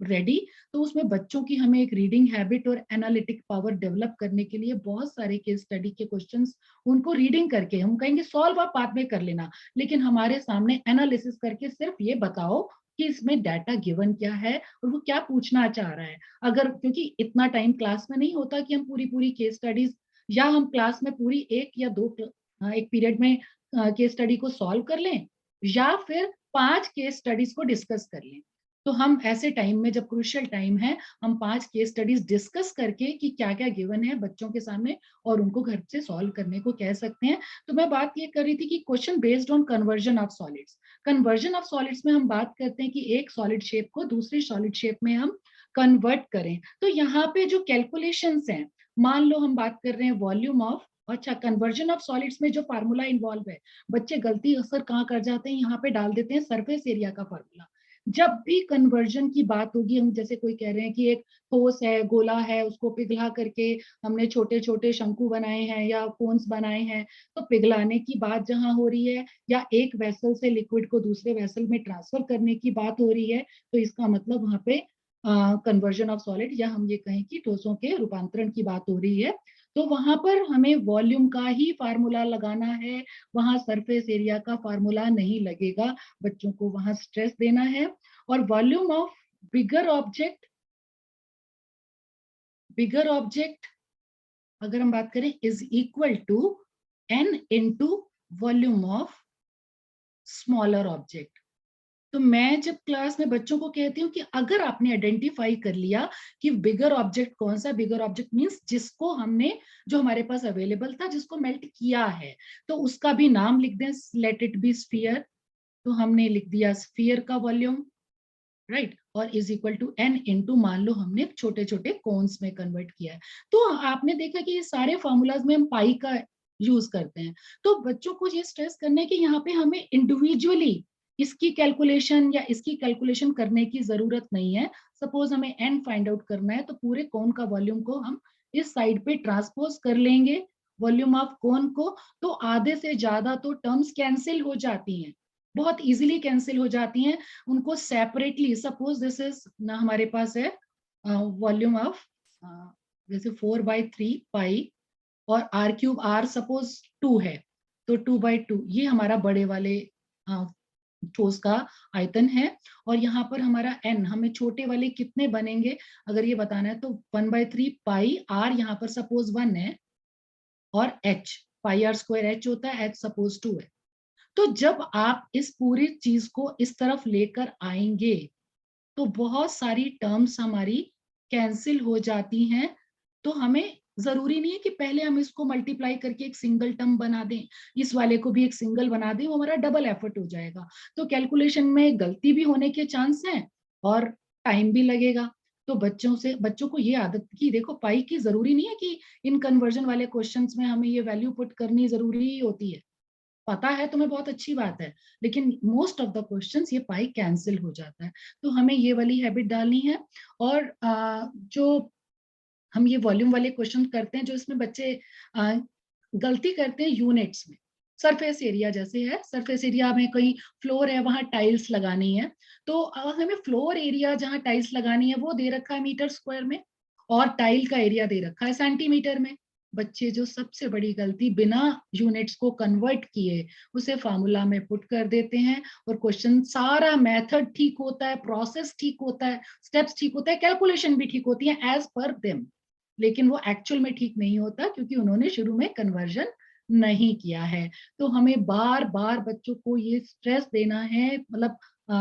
ready. तो उसमें बच्चों की हमें एक रीडिंग हैबिट और एनालिटिक पावर डेवलप करने के लिए बहुत सारे केस स्टडी के क्वेश्चंस उनको रीडिंग करके, हम कहेंगे सॉल्व आप बाद में कर लेना, लेकिन हमारे सामने एनालिसिस करके सिर्फ ये बताओ कि इसमें डाटा गिवन क्या है और वो क्या पूछना चाह रहा है। अगर, क्योंकि इतना टाइम क्लास में नहीं होता कि हम पूरी पूरी केस स्टडीज, या हम क्लास में पूरी एक या दो एक पीरियड में केस स्टडी को सॉल्व कर लें, या फिर 5 केस स्टडीज को डिस्कस कर लें। तो हम ऐसे टाइम में, जब क्रूशियल टाइम है, हम 5 केस स्टडीज डिस्कस करके कि क्या क्या गिवन है बच्चों के सामने और उनको घर से सॉल्व करने को कह सकते हैं। तो मैं बात ये कर रही थी कि question based on conversion of solids. Conversion of solids में हम बात करते हैं कि एक सॉलिड शेप को दूसरी सॉलिड शेप में हम कन्वर्ट करें। तो यहाँ पे जो कैलकुलेशंस हैं, मान लो हम बात कर रहे हैं वॉल्यूम ऑफ, अच्छा कन्वर्जन ऑफ सॉलिड्स में जो फार्मूला इन्वॉल्व है, बच्चे गलती अक्सर कहाँ कर जाते हैं, यहाँ पे डाल देते हैं सरफेस एरिया का फार्मूला। जब भी कन्वर्जन की बात होगी, हम जैसे कोई कह रहे हैं कि एक ठोस है, गोला है, उसको पिघला करके हमने छोटे छोटे शंकु बनाए हैं या कोन्स बनाए हैं, तो पिघलाने की बात जहां हो रही है, या एक वेसल से लिक्विड को दूसरे वेसल में ट्रांसफर करने की बात हो रही है, तो इसका मतलब वहां पे कन्वर्जन ऑफ सॉलिड, या हम ये कहें कि ठोसों के रूपांतरण की बात हो रही है। तो वहां पर हमें वॉल्यूम का ही फार्मूला लगाना है, वहां सरफेस एरिया का फार्मूला नहीं लगेगा। बच्चों को वहां स्ट्रेस देना है। और वॉल्यूम ऑफ बिगर ऑब्जेक्ट अगर हम बात करें is equal to n into volume of smaller object. तो मैं जब क्लास में बच्चों को कहती हूँ कि अगर आपने आइडेंटिफाई कर लिया कि बिगर ऑब्जेक्ट कौन सा, बिगर ऑब्जेक्ट मींस जिसको हमने, जो हमारे पास अवेलेबल था, जिसको मेल्ट किया है, तो उसका भी नाम लिख दें, लेट इट बी स्फीयर। तो हमने लिख दिया स्फीयर का वॉल्यूम, राइट, और is equal to n into, मान लो हमने छोटे छोटे कोन्स में कन्वर्ट किया है। तो आपने देखा कि ये सारे फॉर्मूलाज में हम पाई का यूज करते हैं। तो बच्चों को ये स्ट्रेस करने की यहाँ पे हमें इंडिविजुअली इसकी कैलकुलेशन या इसकी कैलकुलेशन करने की जरूरत नहीं है। सपोज हमें n फाइंड आउट करना है, तो पूरे कोन का वॉल्यूम को हम इस साइड पे ट्रांसपोज कर लेंगे वॉल्यूम ऑफ कोन को, तो आधे से ज्यादा तो टर्म्स कैंसिल हो जाती हैं, बहुत इजीली कैंसिल हो जाती हैं। उनको सेपरेटली, सपोज दिस इज ना हमारे पास है वॉल्यूम ऑफ जैसे 4/3 पाई, और r क्यूब r सपोज 2 है, तो 2/2 ये हमारा बड़े वाले ठोस का आयतन है। और यहाँ पर हमारा n, हमें छोटे वाले कितने बनेंगे अगर ये बताना है, तो 1/3 पाई r, यहाँ पर सपोज 1 है, और h, पाई r स्क्वायर h होता है, h सपोज 2 है। तो जब आप इस पूरी चीज को इस तरफ लेकर आएंगे, तो बहुत सारी टर्म्स हमारी कैंसिल हो जाती हैं। तो हमें जरूरी नहीं है कि पहले हम इसको मल्टीप्लाई करके एक सिंगल टर्म बना दें, इस वाले को भी एक सिंगल बना दें, वो हमारा डबल एफर्ट हो जाएगा। तो कैलकुलेशन में गलती भी होने के चांस हैं और टाइम भी लगेगा। तो बच्चों को ये आदत की, देखो पाई की जरूरी नहीं है कि इन कन्वर्जन वाले क्वेश्चंस में हमें ये वैल्यू पुट करनी जरूरी ही होती है। पता है तुम्हें, बहुत अच्छी बात है, लेकिन मोस्ट ऑफ द क्वेश्चंस ये पाई कैंसिल हो जाता है। तो हमें ये वाली हैबिट डालनी है। और जो हम ये वॉल्यूम वाले क्वेश्चन करते हैं, जो इसमें बच्चे गलती करते हैं यूनिट्स में, सरफेस एरिया जैसे है, सरफेस एरिया में कहीं फ्लोर है, वहां टाइल्स लगानी है, तो हमें फ्लोर एरिया जहां टाइल्स लगानी है वो दे रखा है मीटर स्क्वायर में, और टाइल का एरिया दे रखा है सेंटीमीटर में। बच्चे जो सबसे बड़ी गलती, बिना यूनिट्स को कन्वर्ट किए उसे फार्मूला में पुट कर देते हैं, और क्वेश्चन सारा मेथड ठीक होता है, प्रोसेस ठीक होता है, स्टेप्स ठीक होता है, कैलकुलेशन भी ठीक होती है एज पर देम, लेकिन वो एक्चुअल में ठीक नहीं होता क्योंकि उन्होंने शुरू में कन्वर्जन नहीं किया है। तो हमें बार बार बच्चों को ये स्ट्रेस देना है, मतलब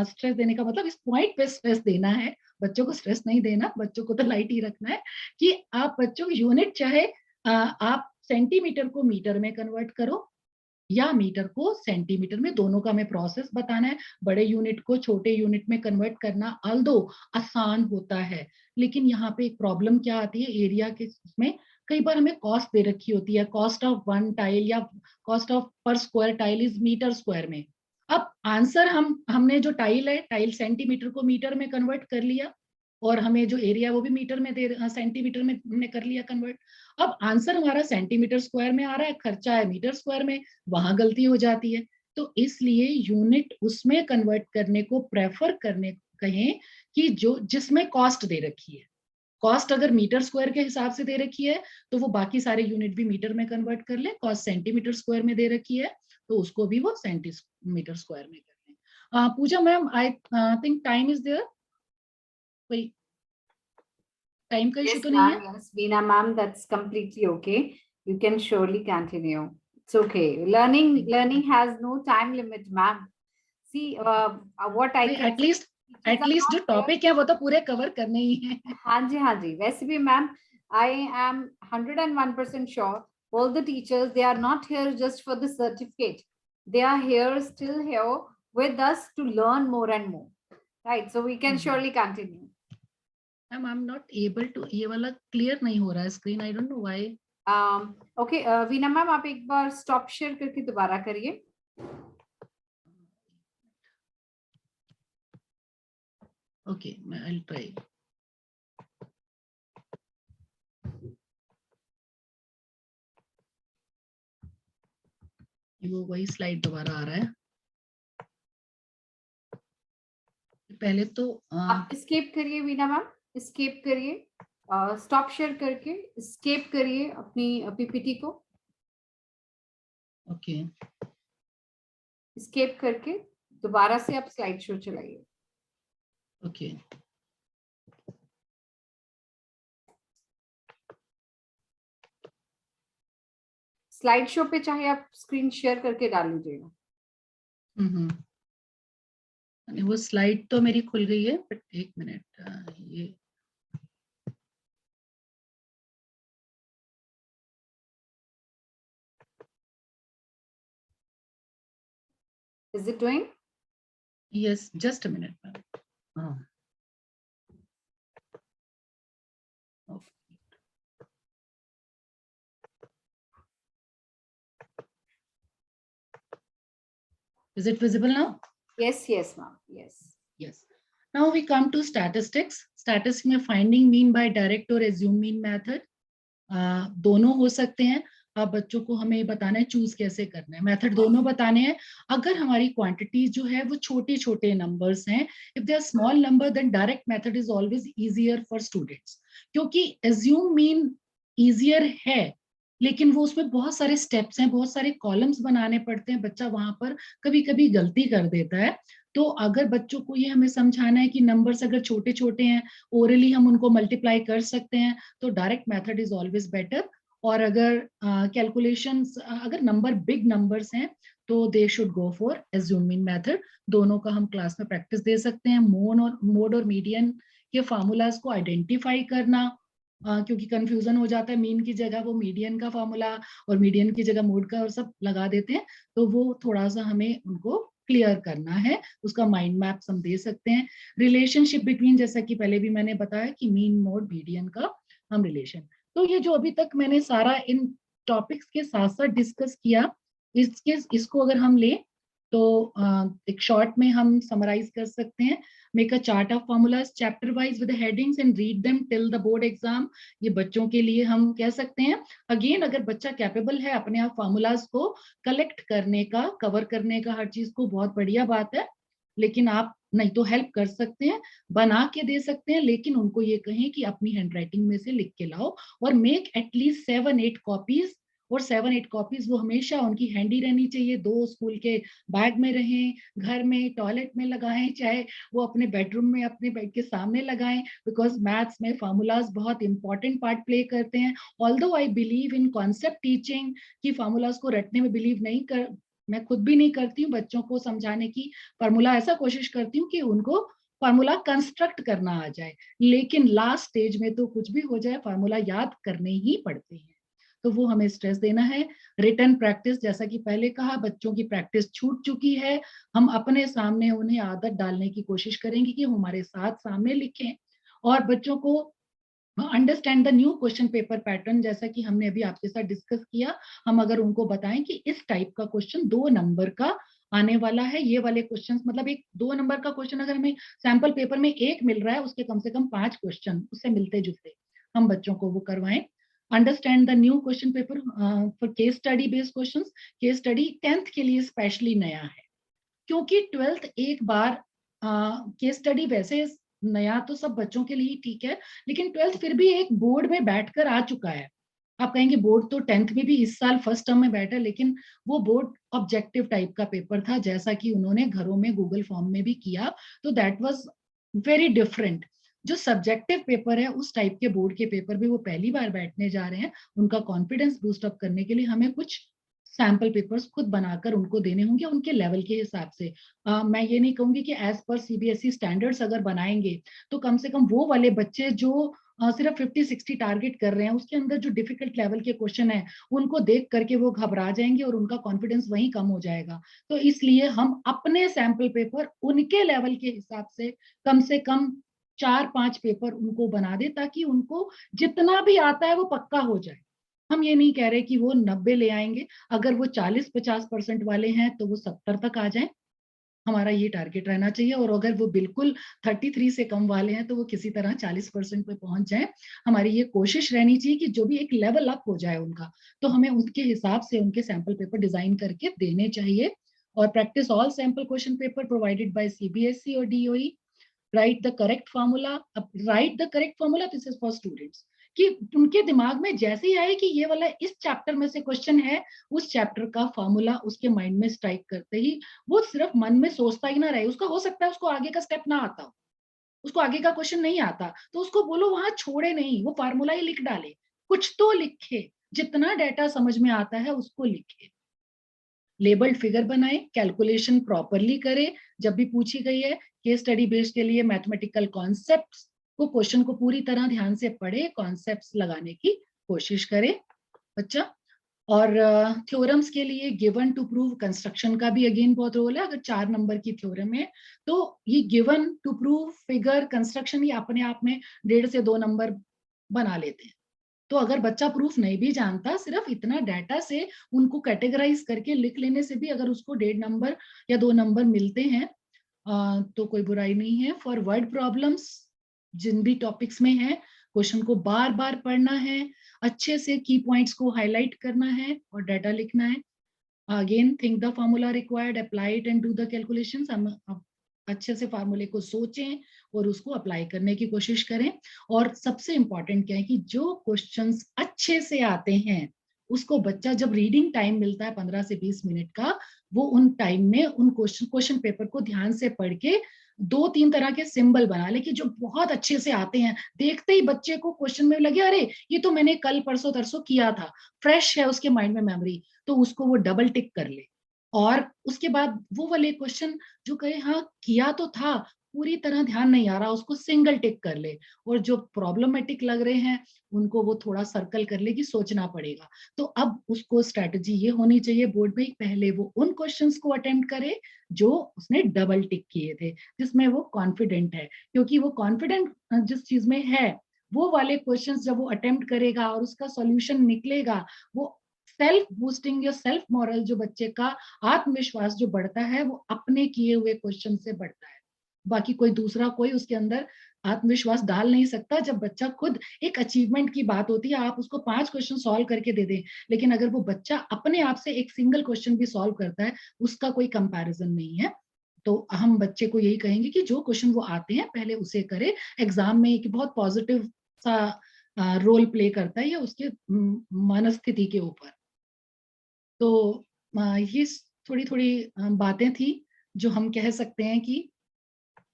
स्ट्रेस देने का मतलब इस पॉइंट पे स्ट्रेस देना है, बच्चों को स्ट्रेस नहीं देना, बच्चों को तो लाइट ही रखना है कि आप बच्चों को यूनिट चाहे आप सेंटीमीटर को मीटर में कन्वर्ट करो या मीटर को सेंटीमीटर में, दोनों का हमें प्रोसेस बताना है। बड़े यूनिट को छोटे यूनिट में कन्वर्ट करना अल्दो आसान होता है, लेकिन यहाँ पे एक प्रॉब्लम क्या आती है, एरिया के इसमें कई बार हमें कॉस्ट दे रखी होती है, कॉस्ट ऑफ 1 टाइल या cost of per square tile is metre square में। अब आंसर हमने जो टाइल है, टाइल सेंटीमीटर को मीटर में कन्वर्ट कर लिया, और हमें जो एरिया वो भी मीटर में सेंटीमीटर में हमने कर लिया कन्वर्ट। अब आंसर हमारा सेंटीमीटर स्क्वायर में आ रहा है, खर्चा है मीटर स्क्वायर में, वहां गलती हो जाती है। तो इसलिए यूनिट उसमें कन्वर्ट करने को प्रेफर कहें कि जो जिसमें कॉस्ट दे रखी है, कॉस्ट अगर मीटर स्क्वायर के हिसाब से दे रखी है तो वो बाकी सारे यूनिट भी मीटर में कन्वर्ट कर ले, कॉस्ट सेंटीमीटर स्क्वायर में दे रखी है तो उसको भी वो सेंटीमीटर स्क्वायर में कर ले। Pooja ma'am, I think time is there, कोई टाइम का इशू Yes, तो नहीं है? ma'am. Yes, Veena ma'am, that's completely okay. You can surely continue. It's okay. Learning has no time limit, ma'am. See, what I can say, at least teachers are जो not there. Topic है वो तो पूरे cover करने ही है। हाँ जी, हाँ जी. वैसे भी ma'am, I am 101% sure all the teachers, they are not here just for the certificate. They are here, still here with us to learn more and more. Right? So we can surely continue. Ma'am I am not able to, ये वाला clear नहीं हो रहा है screen, I don't know why. Okay, Veena ma'am, आप एक बार stop share करके दोबारा करिए। ओके, मैं आई विल ट्राई। वो वही स्लाइड दोबारा आ रहा है। पहले तो आप स्केप करिए वीना मैम, स्केप करिए, स्टॉप शेयर करके स्केप करिए अपनी पीपीटी को। ओके, स्केप करके दोबारा से आप स्लाइड शो चलाइए। ओके, स्लाइड शो पे चाहे आप स्क्रीन शेयर करके डाल लीजिएगा। वो स्लाइड तो मेरी खुल गई है, बट एक मिनट, ये Is it doing? Yes, just a minute ma'am. Is it visible now? Yes, yes ma'am, yes. Yes. Now we come to statistics. Statistics में finding mean by direct और assume mean method दोनों हो सकते हैं। अब बच्चों को हमें बताना है चूज कैसे करना है, मेथड दोनों बताने हैं। अगर हमारी क्वांटिटी जो है वो छोटे छोटे नंबर्स हैं, if they are small number, then direct method is always easier for students, क्योंकि assume mean इजियर है लेकिन वो उसमें बहुत सारे स्टेप्स हैं, बहुत सारे कॉलम्स बनाने पड़ते हैं, बच्चा वहां पर कभी कभी गलती कर देता है। तो अगर बच्चों को ये हमें समझाना है कि नंबर्स अगर छोटे छोटे हैं, ओरली हम उनको मल्टीप्लाई कर सकते हैं, तो direct method is always better. और अगर कैलकुलेशंस अगर नंबर बिग नंबर्स हैं तो they should go for assume mean method. दोनों का हम क्लास में प्रैक्टिस दे सकते हैं। मोड और मीडियन के फार्मूलाज को आइडेंटिफाई करना, क्योंकि कंफ्यूजन हो जाता है, मीन की जगह वो मीडियन का फार्मूला और मीडियन की जगह मोड का और सब लगा देते हैं, तो वो थोड़ा सा हमें उनको क्लियर करना है, उसका माइंड मैप्स हम दे सकते हैं। रिलेशनशिप बिटवीन, जैसा कि पहले भी मैंने बताया कि मीन मोड मीडियन का हम रिलेशन, तो ये जो अभी तक मैंने सारा इन टॉपिक्स के साथ साथ डिस्कस किया, इसको अगर हम ले तो एक शॉर्ट में हम समराइज कर सकते हैं। Make a chart of formulas chapter wise with headings and read them till the board exam. ये बच्चों के लिए हम कह सकते हैं। अगेन, अगर बच्चा कैपेबल है अपने आप फॉर्मूलाज को कलेक्ट करने का, कवर करने का, हर चीज को, बहुत बढ़िया बात है। लेकिन आप नहीं तो हेल्प कर सकते हैं, बना के दे सकते हैं, लेकिन उनको ये कहें कि अपनी हैंडराइटिंग में से लिख के लाओ और मेक एटलीस्ट 7-8 कॉपीज। और 7-8 कॉपीज वो हमेशा उनकी हैंडी रहनी चाहिए, दो स्कूल के बैग में रहें, घर में, टॉयलेट में लगाएं, चाहे वो अपने बेडरूम में अपने बेड के सामने लगाएं, बिकॉज मैथ्स में फार्मूलाज बहुत इंपॉर्टेंट पार्ट प्ले करते हैं। Although I believe in concept teaching, कि फार्मूलाज को रटने में बिलीव नहीं कर, मैं खुद भी नहीं करती हूँ, बच्चों को समझाने की फार्मूला ऐसा कोशिश करती हूँ कि उनको फार्मूला कंस्ट्रक्ट करना आ जाए, लेकिन लास्ट स्टेज में तो कुछ भी हो जाए फार्मूला याद करने ही पड़ते हैं, तो वो हमें स्ट्रेस देना है। रिटन प्रैक्टिस, जैसा कि पहले कहा, बच्चों की प्रैक्टिस छूट चुकी है, हम अपने सामने उन्हें आदत डालने की कोशिश करेंगे कि हमारे साथ सामने लिखें। और बच्चों को understand the new question paper pattern, जैसा कि हमने अभी आपके साथ डिस्कस किया, हम अगर उनको बताएं कि इस टाइप का क्वेश्चन 2 नंबर का आने वाला है, ये वाले क्वेश्चंस, मतलब एक 2 नंबर का क्वेश्चन अगर हमें सैंपल पेपर में 1 मिल रहा है, उसके कम से कम 5 क्वेश्चन उससे मिलते जुलते हम बच्चों को वो करवाएं। Understand the new question paper for case study based questions. Case study 10th के लिए स्पेशली नया है, क्योंकि 12th एक बार केस स्टडी वैसे नया तो सब बच्चों के लिए ठीक है, लेकिन 12th फिर भी एक बोर्ड में बैठकर आ चुका है। आप कहेंगे बोर्ड तो 10th में भी इस साल फर्स्ट टर्म में बैठा, लेकिन वो बोर्ड ऑब्जेक्टिव टाइप का पेपर था, जैसा कि उन्होंने घरों में गूगल फॉर्म में भी किया, तो दैट वाज वेरी डिफरेंट। जो सब्जेक्टिव पेपर है उस टाइप के बोर्ड के पेपर भी वो पहली बार बैठने जा रहे हैं। उनका कॉन्फिडेंस बूस्ट अप करने के लिए हमें कुछ सैंपल पेपर्स खुद बनाकर उनको देने होंगे उनके लेवल के हिसाब से। मैं ये नहीं कहूंगी कि एज पर सीबीएसई स्टैंडर्ड्स अगर बनाएंगे तो कम से कम वो वाले बच्चे जो सिर्फ 50-60 टारगेट कर रहे हैं, उसके अंदर जो डिफिकल्ट लेवल के क्वेश्चन है उनको देख करके वो घबरा जाएंगे और उनका कॉन्फिडेंस वहीं कम हो जाएगा। तो इसलिए हम अपने सैंपल पेपर उनके लेवल के हिसाब से कम 4-5 पेपर उनको बना दे, ताकि उनको जितना भी आता है वो पक्का हो जाए। हम ये नहीं कह रहे कि वो 90 ले आएंगे, अगर वो 40-50% वाले हैं तो वो 70 तक आ जाएं, हमारा ये टारगेट रहना चाहिए। और अगर वो बिल्कुल 33 से कम वाले हैं तो वो किसी तरह 40% पे पहुंच जाए। हमारी ये कोशिश रहनी चाहिए कि जो भी एक लेवल अप हो जाए उनका, तो हमें उनके हिसाब से उनके सैंपल पेपर डिजाइन करके देने चाहिए। और practice all sample question paper provided by CBSE और DOE. Write the correct formula. Write the correct formula, this is for students, कि उनके दिमाग में जैसे ही आए कि ये वाला इस चैप्टर में से क्वेश्चन है, उस चैप्टर का फॉर्मूला उसके माइंड में स्ट्राइक करते ही वो सिर्फ मन में सोचता ही ना रहे। उसका हो सकता है उसको आगे का स्टेप ना आता हो, उसको आगे का क्वेश्चन नहीं आता, तो उसको बोलो वहां छोड़े नहीं, वो फार्मूला ही लिख डाले, कुछ तो लिखे, जितना डाटा समझ में आता है उसको लिखे। लेबल्ड फिगर बनाए, कैलकुलेशन प्रॉपरली करे जब भी पूछी गई है। केस स्टडी बेस्ड के लिए मैथमेटिकल कॉन्सेप्ट्स को, क्वेश्चन को पूरी तरह ध्यान से पढ़े, कॉन्सेप्ट्स लगाने की कोशिश करे बच्चा। और थ्योरम्स के लिए गिवन टू प्रूव कंस्ट्रक्शन का भी अगेन बहुत रोल है। अगर 4 नंबर की थ्योरम है तो ये given to prove, figure, construction ये अपने आप में 1.5 से 2 नंबर बना लेते हैं। तो अगर बच्चा प्रूफ नहीं भी जानता, सिर्फ इतना डाटा से उनको कैटेगराइज करके लिख लेने से भी अगर उसको 1.5 नंबर या 2 नंबर मिलते हैं तो कोई बुराई नहीं है। फॉर वर्ड प्रॉब्लम्स, जिन भी टॉपिक्स में है, क्वेश्चन को बार बार पढ़ना है, अच्छे से की पॉइंट्स को हाईलाइट करना है और डाटा लिखना है। Again think the formula required, apply it and do the calculations. हम अच्छे से फार्मूले को सोचें और उसको अप्लाई करने की कोशिश करें। और सबसे इंपॉर्टेंट क्या है कि जो क्वेश्चंस अच्छे से आते हैं उसको बच्चा जब रीडिंग टाइम मिलता है 15 से 20 मिनट का, वो उन टाइम में उन क्वेश्चन पेपर को ध्यान से पढ़ के 2-3 तरह के सिंबल बना ले कि जो बहुत अच्छे से आते हैं, देखते ही बच्चे को क्वेश्चन में लगे अरे ये तो मैंने कल परसों तरसों किया था, फ्रेश है उसके माइंड में मेमोरी, तो उसको वो डबल टिक कर ले। और उसके बाद वो वाले क्वेश्चन जो कहे हाँ किया तो था, पूरी तरह ध्यान नहीं आ रहा, उसको सिंगल टिक कर ले। और जो प्रॉब्लमेटिक लग रहे हैं उनको वो थोड़ा सर्कल कर ले कि सोचना पड़ेगा। तो अब उसको स्ट्रैटेजी ये होनी चाहिए बोर्ड में, पहले वो उन क्वेश्चंस को अटेम्प्ट करे जो उसने डबल टिक किए थे, जिसमें वो कॉन्फिडेंट है। क्योंकि वो कॉन्फिडेंट जिस चीज में है, वो वाले क्वेश्चंस जब वो अटेम्प्ट करेगा और उसका सॉल्यूशन निकलेगा, वो सेल्फ बूस्टिंग या सेल्फ मॉरल, जो बच्चे का आत्मविश्वास जो बढ़ता है, वो अपने किए हुए क्वेश्चन से बढ़ता है। बाकी कोई दूसरा कोई उसके अंदर आत्मविश्वास डाल नहीं सकता। जब बच्चा खुद, एक अचीवमेंट की बात होती है, आप उसको 5 क्वेश्चन सॉल्व करके दे दें, लेकिन अगर वो बच्चा अपने आप से एक सिंगल क्वेश्चन भी सॉल्व करता है, उसका कोई कंपैरिजन नहीं है। तो हम बच्चे को यही कहेंगे कि जो क्वेश्चन वो आते हैं पहले उसे करे। एग्जाम में एक बहुत पॉजिटिव सा रोल प्ले करता है या उसके मनस्थिति के ऊपर। तो ये थोड़ी थोड़ी बातें थी जो हम कह सकते हैं कि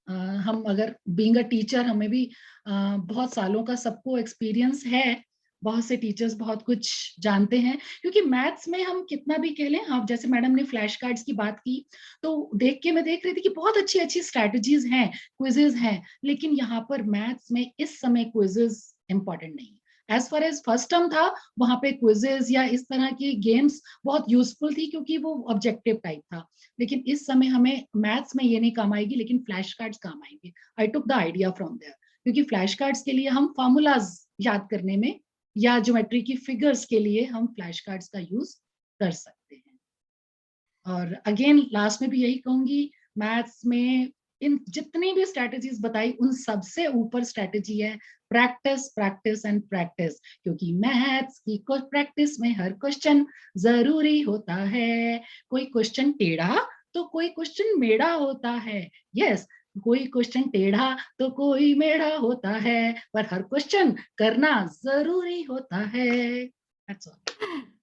हम अगर बीइंग अ टीचर, हमें भी बहुत सालों का सबको एक्सपीरियंस है, बहुत से टीचर्स बहुत कुछ जानते हैं। क्योंकि मैथ्स में हम कितना भी कह लें, आप जैसे मैडम ने फ्लैश कार्ड्स की बात की, तो देख के मैं देख रही थी कि बहुत अच्छी अच्छी स्ट्रैटेजीज हैं, क्विजेज हैं, लेकिन यहाँ पर मैथ्स में इस समय क्विजेज इंपॉर्टेंट नहीं है। As far as first term था, वहां पे क्विजेज या इस तरह की गेम्स बहुत यूजफुल थी क्योंकि वो ऑब्जेक्टिव टाइप था। लेकिन इस समय हमें मैथ्स में ये नहीं काम आएगी, लेकिन फ्लैश कार्ड्स काम आएंगे। I took the idea from there, क्योंकि फ्लैश कार्ड्स के लिए हम फॉर्मूलाज याद करने में या ज्योमेट्री की फिगर्स के लिए हम फ्लैश कार्ड्स का यूज कर सकते हैं। और अगेन लास्ट में भी यही कहूंगी, मैथ्स में इन जितनी भी स्ट्रैटेजीज बताई, उन सबसे ऊपर स्ट्रैटेजी है प्रैक्टिस, प्रैक्टिस एंड प्रैक्टिस। क्योंकि मैथ्स की प्रैक्टिस में हर क्वेश्चन जरूरी होता है। कोई क्वेश्चन टेढ़ा तो कोई क्वेश्चन मेढ़ा होता है। यस, कोई क्वेश्चन टेढ़ा तो कोई मेढ़ा होता है, पर हर क्वेश्चन करना जरूरी होता है। That's all.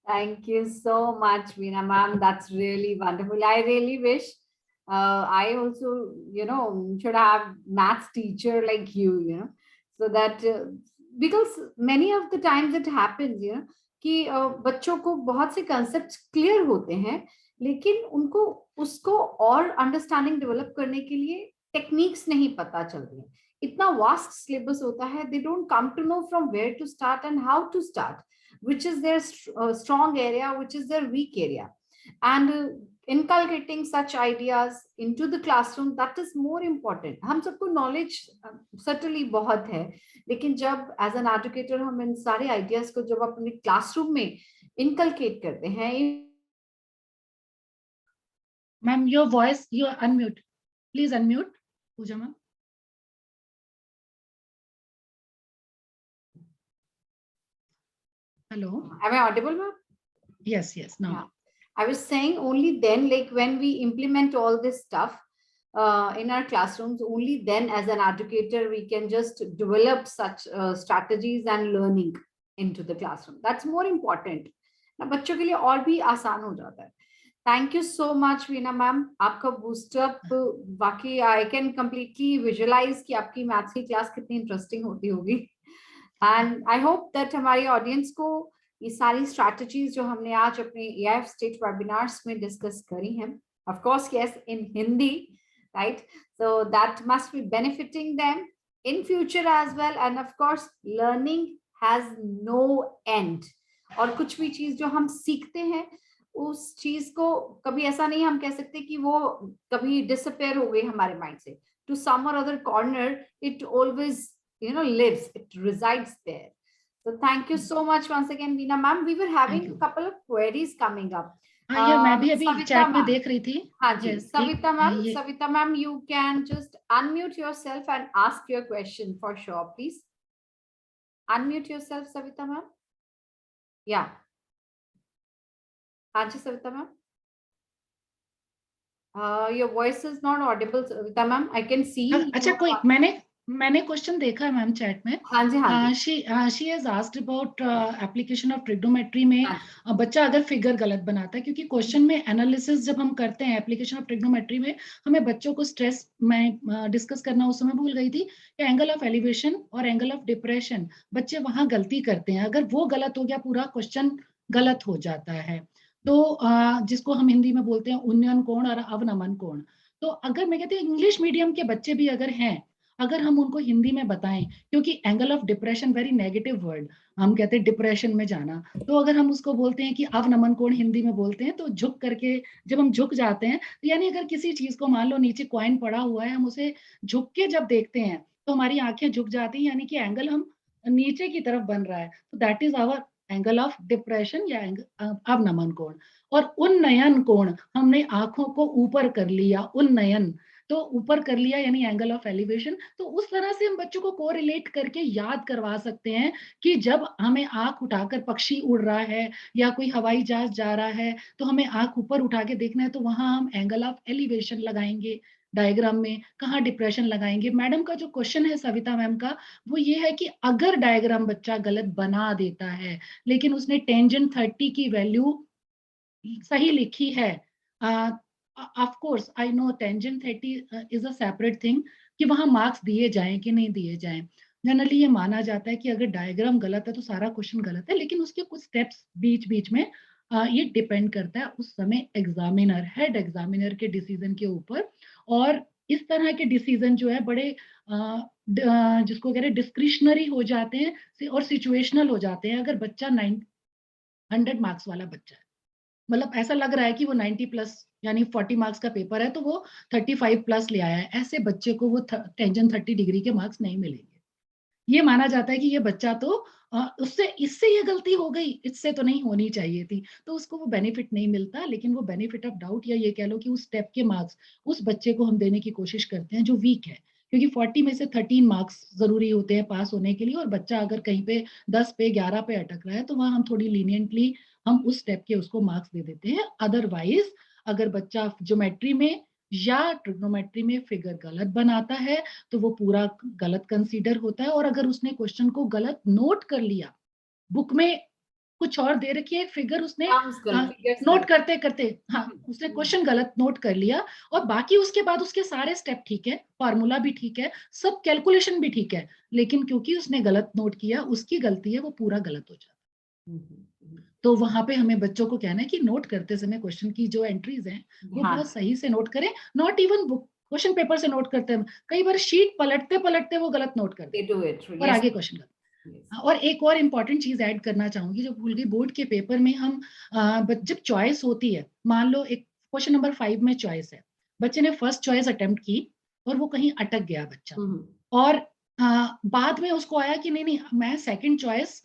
Thank you so much, Veena ma'am. That's really wonderful. I really wish I also, should have maths teacher like you, so that because many of the times it happens, कि बच्चों को बहुत से concepts clear होते हैं, लेकिन उनको उसको और अंडरस्टैंडिंग डेवलप करने के लिए टेक्निक्स नहीं पता चलती हैं। इतना वास्ट सिलेबस होता है, they don't come to know from where to start and how to start, which is their strong area, which is their weak area, and inculcating such ideas into the classroom, that is more important. हम सबको knowledge certainly बहुत है, लेकिन जब as an educator हम इन सारे ideas को जब अपने classroom में inculcate करते हैं। Ma'am, your voice, you are unmute. Please unmute, Pooja ma'am. Hello. Am I audible, ma'am? Yes, now. Yeah. I was saying only then, like when we implement all this stuff in our classrooms, only then as an educator, we can just develop such strategies and learning into the classroom. That's more important. ना बच्चों के लिए और भी आसान हो जाता है। Thank you so much, Veena ma'am. आपका बूस्टअप बाकी I can completely visualize कि आपकी मैथ्स की क्लास कितनी इंटरेस्टिंग होती होगी। And I hope that हमारी ऑडियंस को ये सारी स्ट्रैटेजीज जो हमने आज अपने AIF स्टेट वेबिनार्स में डिस्कस करी हैं, of course yes in Hindi, right, so that must be benefiting them in future as well. And of course learning has no end, और कुछ भी चीज जो हम सीखते हैं उस चीज को कभी ऐसा नहीं हम कह सकते कि वो कभी डिसअपेयर हो गई हमारे माइंड से। टू सम और other corner it always lives, it resides there. So thank you so much once again, Veena ma'am. We were having a couple of queries coming up. Yeah, मैं भी अभी chat में देख रही थी। हाँ जी, Yes, Savita ma'am, you can just unmute yourself and ask your question for sure, please. Unmute yourself, Savita ma'am. Yeah. हाँ जी, Savita ma'am. Your voice is not audible, Savita ma'am. I can see. अच्छा, कोई मैंने question देखा है ma'am chat में। हाँ जी। She has asked about application of trigonometry में बच्चा अगर फिगर गलत बनाता है, क्योंकि क्वेश्चन में एनालिसिस जब हम करते हैं एप्लीकेशन ऑफ ट्रिग्नोमेट्री में, हमें बच्चों को स्ट्रेस मैं डिस्कस करना उस समय भूल गई थी कि एंगल ऑफ एलिवेशन और एंगल ऑफ डिप्रेशन बच्चे वहां गलती करते हैं। अगर वो गलत हो गया पूरा क्वेश्चन गलत हो जाता है। तो जिसको हम हिंदी में बोलते हैं उन्नयन कोण और अवनमन कोण। तो अगर मैं कहती हूँ इंग्लिश मीडियम के बच्चे भी अगर हैं, अगर हम उनको हिंदी में बताएं, क्योंकि angle of depression very negative word, हम कहते हैं डिप्रेशन में जाना, तो अगर हम उसको बोलते हैं कि अवनमन कोण हिंदी में बोलते हैं, तो झुक करके जब हम झुक जाते हैं, तो यानी अगर किसी चीज को मान लो नीचे कॉइन पड़ा हुआ है, हम उसे झुक के जब देखते हैं तो हमारी आंखें झुक जाती हैं, यानी कि एंगल हम नीचे की तरफ बन रहा है, तो that is hour angle of depression या अवनमन कोण। और उन्नयन कोण हमने आंखों को ऊपर कर लिया, उन्नयन तो ऊपर कर लिया यानी एंगल ऑफ एलिवेशन। तो उस तरह से हम बच्चों को कोरिलेट करके याद करवा सकते हैं कि जब हमें आंख उठाकर पक्षी उड़ रहा है या कोई हवाई जहाज जा रहा है तो हमें आंख ऊपर उठा के देखना है, तो वहां हम एंगल ऑफ एलिवेशन लगाएंगे डायग्राम में, कहाँ डिप्रेशन लगाएंगे। मैडम का जो क्वेश्चन है सविता मैम का, वो ये है कि अगर डायग्राम बच्चा गलत बना देता है लेकिन उसने टेंजेंट 30 की वैल्यू सही लिखी है, of course I know tangent 30 is a separate thing कि वहां मार्क्स दिए जाएं कि नहीं दिए जाएं। जनरली ये माना जाता है कि अगर डायग्राम गलत है तो सारा क्वेश्चन गलत है, लेकिन उसके कुछ स्टेप्स बीच बीच में ये डिपेंड करता है उस समय एग्जामिनर, हेड एग्जामिनर के डिसीजन के ऊपर। और इस तरह के डिसीजन जो है बड़े जिसको कह रहे हैं डिस्क्रिशनरी हो जाते हैं और सिचुएशनल हो जाते हैं। अगर बच्चा 100 मार्क्स वाला बच्चा है, मतलब ऐसा लग रहा है कि वो 90 प्लस यानी 40 मार्क्स का पेपर है तो वो 35 प्लस ले आया है, ऐसे बच्चे को वो टेंजेंट 30 डिग्री के मार्क्स नहीं मिलेंगे। ये माना जाता है कि ये बच्चा तो उससे इससे ये गलती हो गई, इससे तो नहीं होनी चाहिए थी, तो उसको वो बेनिफिट नहीं मिलता। लेकिन वो बेनिफिट ऑफ डाउट या ये कह लो कि उस स्टेप के मार्क्स उस बच्चे को हम देने की कोशिश करते हैं जो वीक है, क्योंकि 40 में से 13 मार्क्स जरूरी होते हैं पास होने के लिए, और बच्चा अगर कहीं पे 10 पे 11 पे अटक रहा है तो वहां हम थोड़ी लीनियंटली हम उस स्टेप के उसको मार्क्स दे देते हैं। अदरवाइज अगर बच्चा ज्योमेट्री में या ट्रिग्नोमेट्री में फिगर गलत बनाता है तो वो पूरा गलत कंसीडर होता है। और अगर उसने क्वेश्चन को गलत नोट कर लिया, बुक में कुछ और दे रखी है फिगर, उसने नोट करते करते उसने क्वेश्चन गलत नोट कर लिया, और बाकी उसके बाद उसके सारे स्टेप ठीक है, फार्मूला भी ठीक है, सब कैलकुलेशन भी ठीक है, लेकिन क्योंकि उसने गलत नोट किया, उसकी गलती है, वो पूरा गलत हो जाता है। तो वहां पे हमें बच्चों को कहना है कि नोट करते समय क्वेश्चन की जो एंट्रीज हैं वो बहुत सही से नोट करें। Not even book, question paper से नोट करते हैं, कई बार शीट पलटते पलटते वो गलत नोट कर देते और आगे क्वेश्चन गलत। और एक और इम्पॉर्टेंट चीज ऐड करना चाहूंगी जो भूल गई, बोर्ड के पेपर में हम जब चॉइस होती है, मान लो एक क्वेश्चन नंबर 5 में चॉइस है, बच्चे ने फर्स्ट चॉइस अटेम्प्ट की और वो कहीं अटक गया बच्चा, और बाद में उसको आया कि नहीं नहीं मैं सेकंड चॉइस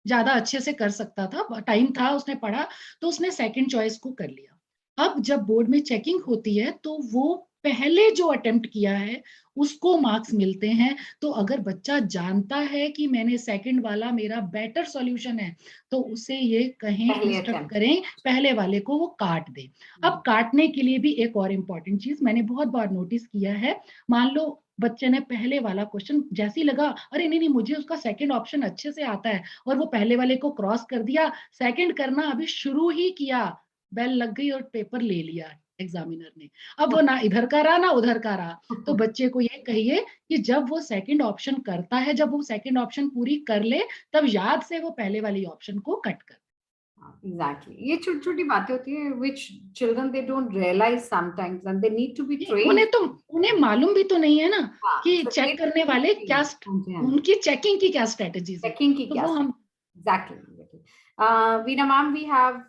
ज्यादा अच्छे से कर सकता था, टाइम था, उसने पढ़ा, तो उसने सेकंड चॉइस को कर लिया। अब जब बोर्ड में चेकिंग होती है तो वो पहले जो अटेम्प्ट किया है उसको मार्क्स मिलते हैं। तो अगर बच्चा जानता है कि मैंने सेकंड वाला मेरा बेटर सॉल्यूशन है, तो उसे ये कहें, इंस्ट्रक्ट करें पहले वाले को वो काट दे। अब काटने के लिए भी एक और इम्पॉर्टेंट चीज मैंने बहुत बार नोटिस किया है, मान लो बच्चे ने पहले वाला क्वेश्चन जैसे ही लगा, अरे नहीं नहीं मुझे उसका सेकंड ऑप्शन अच्छे से आता है, और वो पहले वाले को क्रॉस कर दिया, सेकंड करना अभी शुरू ही किया, बेल लग गई और पेपर ले लिया एग्जामिनर ने। अब वो ना इधर का रहा ना उधर का रहा। तो बच्चे को ये कहिए कि जब वो सेकंड ऑप्शन करता है, जब वो सेकंड ऑप्शन पूरी कर ले, तब याद से वो पहले वाली ऑप्शन को कट कर। Exactly. ये छोटी छोटी बातें होती है which children they don't realize sometimes and they need to be trained. उन्हें मालूम भी तो नहीं है ना कि चेक करने वाले क्या, उनकी चेकिंग की क्या स्ट्रेटजीज है, चेकिंग की तो क्या वो हम exactly. Veena ma'am, we have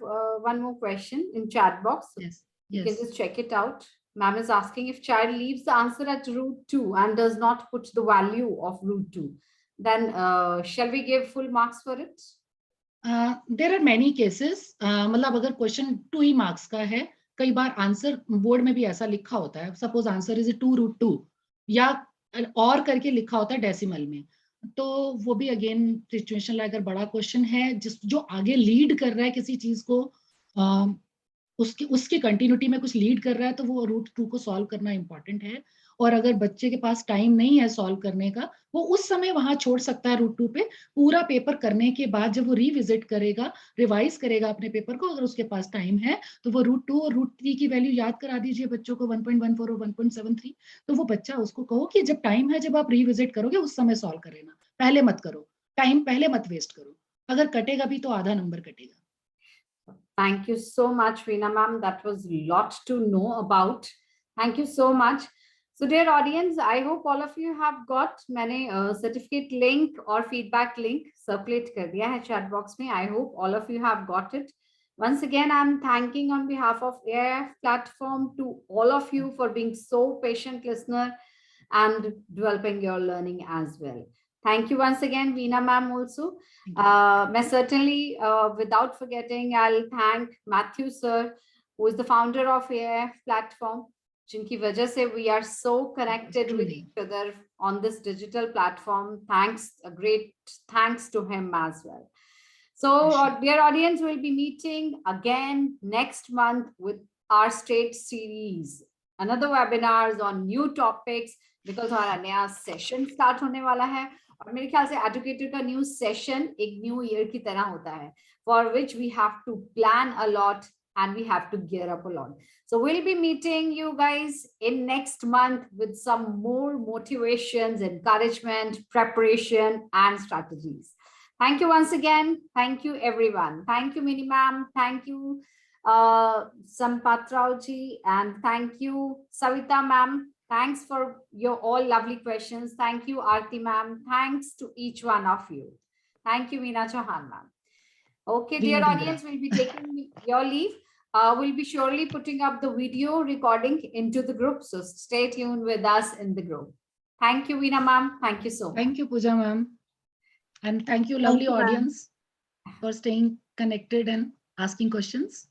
one more question in chat box. Yes. You can just check it out. Ma'am is asking if child leaves the answer at root 2 and does not put the value of root 2, then shall we give full marks for it? There are many cases, मतलब अगर question 2 ही marks का है, कई बार answer board में भी ऐसा लिखा होता है, सपोज आंसर इज 2√2 या और करके लिखा होता है डेसिमल में, तो वो भी अगेन सिचुएशन अगर बड़ा क्वेश्चन है जिस जो आगे लीड कर रहा है किसी चीज को, उसकी कंटिन्यूटी में कुछ लीड कर रहा है, तो वो √2 को सॉल्व करना इंपॉर्टेंट है। और अगर बच्चे के पास टाइम नहीं है सॉल्व करने का, वो उस समय वहां छोड़ सकता है √2 पे, पूरा पेपर करने के बाद जब वो रिविजिट करेगा, रिवाइज करेगा अपने पेपर को, अगर उसके पास टाइम है तो वो √2 और √3 की वैल्यू याद करा दीजिए बच्चों को, 1.14 और 1.73। तो वो बच्चा, उसको कहो कि जब टाइम है, जब आप रिविजिट करोगे उस समय सॉल्व कर लेना, पहले मत करो, टाइम पहले मत वेस्ट करो, अगर कटेगा भी तो आधा नंबर कटेगा। Thank you so much, Veena ma'am. That was a lot to know about. Thank you so much. So dear audience, I hope all of you have got, मैंने certificate link और feedback link circulate कर दिया है chat box में. I hope all of you have got it. Once again, I'm thanking on behalf of AIF platform to all of you for being so patient listener and developing your learning as well. Thank you once again, Veena ma'am also. Certainly, without forgetting, I'll thank Matthew sir, who is the founder of AIF platform, jinki wajah se we are so connected with each other on this digital platform. A great thanks to him as well. So, dear audience, we'll be meeting again next month with our state series, another webinars on new topics, because हमारा नया session start होने वाला है, और मेरे ख्याल से educator का न्यू सेशन एक न्यू ईयर की तरह होता है, for which we have to plan a lot and we have to gear up a lot. So we'll be meeting you guys in next month with some more motivations, encouragement, preparation and strategies. Thank you once again. Thank you everyone. Thank you Mini ma'am. Thank you Sampath Rao ji, and thank you Savita ma'am. Thanks for your all lovely questions. Thank you Aarti ma'am. Thanks to each one of you. Thank you Meena Chauhan ma'am. Okay, dear audience, we'll be taking your leave. We'll be surely putting up the video recording into the group, so stay tuned with us in the group. Thank you Veena ma'am. Thank you so much. Thank you Pooja ma'am, and thank you lovely audience for staying connected and asking questions.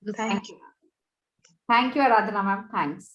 Thank you. Thank you Aradhana ma'am. Thanks.